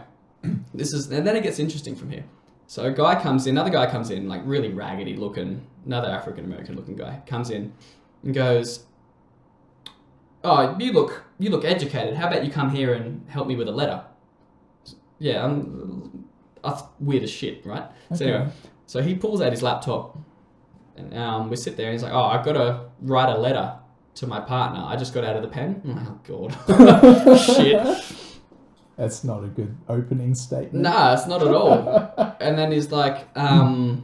and then it gets interesting from here. So another guy comes in, like really raggedy looking, another African American looking guy comes in and goes, oh, you look educated. How about you come here and help me with a letter? Yeah, that's weird as shit, right? Okay. So anyway, so he pulls out his laptop, and we sit there, and he's like, oh, I've got to write a letter to my partner. I just got out of the pen. Oh, God. Shit. That's not a good opening statement. Nah, it's not at all. And then he's like, all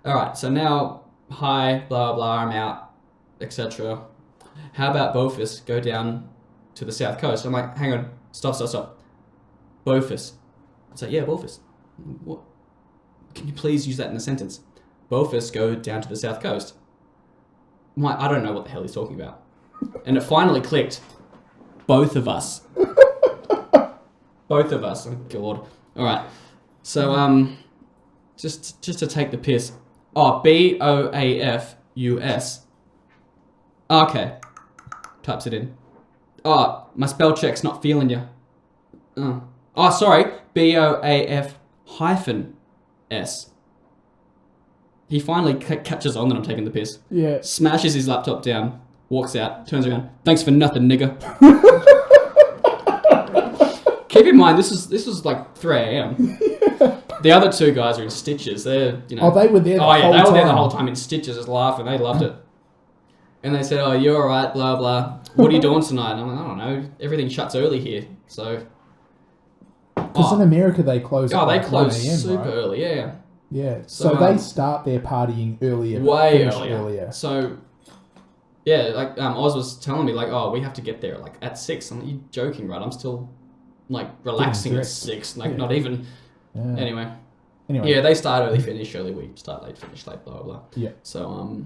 right, so now, hi, blah, blah, I'm out, etc. How about both of us go down to the south coast? I'm like, hang on, stop. Both of us. It's like, yeah, both of us. What? Can you please use that in a sentence? both of us go down to the south coast. I'm like, I don't know what the hell he's talking about. And it finally clicked. Both of us. Both of us. Oh, God. All right. So, just to take the piss. Oh, BOAFUS. Okay. Types it in. Oh, my spell check's not feeling you. Oh, sorry. BOAF hyphen S. He finally catches on that I'm taking the piss. Yeah. Smashes his laptop down, walks out, turns around. Thanks for nothing, nigga. Keep in mind, this was like 3 a.m. The other two guys are in stitches. They're, you know. Oh, they were there the whole time. They were there the whole time in stitches, just laughing. They loved it. And they said, "Oh, you're all right, blah blah. What are you doing tonight?" And I'm like, "I don't know. Everything shuts early here, so." Because in America they close. Oh, at they like close 1 a.m., super right? early, yeah. Yeah. So they start their partying earlier, but Way finish earlier. earlier. So, yeah, like Oz was telling me, like, "Oh, we have to get there like at 6." I'm like, "You joking, right? I'm still like relaxing at dressed. 6, like Yeah. not even." Yeah. Anyway, Anyway. they start early, finish early. We start late, finish late, blah blah blah. Yeah. So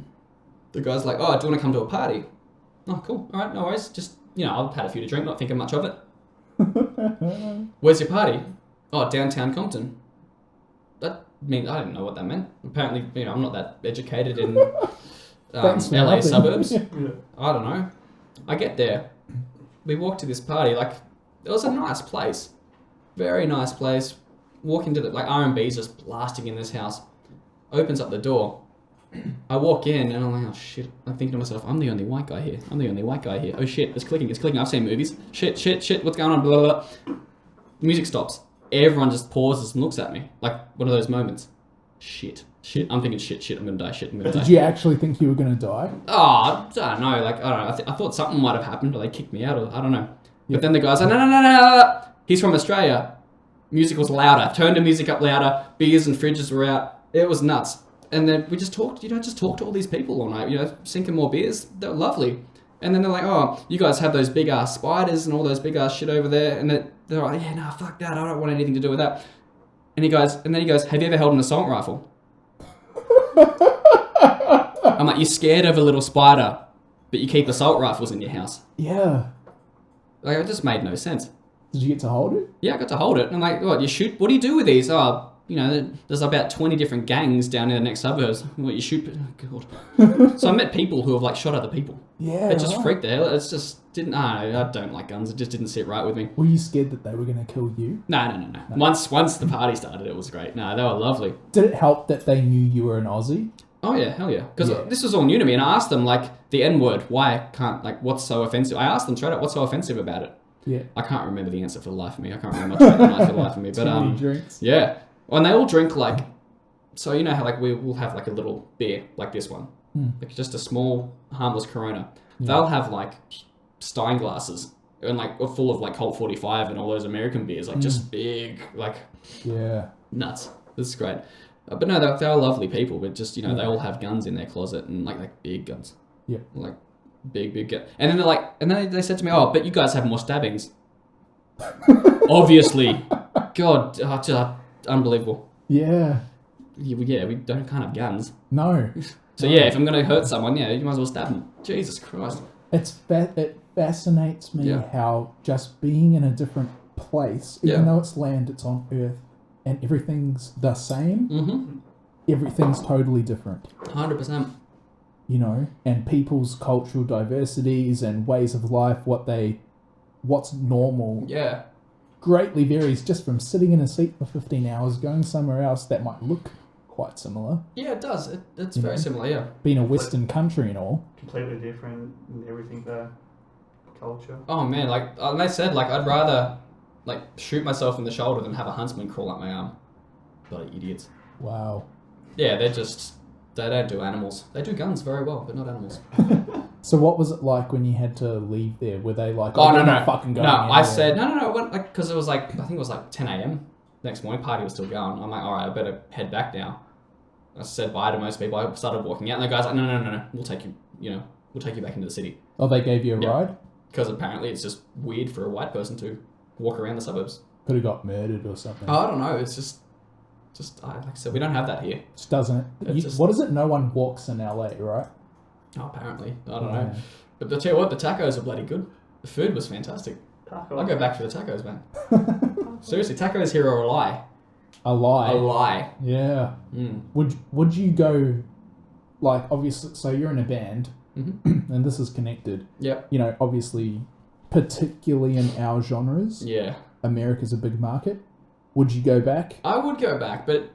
the guy's like, "Oh, do you want to come to a party?" Oh, cool. All right, no worries. Just, you know, I've had a few to drink, not thinking much of it. Where's your party? Oh, downtown Compton. That means I didn't know what that meant. Apparently, you know, I'm not that educated in Thanks for LA nothing. suburbs. Yeah. I don't know. I get there. We walk to this party. Like, it was a nice place. Very nice place. Walk into the, like, R&B's just blasting in this house. Opens up the door. I walk in and I'm like, oh shit. I'm thinking to myself, I'm the only white guy here. Oh shit, it's clicking. I've seen movies. Shit, what's going on? Blah, blah, blah. The music stops. Everyone just pauses and looks at me. Like one of those moments. Shit. I'm thinking shit, I'm gonna die, Did you actually think you were going to die? Oh, I don't know. Like, I don't know. I thought something might have happened or they kicked me out or I don't know. Yeah. But then the guy's like, no. He's from Australia. Music was louder. Turned the music up louder. Beers and fridges were out. It was nuts. And then we just talked, to all these people all night, sinking more beers. They were lovely. And then they're like, oh, you guys have those big ass spiders and all those big ass shit over there. And they're like, yeah, no, fuck that. I don't want anything to do with that. And then he goes, have you ever held an assault rifle? I'm like, you're scared of a little spider, but you keep assault rifles in your house. Yeah. Like, it just made no sense. Did you get to hold it? Yeah, I got to hold it. And I'm like, what do you do with these? Oh, there's about 20 different gangs down in the next suburbs. What, you shoot? Oh, God. So I met people who have, like, shot other people. Yeah. It just right. freaked the hell. It's just I don't like guns. It just didn't sit right with me. Were you scared that they were going to kill you? No. Once the party started, it was great. No, they were lovely. Did it help that they knew you were an Aussie? Oh, yeah, hell yeah. Because this was all new to me. And I asked them, like, the N-word, what's so offensive? I asked them straight up, what's so offensive about it? Yeah. I can't remember the answer for the life of me. I can't remember much for the life of me. But, Too many drinks. yeah. Well, and they all drink, like, so you know how, like, we'll have, like, a little beer, like this one. Like, just a small, harmless Corona. Yeah. They'll have, like, Stein glasses and, like, full of, like, Colt 45 and all those American beers, like, just big, like, Yeah. nuts. This is great. But no, they're lovely people, but just, they all have guns in their closet and, like big guns. Yeah. Like, big guns. And then they're like, they said to me, oh, but you guys have more stabbings. Obviously. God, just unbelievable. Yeah. Yeah, we can't have guns. No. So yeah, if I'm going to hurt someone, you might as well stab them. Jesus Christ. It fascinates me how just being in a different place, even though it's land, it's on Earth, and everything's the same, everything's totally different. 100%. And people's cultural diversities and ways of life, what's normal, greatly varies just from sitting in a seat for 15 hours, going somewhere else that might look quite similar. Yeah, it does. It's very similar, yeah. Being a Western country and all. Completely different in everything there. Culture. Oh man, and they said, I'd rather, shoot myself in the shoulder than have a huntsman crawl up my arm. Bloody idiots. Wow. Yeah, they don't do animals. They do guns very well, but not animals. So what was it like when you had to leave there? Were they like, oh, we're no. not fucking going No, anywhere? I said, no, because it was I think it was 10 a.m. next morning, party was still going. I'm like, all right, I better head back now. I said bye to most people. I started walking out, and the guy's like, no, we'll take you, we'll take you back into the city. Oh, they gave you a ride? Because apparently it's just weird for a white person to walk around the suburbs. Could have got murdered or something. Oh, I don't know. It's just, Just like I said, we don't have that here. Just doesn't. What is it? No one walks in LA, right? Oh, apparently. I don't know. But I tell you what, the tacos are bloody good. The food was fantastic. Taco. I'll go back for the tacos, man. Seriously, tacos here are a lie. A lie. A lie. Yeah. Mm. Would you go, like, obviously, so you're in a band, and this is connected. Yep. You know, obviously, particularly in our genres, Yeah. America's a big market. Would you go back? I would go back, but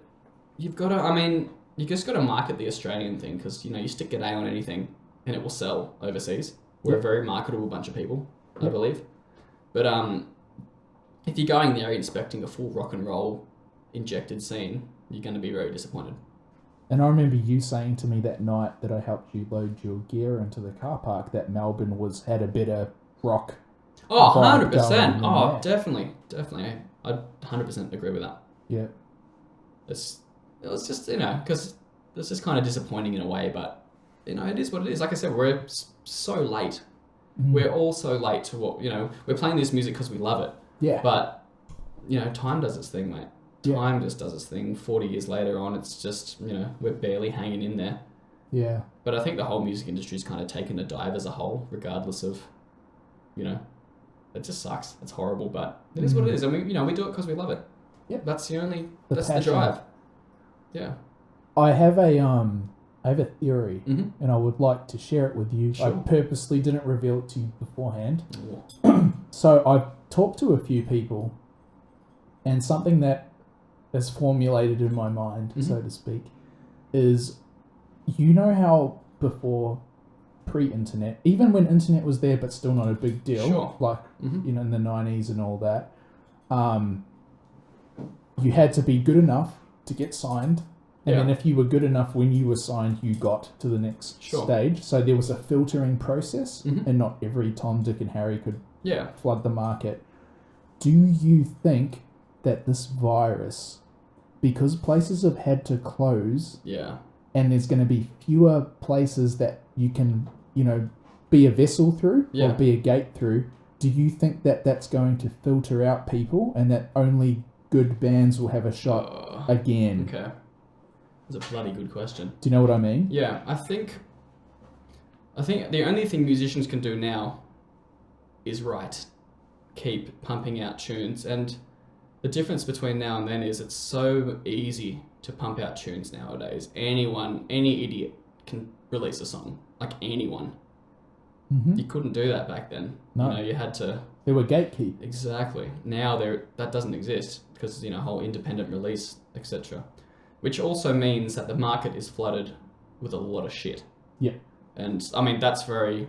you've got to, I mean, you just got to market the Australian thing because, you know, you stick an A on anything and it will sell overseas. We're a very marketable bunch of people, I believe. But if you're going there expecting a full rock and roll injected scene, you're going to be very disappointed. And I remember you saying to me that night that I helped you load your gear into the car park that Melbourne had a better rock. Oh, vibe 100%. going Oh, in there. definitely. I 100% agree with that. Yeah. It was just, you know, because it's just kind of disappointing in a way, but, you know, it is what it is. Like I said, we're so late. We're all so late to what, you know, we're playing this music because we love it. Yeah. But, you know, time does its thing, mate. Yeah. Time just does its thing. 40 years later on, it's just, you know, we're barely hanging in there. Yeah. But I think the whole music industry's kind of taken a dive as a whole, regardless of, you know, it just sucks. It's horrible, but it is what it is. And we do it because we love it. Yeah. That's The the passion. drive. Yeah. I have a theory, and I would like to share it with you. Sure. I purposely didn't reveal it to you beforehand. Oh. So I've talked to a few people, and something that is formulated in my mind, so to speak, is, you know how before pre-internet, even when internet was there but still not a big deal, Sure. like you know, in the 90s and all that, you had to be good enough to get signed, and then if you were good enough when you were signed, you got to the next stage. So there was a filtering process, and not every Tom, Dick and Harry could flood the market. Do you think that this virus, because places have had to close, and there's going to be fewer places that you can, you know, be a vessel through or be a gate through, do you think that that's going to filter out people and that only good bands will have a shot again? Okay. That's a bloody good question. Do you know what I mean? Yeah, I think the only thing musicians can do now is keep pumping out tunes, and the difference between now and then is it's so easy to pump out tunes nowadays. Any idiot can release a song, like anyone. You couldn't do that back then. No. You know, you had to. They were gatekeepers. Exactly. Now that doesn't exist because, you know, whole independent release, etc. Which also means that the market is flooded with a lot of shit. Yeah. And I mean, that's very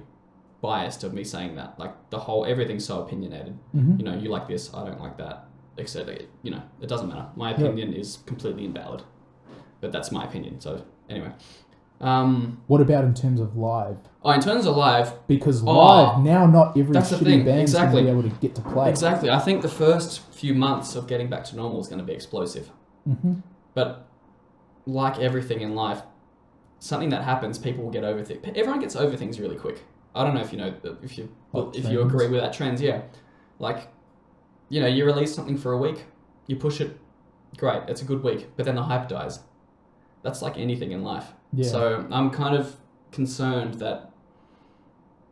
biased of me saying that. Like everything's so opinionated. You know, you like this, I don't like that, etc. You know, it doesn't matter. My opinion is completely invalid. But that's my opinion. So anyway. What about in terms of live? Oh, in terms of live, because live now, not every that's the shitty thing. band's going to Exactly. be able to get to play. Exactly. I think the first few months of getting back to normal is going to be explosive. But like everything in life, something that happens, people will get over things. Everyone gets over things really quick. I don't know if you know if you agree with that trend. Yeah, like, you know, you release something for a week, you push it, great, it's a good week, but then the hype dies. That's like anything in life. Yeah. So I'm kind of concerned that,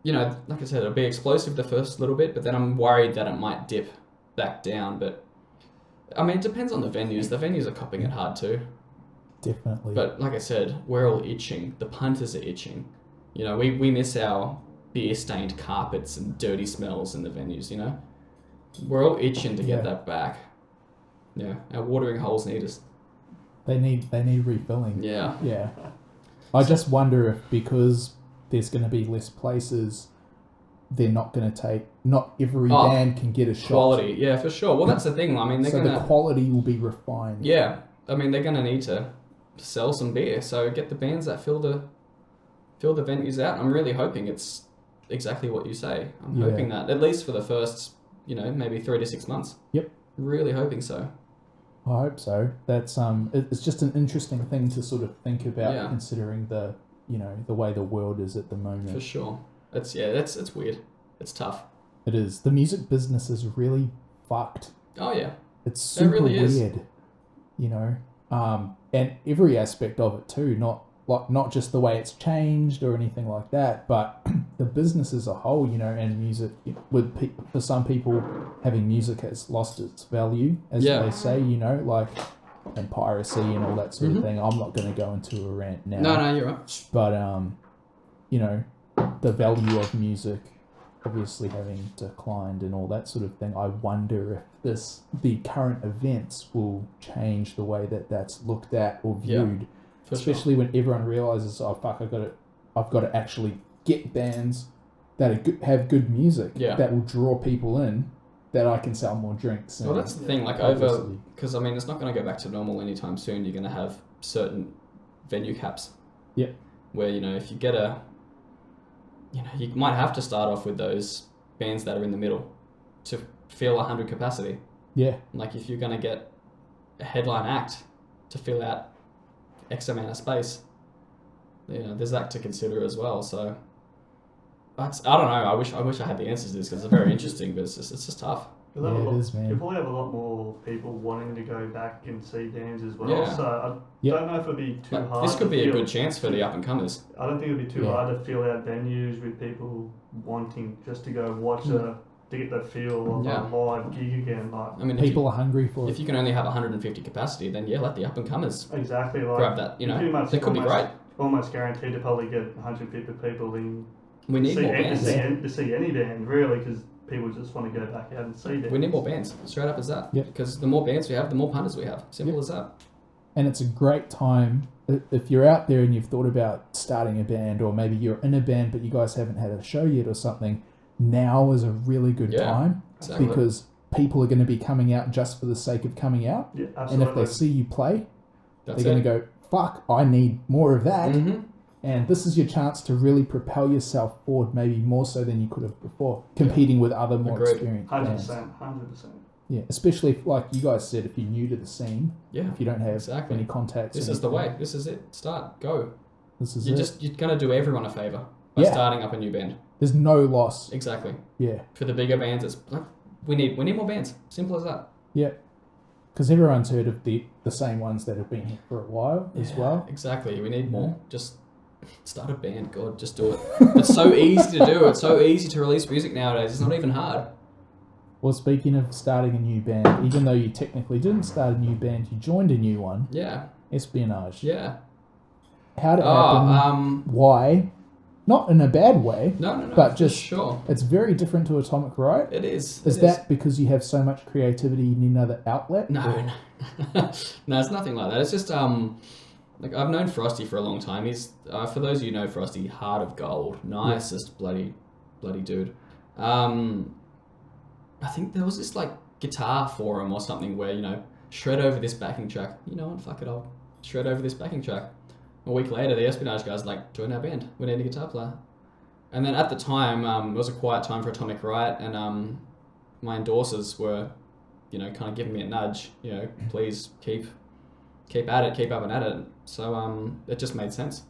you know, like I said, it'll be explosive the first little bit, but then I'm worried that it might dip back down. But I mean, it depends on the venues. The venues are copping it hard too. Definitely. But like I said, we're all itching. The punters are itching. You know, we miss our beer-stained carpets and dirty smells in the venues, you know? We're all itching to get that back. Yeah, our watering holes need us. They need refilling. Yeah. Yeah. I just wonder if because there's going to be less places, they're not going to take... Not every band can get a shot. Quality, yeah, for sure. Well, that's the thing. I mean, the quality will be refined. Yeah. I mean, they're going to need to sell some beer. So get the bands that fill the venues out. I'm really hoping it's exactly what you say. I'm hoping that, at least for the first, you know, maybe 3 to 6 months. Yep. Really hoping so. I hope so. That's it's just an interesting thing to sort of think about, considering the, you know, the way the world is at the moment. For sure. It's weird. It's tough. It is. The music business is really fucked. Oh yeah. It's super really is. weird. You know, and every aspect of it too, not just the way it's changed or anything like that, but the business as a whole, you know, and music for some people, having music has lost its value, as they say, you know, like, and piracy and all that sort of thing. I'm not going to go into a rant now. No, you're right. But you know, the value of music obviously having declined and all that sort of thing. I wonder if the current events will change the way that that's looked at or viewed. Especially when everyone realizes, oh fuck, I've got to actually get bands that are have good music that will draw people in, that I can sell more drinks. Well, that's the thing. Like because I mean, it's not going to go back to normal anytime soon. You're going to have certain venue caps. Yeah. Where, you know, if you get you might have to start off with those bands that are in the middle to fill 100 capacity. Yeah. Like if you're going to get a headline act to fill out X amount of space, you know, there's that to consider as well. So I don't know. I wish I had the answers to this, because it's very interesting, but it's just tough. It is, man. You'll probably have a lot more people wanting to go back and see bands as well. Yeah. So I don't know if it'd be too hard. This could be a good chance for the up and comers. I don't think it'd be too hard to fill out venues with people wanting just to go watch to get the feel of a live gig again. Like, I mean, people are hungry for it. If you can only have 150 capacity, then let the up and comers exactly grab that. You know, they could be great. Almost guaranteed to probably get 150 people in. We need more bands to see any band, really, because people just want to go back out and see bands. We need more bands, straight up as that. Because the more bands we have, the more punters we have. Simple as that. And it's a great time if you're out there and you've thought about starting a band, or maybe you're in a band but you guys haven't had a show yet or something. Now is a really good time, because people are going to be coming out just for the sake of coming out. Yeah, absolutely. And if they see you play, they're going to go, fuck, I need more of that. Mm-hmm. And this is your chance to really propel yourself forward, maybe more so than you could have before, competing with other more experienced bands. 100%. Yeah, especially if, like you guys said, if you're new to the scene, if you don't have any contacts. This is the way. This is it. Start. Go. This is You're going to do everyone a favour by starting up a new band. There's no loss. Exactly. Yeah. For the bigger bands, it's like, we need more bands. Simple as that. Yeah. Because everyone's heard of the same ones that have been here for a while as well. Exactly. We need more. Just start a band. God, just do it. It's so easy to do. It's so easy to release music nowadays. It's not even hard. Well, speaking of starting a new band, even though you technically didn't start a new band, you joined a new one. Yeah. Espionage. Yeah. How did it happen? Why? Not in a bad way. No. But just sure. It's very different to Atomic Riot. It is. Is that because you have so much creativity, you need another outlet? No. No, it's nothing like that. It's just like, I've known Frosty for a long time. He's for those of you who know Frosty, heart of gold, nicest bloody dude. I think there was this like guitar forum or something where, you know, shred over this backing track. You know what? Fuck it, I'll shred over this backing track. A week later, the Espionage guys like, join our band. We need a guitar player. And then at the time, it was a quiet time for Atomic Riot, and my endorsers were, you know, kind of giving me a nudge. You know, please keep at it, keep up and at it. So it just made sense.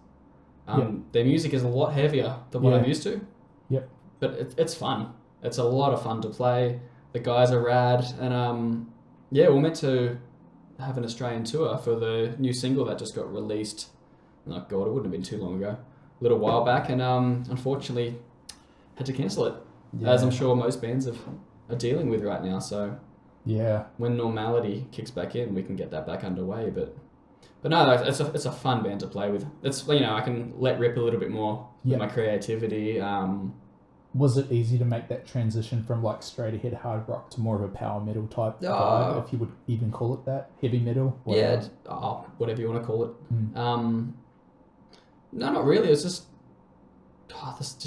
Their music is a lot heavier than what I'm used to. Yep. But it's fun. It's a lot of fun to play. The guys are rad, and we're meant to have an Australian tour for the new single that just got released. Oh God, it wouldn't have been too long ago. A little while back, and unfortunately had to cancel it, as I'm sure most bands are dealing with right now. So when normality kicks back in, we can get that back underway. But no, it's a fun band to play with. It's, you know, I can let rip a little bit more with my creativity. Was it easy to make that transition from like straight ahead hard rock to more of a power metal type vibe, if you would even call it that? Heavy metal? Whatever. Whatever you want to call it. No, not really. It's just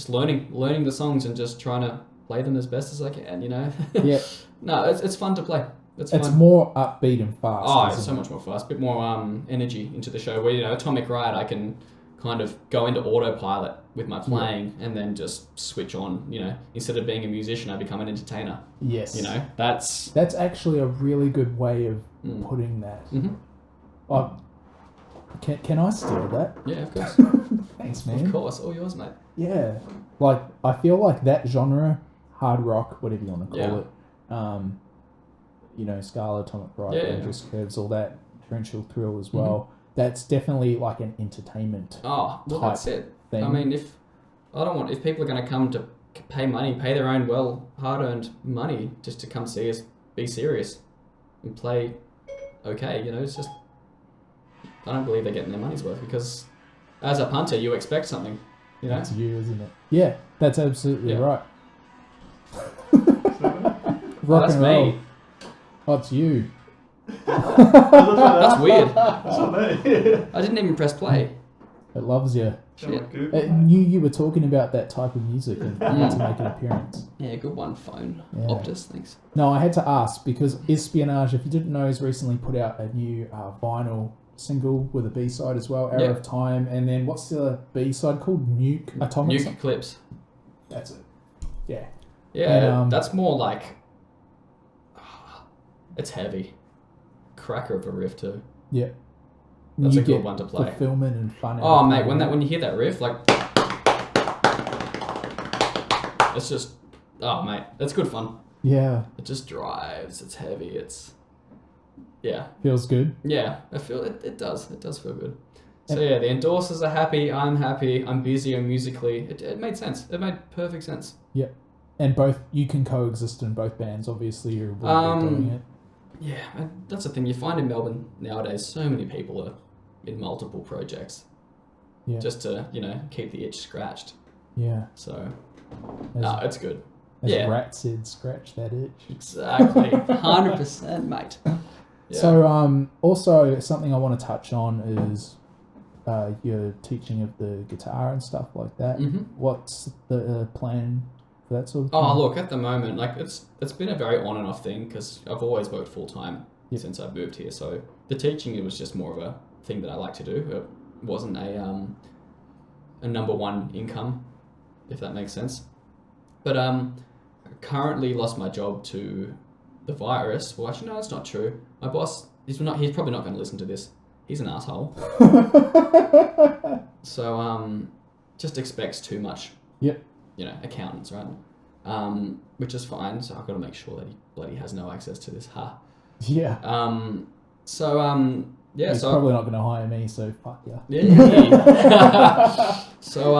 learning the songs and just trying to play them as best as I can, you know? Yeah. No, it's fun to play. It's fun. More upbeat and fast. Oh, it's so much more fast. A bit more energy into the show. Where, you know, Atomic Riot, I can kind of go into autopilot with my playing and then just switch on, you know. Instead of being a musician, I become an entertainer. Yes. You know, that's actually a really good way of putting that. Mm-hmm. Can I steal that? Yeah, of course. Thanks, man. Of course, all yours, mate. Yeah. Like, I feel like that genre, hard rock, whatever you want to call it, you know, Scala, Atomic Riot, Dangerous Curves, all that, differential thrill as well. That's definitely like an entertainment Oh, well, type that's it. thing. I mean, if people are going to come to pay money, pay their own hard-earned money just to come see us, be serious, and play. Okay, it's just I don't believe they're getting their money's worth because as a punter, you expect something. That's you, isn't it? Yeah, that's absolutely right. Rock that's and roll. me. Oh, it's you. That's weird. That's not me. I didn't even press play. It loves you. Shit. It knew you were talking about that type of music and had to make an appearance. Yeah, good one, phone. Yeah. Optus, thanks. No, I had to ask because Espionage, if you didn't know, has recently put out a new vinyl single with a B-side as well, Hour of Time, and then what's the B-side called? Nuke Atomic? Nuke Eclipse. That's it. Yeah. Yeah, And, that's more like... it's heavy. Cracker of a riff too. Yeah. That's you a good get one to play. fulfillment and fun. Oh mate, when you hear that riff, like... it's just... Oh mate, that's good fun. Yeah. It just drives, it's heavy, it's... Yeah. Feels good. Yeah, I feel it does. It does feel good. So yeah, the endorsers are happy, I'm busier musically. It made sense. It made perfect sense. Yeah. And you can coexist in both bands, obviously you're doing it. Yeah, and that's the thing. You find in Melbourne nowadays, so many people are in multiple projects. Yeah. Just to, keep the itch scratched. Yeah. So, As, it's good. as Rat said, scratch that itch. Exactly. 100%, mate. Yeah. So, also something I want to touch on is your teaching of the guitar and stuff like that. Mm-hmm. What's the plan for that sort of thing? Oh, look, at the moment, like it's been a very on and off thing because I've always worked full time since I've moved here. So the teaching, it was just more of a thing that I like to do. It wasn't a number one income, if that makes sense. But I currently lost my job to the virus. Well, actually, no, that's not true. My boss, he's probably not going to listen to this. He's an asshole. So just expects too much. Yep. Accountants, right? Which is fine. So I've got to make sure that he bloody has no access to this. Yeah. Yeah. He's So probably not going to hire me, so fuck yeah. Yeah. So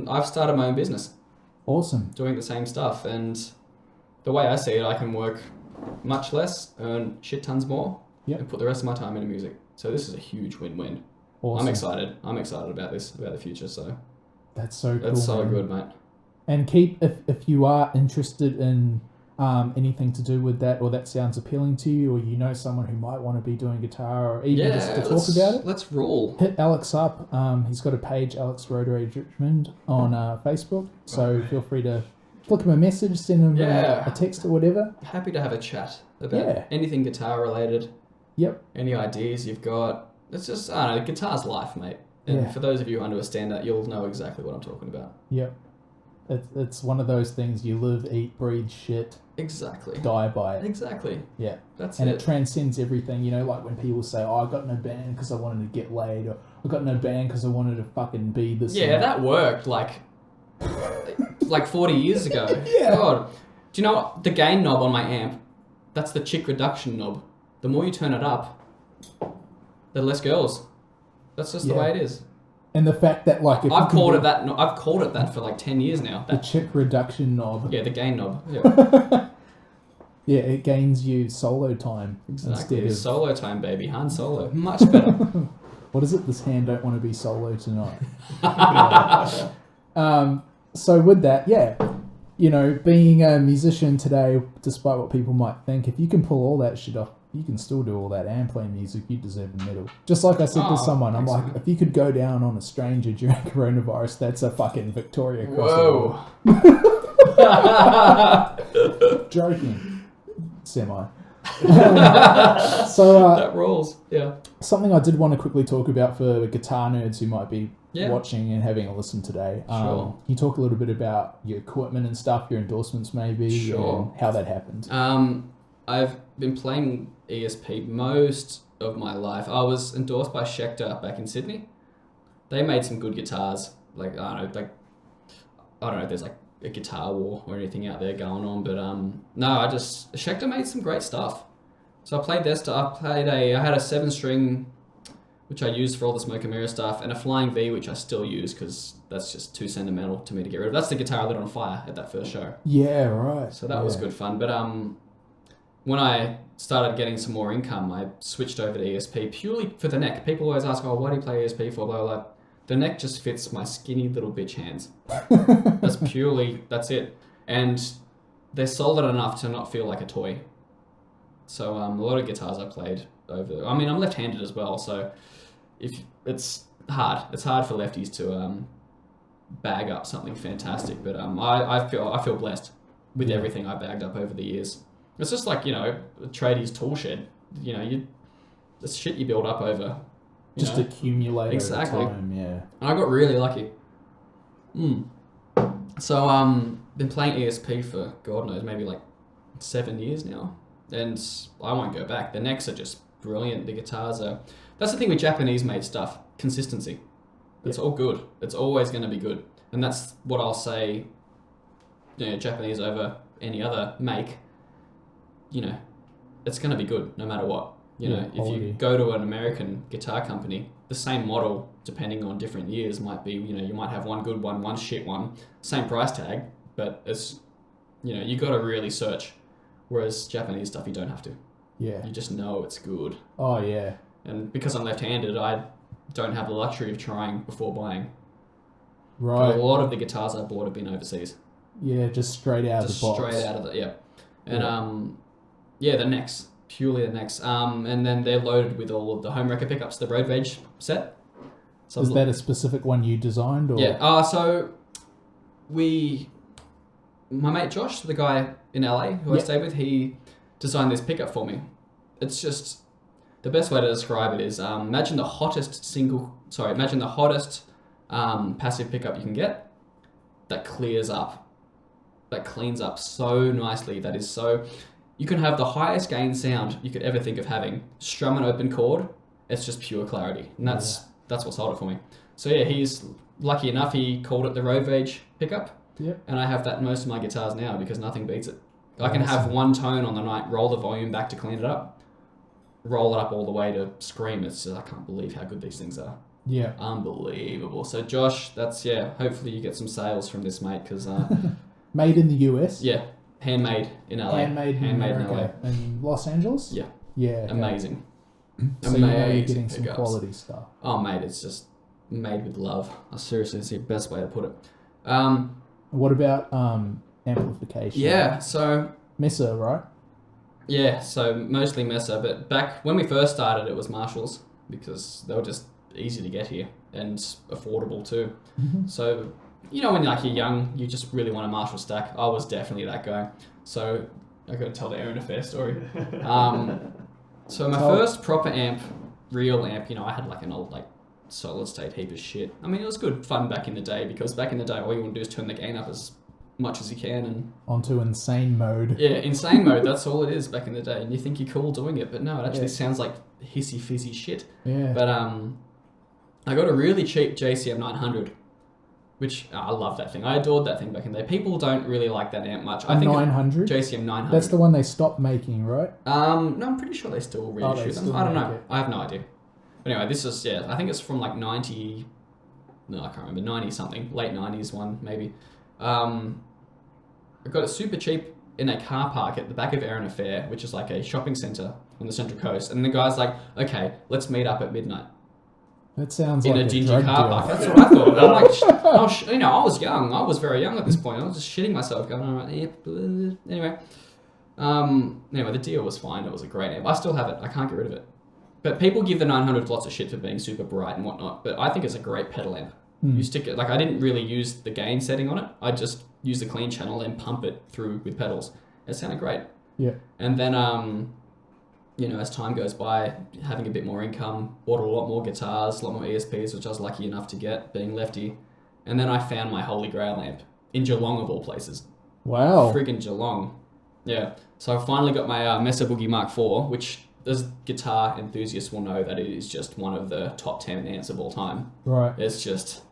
I've started my own business. Awesome. Doing the same stuff, and the way I see it, I can work much less, earn shit tons more, and put the rest of my time into music. So this is a huge win-win. Awesome. I'm excited about this, about the future. So that's so cool. That's so man. good, mate. And if you are interested in anything to do with that, or that sounds appealing to you, or someone who might want to be doing guitar, or even just to talk about it, let's roll. Hit Alex up. He's got a page, Alex Roadrage Richmond, on Facebook. So feel free to flick him a message, send him a text or whatever. Happy to have a chat about anything guitar related. Yep. Any ideas you've got. It's just, I don't know, guitar's life, mate. And for those of you who understand that, you'll know exactly what I'm talking about. Yep. It's one of those things you live, eat, breathe, shit. Exactly. Die by it. Exactly. Yeah. That's and it. it transcends everything, like when people say, oh, I got no band because I wanted to get laid, or I got no band because I wanted to fucking be this. Yeah, that worked like 40 years ago. Yeah. God. Do you know what? The gain knob on my amp, that's the chick reduction knob. The more you turn it up, the less girls. That's just the way it is. And the fact that I've called it that for like 10 years now. The chick reduction knob. Yeah, the gain knob. Yeah. Yeah, it gains you solo time. Exactly. Instead of solo time, baby. Han Solo. Much better. What is it? This hand don't want to be solo tonight. So with that, being a musician today, despite what people might think, if you can pull all that shit off, you can still do all that and play music, you deserve a medal. Just like I said to someone, I'm like, if you could go down on a stranger during coronavirus, that's a fucking Victoria Cross. Whoa. Joking. Semi. That rolls. Yeah. Something I did want to quickly talk about for guitar nerds who might be yeah. watching and having a listen today. Sure. Can you talk a little bit about your equipment and stuff, your endorsements maybe, sure. and how that happened? I've been playing ESP most of my life. I was endorsed by Schecter back in Sydney. They made some good guitars. Like, I don't know if there's like a guitar war or anything out there going on, but no, Schecter made some great stuff. So I played their stuff. I had a 7-string, which I used for all the smoke and mirror stuff, and a Flying V, which I still use because that's just too sentimental to me to get rid of. That's the guitar I lit on fire at that first show. Yeah, right. So that was good fun. But when I started getting some more income, I switched over to ESP purely for the neck. People always ask, "Oh, why do you play ESP for?" Blah, blah, blah. The neck just fits my skinny little bitch hands. That's it. And they're solid enough to not feel like a toy. So a lot of guitars I played over. I mean, I'm left-handed as well, so it's hard for lefties to bag up something fantastic. But I feel blessed with everything I bagged up over the years. It's just like, a tradie's tool shed. The shit you build up over. Just accumulate exactly. over time, yeah. And I got really lucky. So been playing ESP for God knows maybe like 7 years now, and I won't go back. The necks are just brilliant. The guitars are. That's the thing with Japanese made stuff. Consistency. It's all good. It's always going to be good, and that's what I'll say. Japanese over any other make. It's going to be good no matter what. If you go to an American guitar company, the same model, depending on different years, might be, you might have one good one shit one, same price tag, but it's, you got to really search. Whereas Japanese stuff, you don't have to. Yeah. You just know it's good. Oh, yeah. And because I'm left-handed, I don't have the luxury of trying before buying. Right. But a lot of the guitars I bought have been overseas. Yeah, just straight out of the box. Straight out of the, yeah. And, the necks. Purely the necks. And then they're loaded with all of the home wrecker pickups, the Roadrage set. So is that a specific one you designed? Or? Yeah. So my mate Josh, the guy in LA who I stayed with, he designed this pickup for me. It's just, the best way to describe it is, imagine the hottest passive pickup you can get that cleans up so nicely. That is so... You can have the highest gain sound you could ever think of having. Strum an open chord, it's just pure clarity. And that's what sold it for me. So yeah, he's lucky enough, he called it the Roadrage pickup. Yep. And I have that in most of my guitars now because nothing beats it. I can have one tone on the night, roll the volume back to clean it up, roll it up all the way to scream. It's just, I can't believe how good these things are. Yeah. Unbelievable. So Josh, hopefully you get some sales from this, mate, because... Made in the US? Yeah. Handmade in LA. Handmade in LA. And Los Angeles? Yeah. Yeah. Okay. Amazing. So you're getting some quality stuff. Oh, mate, it's just made with love. Seriously, it's the best way to put it. What about amplification? Yeah, so... Mesa, right? Yeah, so mostly Mesa, but back when we first started, it was Marshalls because they were just easy to get here and affordable too. Mm-hmm. So... when you're young, you just really want a Marshall stack. I was definitely that guy. So I got to tell the Aaron Affair story. So my first proper real amp, I had like an old solid state heap of shit. I mean, it was good fun back in the day because back in the day, all you want to do is turn the gain up as much as you can and onto insane mode. Yeah, insane mode. That's all it is back in the day, and you think you're cool doing it, but no, it actually sounds like hissy fizzy shit. Yeah. But I got a really cheap JCM 900. Which I love that thing. I adored that thing back in the day. People don't really like that amp much. I think 900? JCM 900. That's the one they stopped making, right? No, I'm pretty sure they still reissue them. I don't know. I have no idea. But anyway, this is I think it's from 90. No, I can't remember. 90 something, late 90s one maybe. I got it super cheap in a car park at the back of Aaron Affair, which is like a shopping centre on the Central Coast. And the guy's like, "Okay, let's meet up at midnight." That sounds in like a dingy drug car deal. park. That's what I thought. I'm like, I was young. I was very young at this point. I was just shitting myself, going, all right, anyway. Anyway, the deal was fine. It was a great amp. I still have it. I can't get rid of it. But people give the 900 lots of shit for being super bright and whatnot. But I think it's a great pedal amp. You stick it. I didn't really use the gain setting on it. I just used the clean channel and pump it through with pedals. It sounded great. Yeah. And then as time goes by, having a bit more income, bought a lot more guitars, a lot more ESPs, which I was lucky enough to get, being lefty. And then I found my holy grail amp in Geelong of all places. Wow. Friggin' Geelong. Yeah. So I finally got my Mesa Boogie Mark IV, which as guitar enthusiasts will know that it is just one of the top 10 amps of all time. Right. It's just,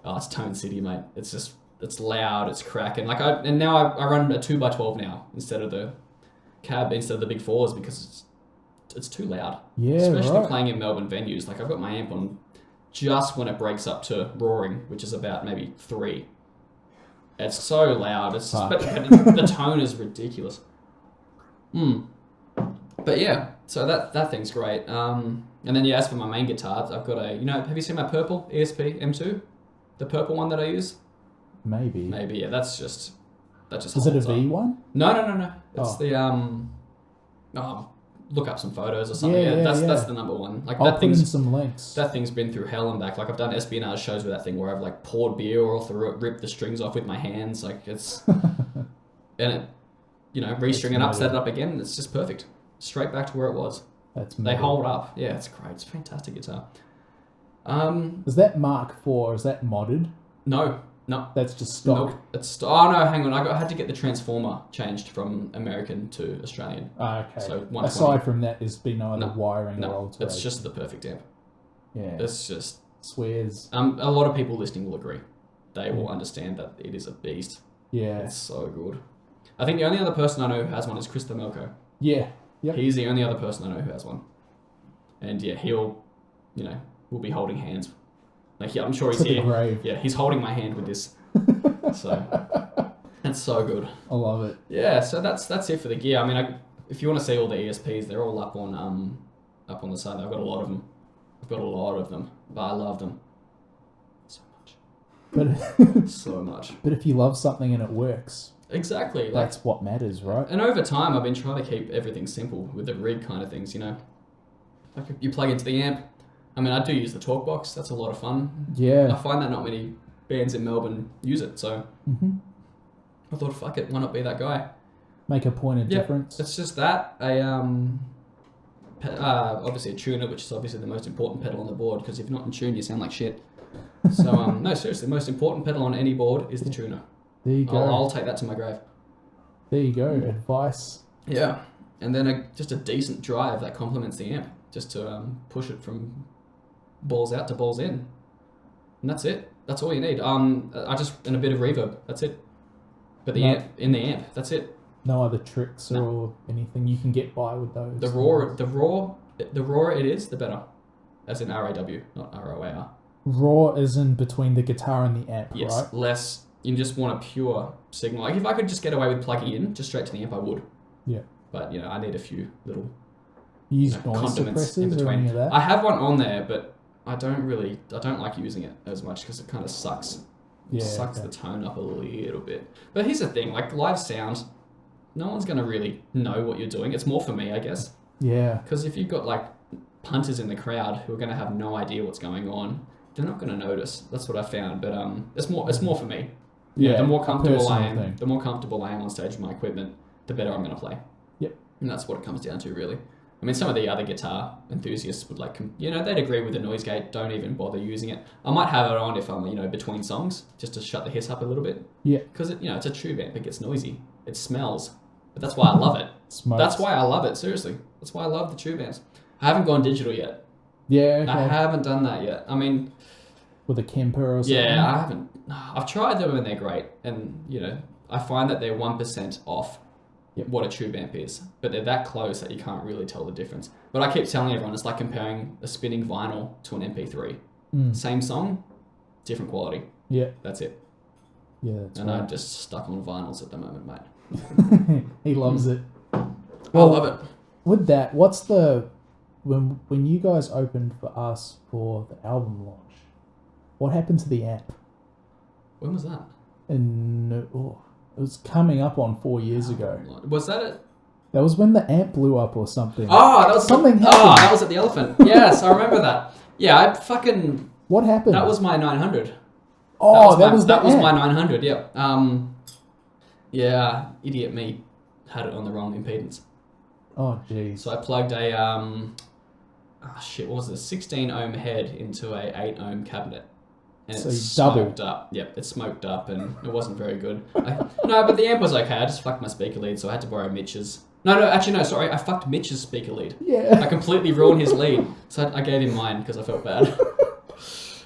it's Tone City, mate. It's loud, it's cracking. And now I run a 2x12 now instead of the cab, instead of the big fours because it's too loud. Yeah, Especially right. playing in Melbourne venues. Like I've got my amp on just when it breaks up to roaring, which is about maybe 3. It's so loud. It's just, but the tone is ridiculous. But yeah, so that thing's great. And then yeah, as for my main guitar, I've got have you seen my purple ESP M2? The purple one that I use? Maybe. Maybe, yeah. That just Is it a holds up. V1? No. It's Oh. Look up some photos or something. Yeah, That's the number one. Like I'll that put in thing's some links. that thing's been through hell and back. Like I've done Espionage shows with that thing where I've like poured beer all through it, ripped the strings off with my hands. Like it's and it, restring it up, set it up again. It's just perfect. Straight back to where it was. They hold up. Yeah, it's great. It's a fantastic guitar. Is that Mark IV? Is that modded? No. That's just stock. Nope. Oh no, hang on. I had to get the transformer changed from American to Australian. Okay. So 120. Aside from that, there's been no other wiring or No, alteration. it's just the perfect amp. Yeah. It's just Swears. a lot of people listening will agree. They will understand that it is a beast. Yeah. It's so good. I think the only other person I know who has one is Chris the Melko. Yeah. Yep. He's the only other person I know who has one. And yeah, he'll, we'll be holding hands. Like, yeah, I'm sure he's To the here. grave. Yeah, he's holding my hand with this. So, it's so good. I love it. Yeah, so that's it for the gear. I mean, if you want to see all the ESPs, they're all up on the side. I've got a lot of them. But I love them so much. But So much. But if you love something and it works, Exactly. Like, that's what matters, right? and over time, I've been trying to keep everything simple with the rig kind of things. Like you plug into the amp. I mean, I do use the talk box. That's a lot of fun. I Yeah. find that not many bands in Melbourne use it, so I thought, fuck it, why not be that guy? Make a point of difference. It's just that obviously a tuner, which is obviously the most important pedal on the board, because if you're not in tune, you sound like shit. So no, seriously, the most important pedal on any board is the tuner. There you go. I'll take that to my grave. There you go. Advice. Yeah, and then just a decent drive that complements the amp, just to push it from balls out to balls in, and that's it. That's all you need. And a bit of reverb. That's it. But the amp in the amp. That's it. No other tricks or anything you can get by with those. The rawer it is, the better. As in RAW, not ROAR. Raw is in between the guitar and the amp, Yes, right? less. You just want a pure signal. Like if I could just get away with plugging in just straight to the amp, I would. Yeah. But I need a few little You use noise condiments in suppressors or between. any of that? I have one on there, but I don't like using it as much because it kind of sucks. Yeah, Sucks okay. the tone up a little bit. But here's the thing, like live sound, no one's gonna really know what you're doing. It's more for me, I guess. Yeah. Because if you've got like punters in the crowd who are gonna have no idea what's going on, they're not gonna notice. That's what I found. But it's more for me. Yeah. The more comfortable I personal am, thing. the more comfortable I am on stage with my equipment, the better I'm gonna play. Yep. And that's what it comes down to, really. I mean, some of the other guitar enthusiasts would they'd agree with the noise gate. Don't even bother using it. I might have it on if I'm, between songs, just to shut the hiss up a little bit. Yeah. Because it's a tube amp. It gets noisy. It smells. But that's why I love it. Smokes. That's why I love it. Seriously, that's why I love the tube amps. I haven't gone digital yet. Yeah, okay. I haven't done that yet. I mean, with a Kemper or something? yeah, I haven't. I've tried them and they're great. And, I find that they're 1% off what a tube amp is. But they're that close that you can't really tell the difference. But I keep telling everyone, it's like comparing a spinning vinyl to an MP3. Same song, different quality. Yeah. That's it. Yeah, that's And right. I'm just stuck on vinyls at the moment, mate. He loves it. I love it. With that, what's when you guys opened for us for the album launch, what happened to the amp? When was that? It was coming up on 4 years ago. Was that it? That was when the amp blew up or something. Oh, that was something Oh, happened. that was at the Elephant. Yes, I remember that. Yeah, What happened? that was my 900. that that was my 900. Yeah. Yeah, idiot me had it on the wrong impedance. Oh, jeez. So I plugged a what was it? A 16 ohm head into a 8 ohm cabinet. And So it you smoked doubled. up. Yep, it smoked up and it wasn't very good. No, but the amp was okay. I just fucked my speaker lead, so I had to borrow Mitch's. No, sorry. I fucked Mitch's speaker lead. I Yeah. completely ruined his lead, so I gave him mine because I felt bad.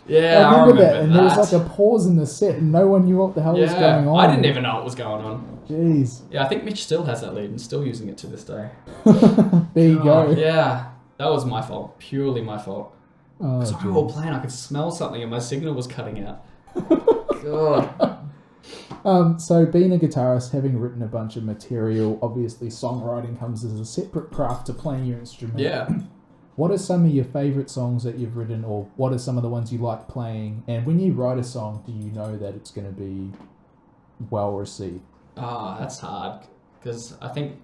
Yeah, I remember that. that. And there was like a pause in the set, and no one knew what the hell was going on. I didn't even know what was going on. Jeez. Yeah, I think Mitch still has that lead and still using it to this day. There you go. Yeah, that was my fault. Purely my fault. Oh, Because we were jeez. playing, I could smell something and my signal was cutting out. God. So being a guitarist, having written a bunch of material, obviously songwriting comes as a separate craft to playing your instrument. Yeah. What are some of your favourite songs that you've written, or what are some of the ones you like playing? And when you write a song, do you know that it's going to be well received? That's hard. Because I think...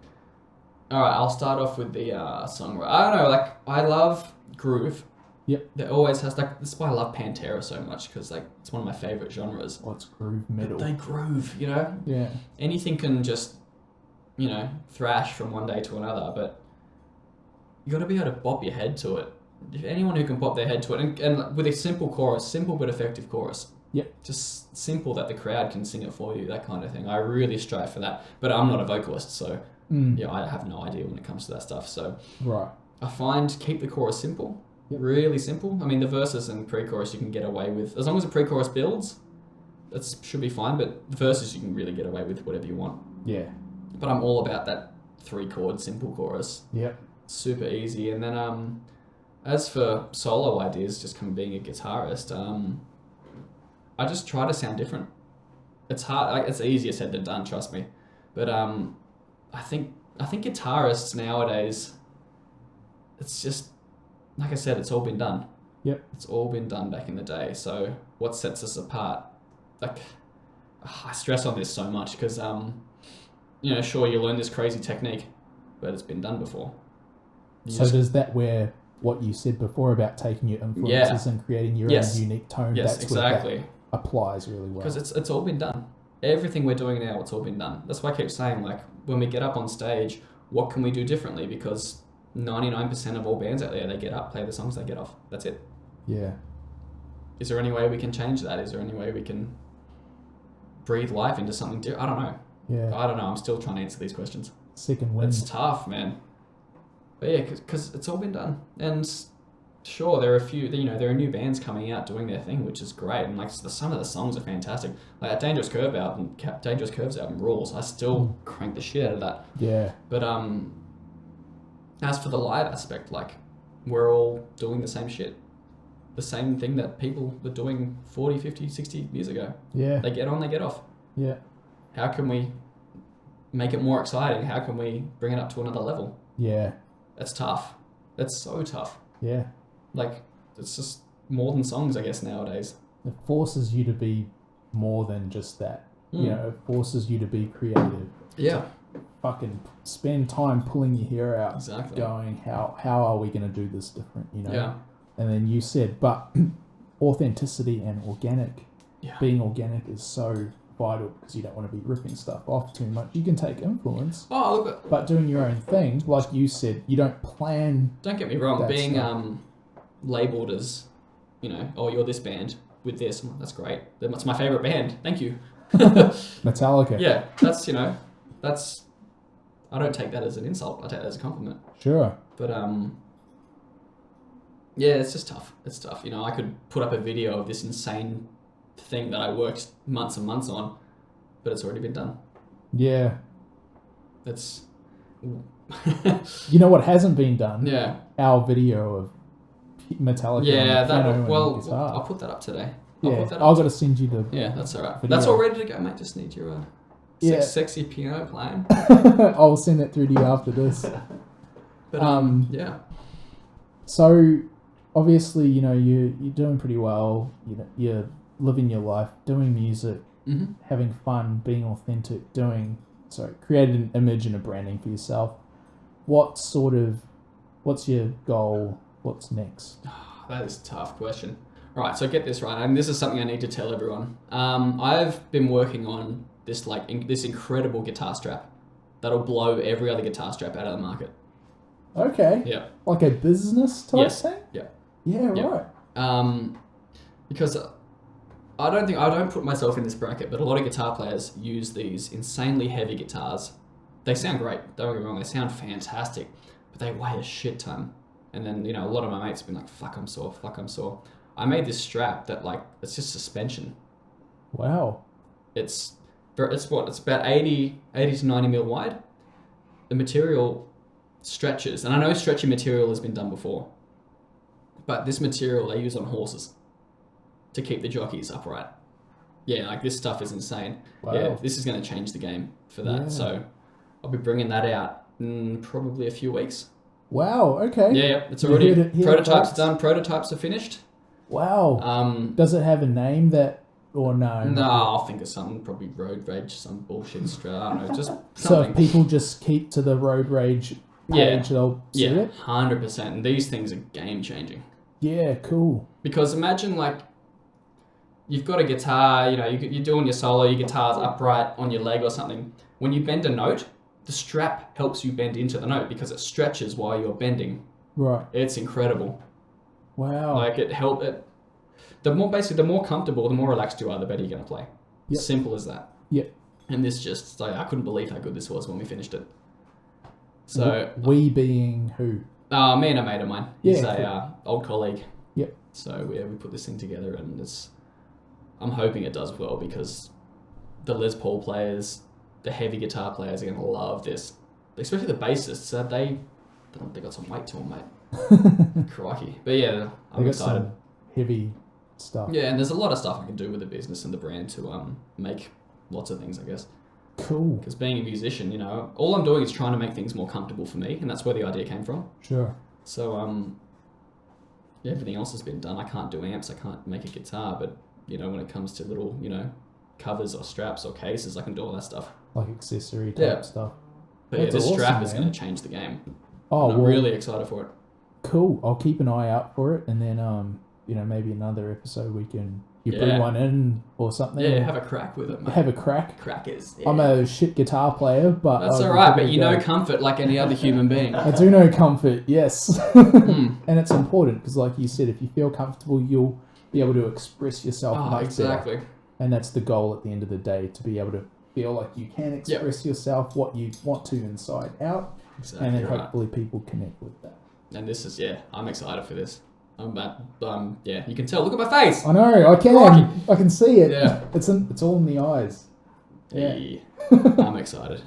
Alright, I'll start off with the songwriting. I don't know, like, I love groove. Yep. There always has, like, this is why I love Pantera so much, because, like, it's one of my favourite genres. What's groove metal? They groove, you know? Yeah. Anything can just, you know, thrash from one day to another, but you got to be able to bop your head to it. If anyone who can bop their head to it, and with a simple chorus, simple but effective chorus. Yep. Just simple that the crowd can sing it for you, that kind of thing. I really strive for that, but I'm not a vocalist, so yeah, I have no idea when it comes to that stuff. So Right. I find keep the chorus simple, Yep. really simple. I mean, the verses and pre-chorus you can get away with as long as the pre-chorus builds. That should be fine, but the verses you can really get away with whatever you want. Yeah. But I'm all about that 3-chord simple chorus. Yep. Super easy. And then as for solo ideas, just being a guitarist, I just try to sound different. It's hard. It's easier said than done, trust me. But I think guitarists nowadays, it's just like I said, it's all been done. Yep. It's all been done back in the day. So what sets us apart? Like, I stress on this so much because you know, sure, you learn this crazy technique, but it's been done before. Does that where what you said before about taking your influences and creating your own unique tone? Yes, that's exactly. Where that applies really well. Because it's all been done. Everything we're doing now, it's all been done. That's why I keep saying, like, when we get up on stage, what can we do differently? Because 99% of all bands out there, they get up, play the songs, they get off. That's it. Yeah. Is there any way we can change that? Is there any way we can breathe life into something different? I don't know. Yeah. I don't know. I'm still trying to answer these questions. Second wind. It's tough, man. But yeah, because it's all been done. And sure, there are a few, you know, there are new bands coming out doing their thing, which is great. And like some of the songs are fantastic. Like that Dangerous Curves album rules. I still crank the shit out of that. Yeah. But as for the live aspect, like we're all doing the same shit. The same thing that people were doing 40, 50, 60 years ago. Yeah. They get on, they get off. Yeah. How can we make it more exciting? How can we bring it up to another level? Yeah. That's tough. That's so tough. Yeah. Like, it's just more than songs, I guess, nowadays. It forces you to be more than just that. You know, it forces you to be creative. Yeah. To fucking spend time pulling your hair out. Exactly. Going, how are we going to do this different, you know? Yeah. And then you said, but authenticity and organic. Yeah. Being organic is so vital because you don't want to be ripping stuff off too much. You can take influence. Oh, look. But doing your own thing, like you said, you don't plan. Don't get me wrong. that Being stuff. labelled as, you know, oh, you're this band with this. That's great. That's my favourite band. Thank you. Metallica. Yeah. That's, you know, that's... I don't take that as an insult. I take that as a compliment. Sure. But, yeah, it's just tough. It's tough. You know, I could put up a video of this insane thing that I worked months and months on, but it's already been done. Yeah. It's... You know what hasn't been done? Yeah. Our video of Metallica. Yeah, on the piano and well, guitar. I'll put that up today. I've got to send you the. Yeah, that's all right. video. That's all ready to go, mate. Just need your Yeah. sexy piano playing. I'll send it through to you after this. But yeah. So, obviously, you know you're doing pretty well. You know, you're living your life, doing music, having fun, being authentic, creating an image and a branding for yourself. What's your goal? What's next? That is a tough question. All right, so get this right, and this is something I need to tell everyone. I've been working on this this incredible guitar strap that'll blow every other guitar strap out of the market. Okay. Yeah. Like a business type thing? Yeah. Yeah, Yeah. right. Because I don't put myself in this bracket, but a lot of guitar players use these insanely heavy guitars. They sound great, don't get me wrong, they sound fantastic, but they weigh a shit ton. And then, you know, a lot of my mates have been like, fuck, I'm sore. I made this strap that like it's just suspension. Wow. It's about 80 to 90 mil wide. The material stretches, and I know stretchy material has been done before, but this material they use on horses to keep the jockeys upright. Yeah, like this stuff is insane. Wow. Yeah, this is going to change the game for that. Yeah. So I'll be bringing that out in probably a few weeks. Wow. Okay. Yeah, it's already heard it, prototypes folks. done. Prototypes are finished. Wow. Does it have a name that, or no? No, I'll think of something. Probably Roadrage, some bullshit. I don't know, just So something. if people just keep to the Roadrage page, they'll see it? 100%. And these things are game changing. Yeah, cool. Because imagine like you've got a guitar, you're doing your solo, your guitar's upright on your leg or something. When you bend a note, the strap helps you bend into the note because it stretches while you're bending. Right. It's incredible. Wow. Like the more comfortable, the more relaxed you are, the better you're going to play. Yep. Simple as that. Yep. And this just, like, I couldn't believe how good this was when we finished it. So we being who? me and a mate of mine. He's Yeah, a old colleague. Yep. So yeah, we put this thing together, and I'm hoping it does well because the Les Paul players, the heavy guitar players are going to love this, especially the bassists. They got some weight to them, mate. Crikey. But yeah, I'm They got excited. some heavy stuff. Yeah, and there's a lot of stuff I can do with the business and the brand to make lots of things, I guess. Cool. Because being a musician, all I'm doing is trying to make things more comfortable for me, and that's where the idea came from. Sure. So yeah, everything else has been done. I can't do amps, I can't make a guitar, but when it comes to little, covers or straps or cases, I can do all that stuff. Like accessory type stuff. But That's yeah, this strap awesome, is man. going to change the game. Oh, And I'm really excited for it. Cool. I'll keep an eye out for it, and then maybe another episode we can bring Yeah. one in or something. Yeah, have a crack with it, mate. Have a crack. Crackers. Yeah. I'm a shit guitar player, but That's I'll alright, give but it you a know go. comfort like any other human being. I do know comfort, yes. Mm. And it's important because, like you said, if you feel comfortable, you'll be able to express yourself Oh, much exactly. better. And that's the goal at the end of the day, to be able to feel like you can express yourself, what you want to inside out, Exactly and then right. hopefully people connect with that. And this is, I'm excited for this. You can tell. Look at my face. I know, I can. Crikey. I can see it. Yeah. It's all in the eyes. Yeah. Hey, I'm excited.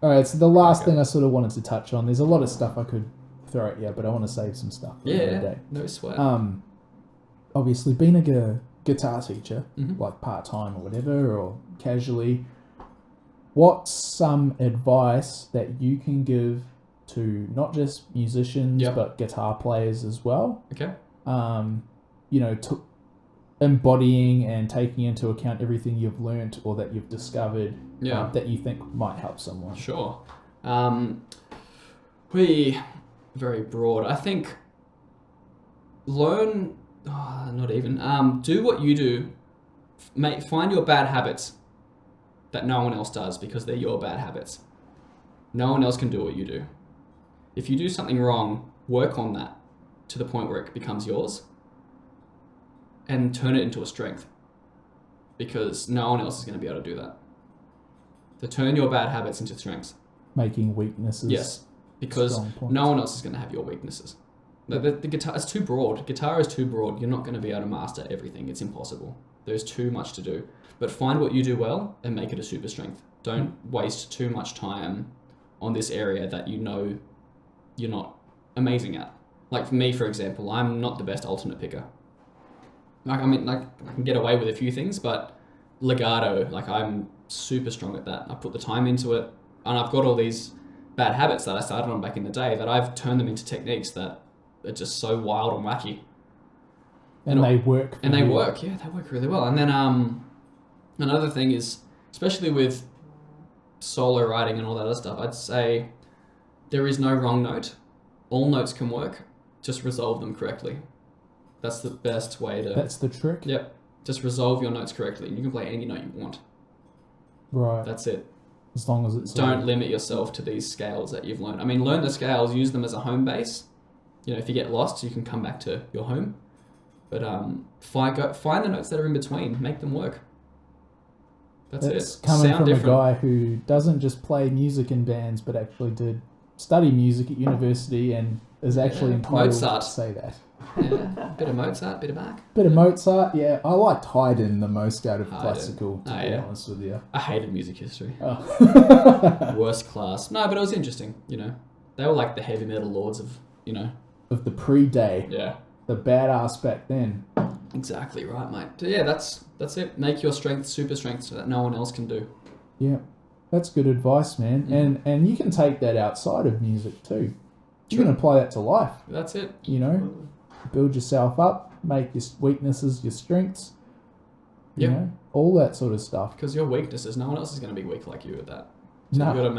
All right, so the last thing I sort of wanted to touch on, there's a lot of stuff I could throw at you, but I want to save some stuff for another day. No sweat. Obviously, being a guitar teacher, Mhm. like part-time or whatever, or casually, what's some advice that you can give to not just musicians, Yep. but guitar players as well? Okay. To embodying and taking into account everything you've learnt or that you've discovered Yeah. that you think might help someone. Sure. Very broad. I think learn. Not even. Do what you do. Find your bad habits that no one else does because they're your bad habits. No one else can do what you do. If you do something wrong, work on that to the point where it becomes yours and turn it into a strength because no one else is going to be able to do that. To turn your bad habits into strengths. Making weaknesses. Yes, because strong points. no one else is going to have your weaknesses. The guitar is too broad. Guitar is too broad. You're not going to be able to master everything. It's impossible. There's too much to do. But find what you do well and make it a super strength. Don't waste too much time on this area that you know you're not amazing at. Like for me, for example, I'm not the best alternate picker. I can get away with a few things, but legato, I'm super strong at that. I put the time into it, and I've got all these bad habits that I started on back in the day that I've turned them into techniques that are just so wild and wacky. And they work. And they work, they work really well. And then another thing is, especially with solo writing and all that other stuff, I'd say there is no wrong note. All notes can work. Just resolve them correctly. That's the best way to... That's the trick? Yep. Just resolve your notes correctly, and you can play any note you want. Right. That's it. As long as it's... Don't limit yourself to these scales that you've learned. I mean, learn the scales, use them as a home base. If you get lost, you can come back to your home. But find the notes that are in between. Make them work. That's it. Coming Sound from different. a guy who doesn't just play music in bands, but actually did study music at university and is actually Yeah. entitled Mozart. to say that. Yeah. Bit of Mozart, bit of Bach. Bit of Mozart, yeah. I liked Haydn the most out of Haydn. classical, to Oh, be yeah. honest with you. I hated music history. Oh. Worst class. No, but it was interesting, you know. They were like the heavy metal lords of, you know. Of the pre-day. Yeah. The badass back then. Exactly right, mate. So yeah, that's it. Make your strength super strength so that no one else can do. Yeah. That's good advice, man. And you can take that outside of music too. You can apply that to life. That's it. You know, build yourself up, make your weaknesses your strengths. You know, all that sort of stuff. Because your weaknesses, no one else is going to be weak like you at that. So No. you got to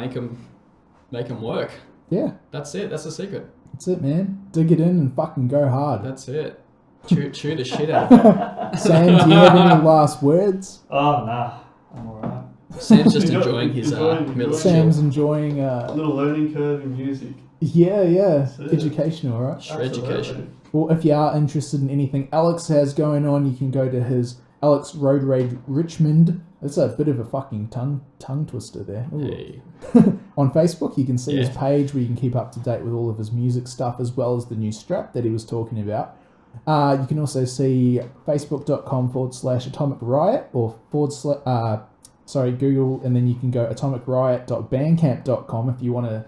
make them work. Yeah. That's it. That's the secret. That's it, man. Dig it in and fucking go hard. That's it. Chew the shit out of it. Sam, do you have any last words? Oh, nah. I'm alright. Sam's just enjoying his enjoying- middle Sam's chill. enjoying, A little learning curve in music. yeah, That's it. educational, right? Education. Well, if you are interested in anything Alex has going on, you can go to his Alex Roadrage Richmond. That's a bit of a fucking tongue twister there. Ooh. Hey. On Facebook, you can see his Yeah. page where you can keep up to date with all of his music stuff as well as the new strap that he was talking about. You can also see facebook.com/Atomic Riot or Google, and then you can go atomicriot.bandcamp.com if you want to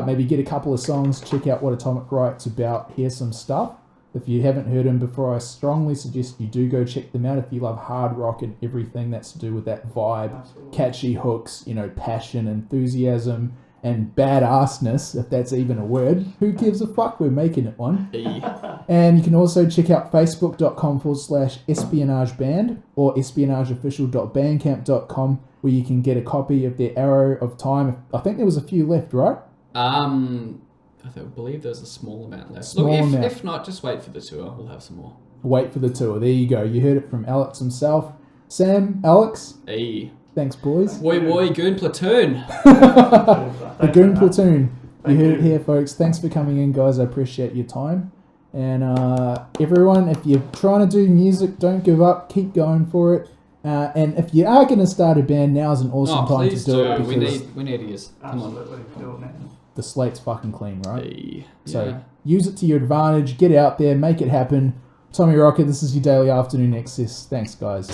maybe get a couple of songs, check out what Atomic Riot's about, hear some stuff. If you haven't heard them before, I strongly suggest you do go check them out if you love hard rock and everything that's to do with that vibe, Absolutely. catchy hooks, you know, passion, enthusiasm, and badassness, if that's even a word. Who gives a fuck? We're making it one. Hey. And you can also check out facebook.com/espionage band or espionageofficial.bandcamp.com where you can get a copy of their Arrow of Time. I think there was a few left, right? I believe there's a small amount left. Small Look, amount. if not, just wait for the tour. We'll have some more. Wait for the tour. There you go. You heard it from Alex himself. Sam, Alex, Hey. thanks, boys. Woy, Goon Platoon. The Goon Platoon. You heard it here, folks. Thanks for coming in, guys. I appreciate your time. And everyone, if you're trying to do music, don't give up. Keep going for it. And if you are going to start a band, now's an awesome time to Please do it do. because We need ears. Come on. Absolutely. Do it now. the slate's fucking clean, right? Hey. So Yeah. use it to your advantage. Get out there. Make it happen. Tommy Rocker, this is your Daily Afternoon Excess. Thanks, guys.